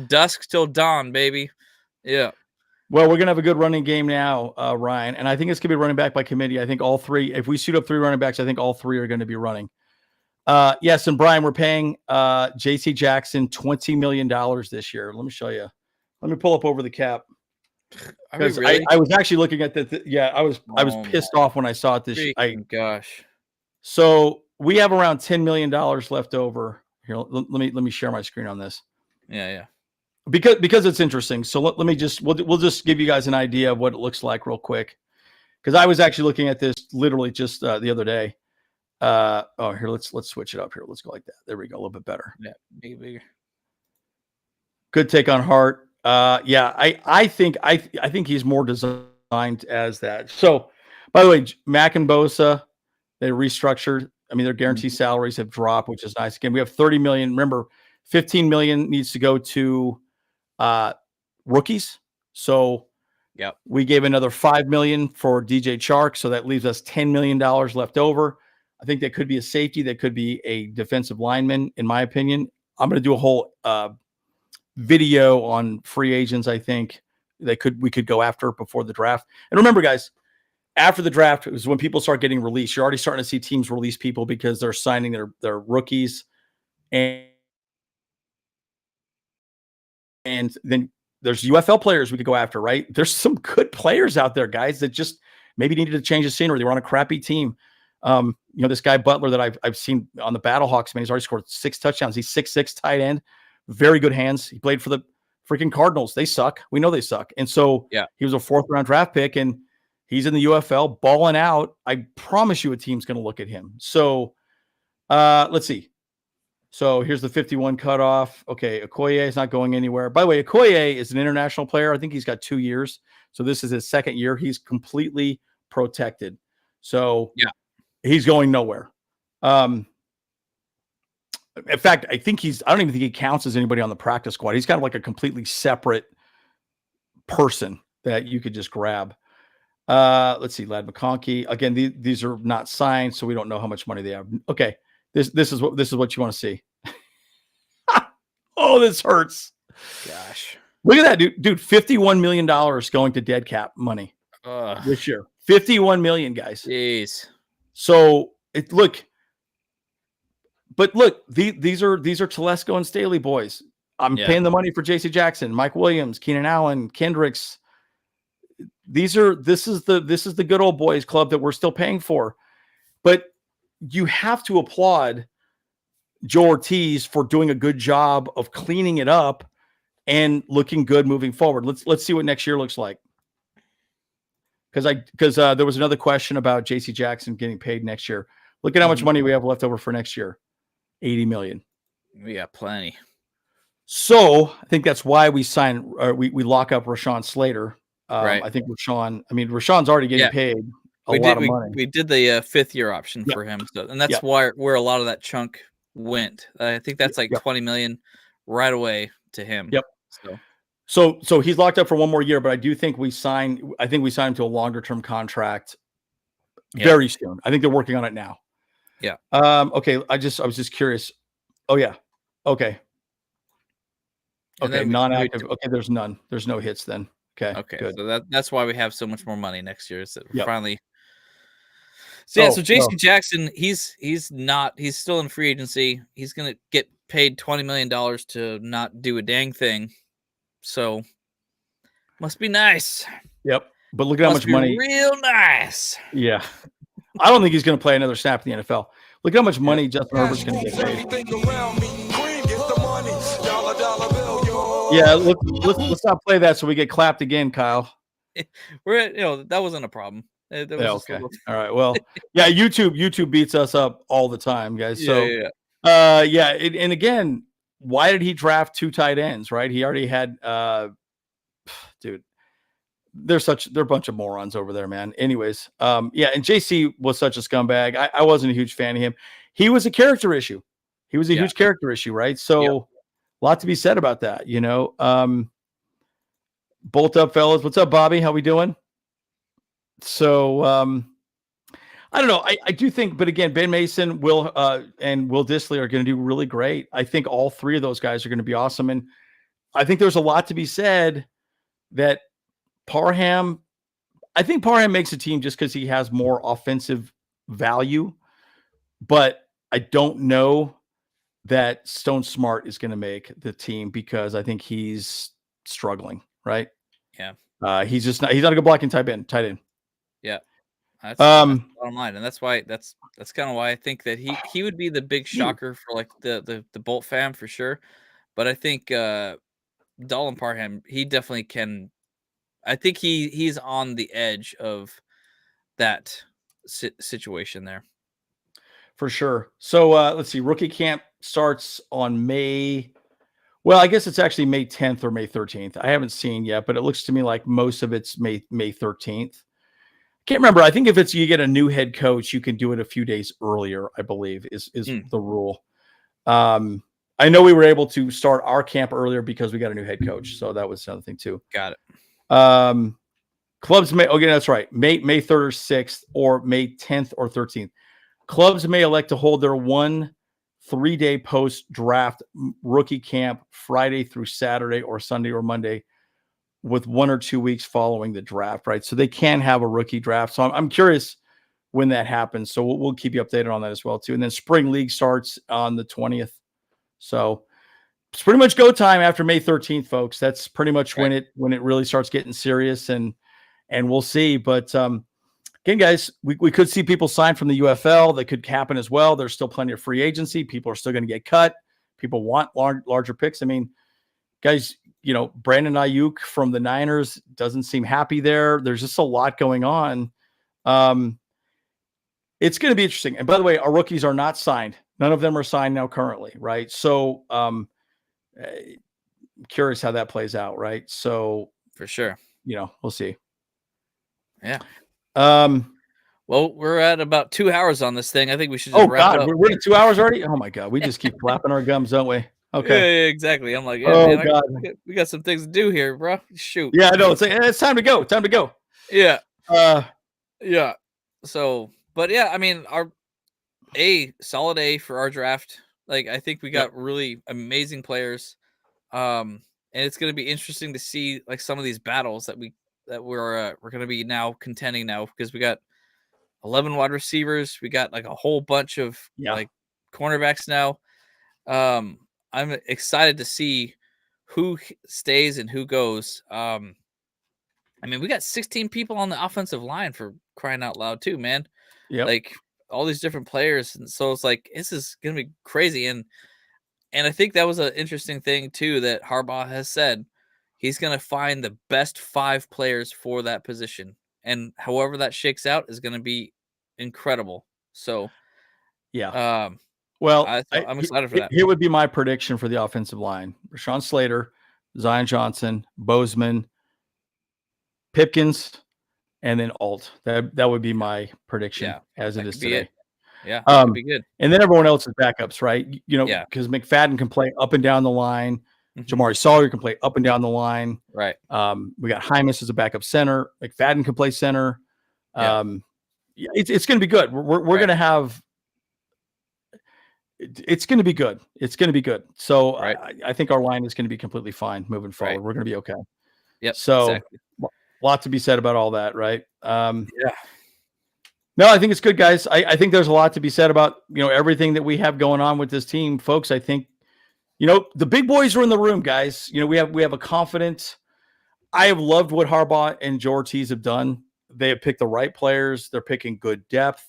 dusk till dawn, baby. Yeah. Well, we're gonna have a good running game now, Ryan, and I think it's gonna be running back by committee. I think all three. If we suit up 3 running backs, I think all 3 are going to be running. Yes, and Brian, we're paying J.C. Jackson $20 million this year. Let me show you. Let me pull up over the cap. Because really? I was actually looking at I was pissed off when I saw it this year. Gosh. So we have around $10 million left over. Here, let me share my screen on this. Yeah. Because it's interesting. So let me just we'll just give you guys an idea of what it looks like real quick. Because I was actually looking at this literally just the other day. Here, let's switch it up here. Let's go like that. There we go. A little bit better. Yeah, bigger. Good take on Hart. I think he's more designed as that. So, by the way, Mack and Bosa, they restructured. I mean, their guaranteed salaries have dropped, which is nice. Again, we have 30 million. Remember, 15 million needs to go to rookies. So we gave another 5 million for DJ Chark. So that leaves us $10 million left over. I think that could be a safety. That could be a defensive lineman, in my opinion. I'm going to do a whole video on free agents. I think we could go after before the draft. And remember, guys, after the draft is when people start getting released. You're already starting to see teams release people because they're signing their rookies. And then there's UFL players we could go after, right? There's some good players out there, guys, that just maybe needed to change the scenery. They were on a crappy team. This guy Butler that I've seen on the Battlehawks, man, he's already scored 6 touchdowns. He's 6'6" tight end, very good hands. He played for the freaking Cardinals. They suck. We know they suck. And so he was a 4th round draft pick, and he's in the UFL balling out. I promise you a team's going to look at him. So let's see. So here's the 51 cutoff. Okay, Okoye is not going anywhere. By the way, Okoye is an international player. I think he's got 2 years. So this is his 2nd year. He's completely protected. So he's going nowhere. In fact, I don't even think he counts as anybody on the practice squad. He's kind of like a completely separate person that you could just grab. Let's see, Lad McConkey. Again, these are not signed, so we don't know how much money they have. Okay. This is what you want to see. Oh, this hurts. Gosh. Look at that, dude. $51 million going to dead cap money this year. 51 million, guys. Jeez. So look, these are Telesco and Staley boys. I'm paying the money for J.C. Jackson, Mike Williams, Keenan Allen, Kendricks. This is the good old boys club that we're still paying for. But you have to applaud Joe Ortiz for doing a good job of cleaning it up and looking good moving forward. Let's see what next year looks like. because there was another question about JC Jackson getting paid next year. Look at how much money we have left over for next year. 80 million. We got plenty. So I think that's why we lock up Rashawn Slater. Right. I think Rashawn's already getting paid a lot of money. We did the 5th year option for him. So, and that's where a lot of that chunk went. I think that's like 20 million right away to him. Yep. So he's locked up for one more year, but I do think we signed him to a longer term contract very soon. I think they're working on it now. Yeah. Okay. I was just curious. Oh yeah. Okay. Okay. Non-active. Okay. There's none. There's no hits then. Okay. Okay. Good. So that's why we have so much more money next year. Is that finally. So so JC Jackson, he's still in free agency. He's gonna get paid $20 million to not do a dang thing. So must be nice. Yep. But look at how much money. Real nice. Yeah. I don't think he's going to play another snap in the NFL. Look at how much money Justin Herbert's going to get paid. Yeah, let's not play that so we get clapped again, Kyle. That wasn't a problem. Okay. All right. Well, yeah, YouTube beats us up all the time, guys. So and again, why did he draft 2 tight ends, right? He already had dude. They're a bunch of morons over there, man. Anyways, and JC was such a scumbag. I wasn't a huge fan of him. He was a character issue. He was a huge character issue, right? So a lot to be said about that, Bolt up, fellas. What's up, Bobby? How we doing? So I don't know. I do think, but again, Ben Mason, and Will Dissly are going to do really great. I think all 3 of those guys are going to be awesome. And I think there's a lot to be said that Parham makes a team just because he has more offensive value, but I don't know that Stone Smart is going to make the team because I think he's struggling, right? Yeah. He's not a good blocking tight end. Yeah. That's bottom line. And that's kind of why I think that he would be the big shocker for like the Bolt fam for sure. But I think Dalton Parham, he definitely can. I think he's on the edge of that situation there. For sure. So let's see. Rookie camp starts on May. Well, I guess it's actually May 10th or May 13th. I haven't seen yet, but it looks to me like most of it's May 13th. Can't remember. I think if you get a new head coach, you can do it a few days earlier, I believe is the rule. I know we were able to start our camp earlier because we got a new head coach. So that was another thing too. Got it. Clubs may, okay, that's right. May 3rd or 6th or May 10th or 13th. Clubs may elect to hold their 1 3-day post-draft rookie camp Friday through Saturday or Sunday or Monday with 1 or 2 weeks following the draft, right? So they can have a rookie draft. So I'm curious when that happens. So we'll keep you updated on that as well too. And then spring league starts on the 20th. So it's pretty much go time after May 13th, folks. That's pretty much when it really starts getting serious, and we'll see. But again, guys, we could see people sign from the UFL. That could happen as well. There's still plenty of free agency. People are still going to get cut. People want larger picks. I mean, guys, Brandon Ayuk from the Niners doesn't seem happy there. There's just a lot going on. It's going to be interesting. And by the way, our rookies are not signed. None of them are signed now currently, right? So curious how that plays out, right? So for sure, we'll see. Yeah. Well, we're at about 2 hours on this thing. I think we should just wrap it up. We're at 2 hours already. Oh my God, we just keep flapping our gums, don't we? Okay. Yeah, exactly. I'm like, God, we got some things to do here, bro. Shoot. Yeah, I know. It's time to go. Time to go. Yeah. Yeah. So, but yeah, I mean, solid A for our draft. Like, I think we got really amazing players. And it's going to be interesting to see like some of these battles that we're going to be now contending now, because we got 11 wide receivers. We got like a whole bunch of like cornerbacks now. I'm excited to see who stays and who goes. I mean, we got 16 people on the offensive line, for crying out loud too, man. Yeah. Like all these different players. And so it's like, this is going to be crazy. And I think that was an interesting thing too, that Harbaugh has said he's going to find the best 5 players for that position. and however that shakes out is going to be incredible. So, yeah. Well, I'm excited for that. Here would be my prediction for the offensive line: Rashawn Slater, Zion Johnson, Bozeman, Pipkins, and then Alt. That would be my prediction as it is today. Yeah, that could be good. And then everyone else is backups, right? You know, because McFadden can play up and down the line. Jamari Sawyer can play up and down the line. Right. We got Hymas as a backup center. McFadden can play center. It's going to be good. We're going to have. It's going to be good. It's going to be good. So I think our line is going to be completely fine moving forward. We're going to be okay. Yep. So exactly. A lot to be said about all that, right? No, I think it's good, guys. I think there's a lot to be said about, everything that we have going on with this team, folks. I think, the big boys are in the room, guys. We have a confident. I have loved what Harbaugh and Joe Ortiz have done. They have picked the right players. They're picking good depth.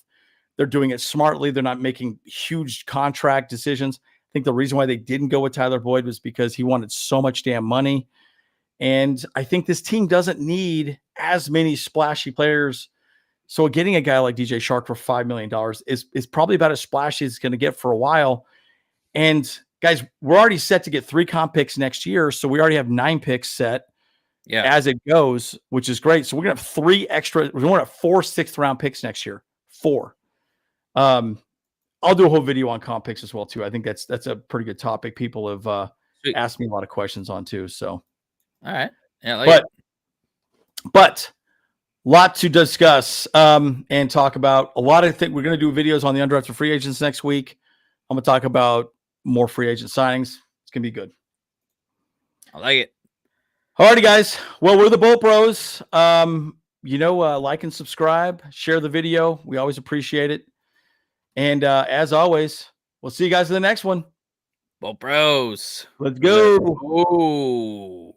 They're doing it smartly. They're not making huge contract decisions. I think the reason why they didn't go with Tyler Boyd was because he wanted so much damn money. And I think this team doesn't need as many splashy players. So getting a guy like DJ Chark for $5 million is probably about as splashy as it's going to get for a while. And guys, we're already set to get 3 comp picks next year. So we already have 9 picks set as it goes, which is great. So we're going to have 3 extra. We're going to have 4 6th-round picks next year. 4. I'll do a whole video on comp picks as well, too. I think that's a pretty good topic. People have asked me a lot of questions on, too. So, all right. Yeah, but lot to discuss and talk about. A lot of things. We're going to do videos on the undrafted free agents next week. I'm going to talk about more free agent signings. It's going to be good. I like it. All righty, guys. Well, we're the Bolt Bros. Like and subscribe. Share the video. We always appreciate it. And as always, we'll see you guys in the next one. Bolt Bros. Let's go. Ooh.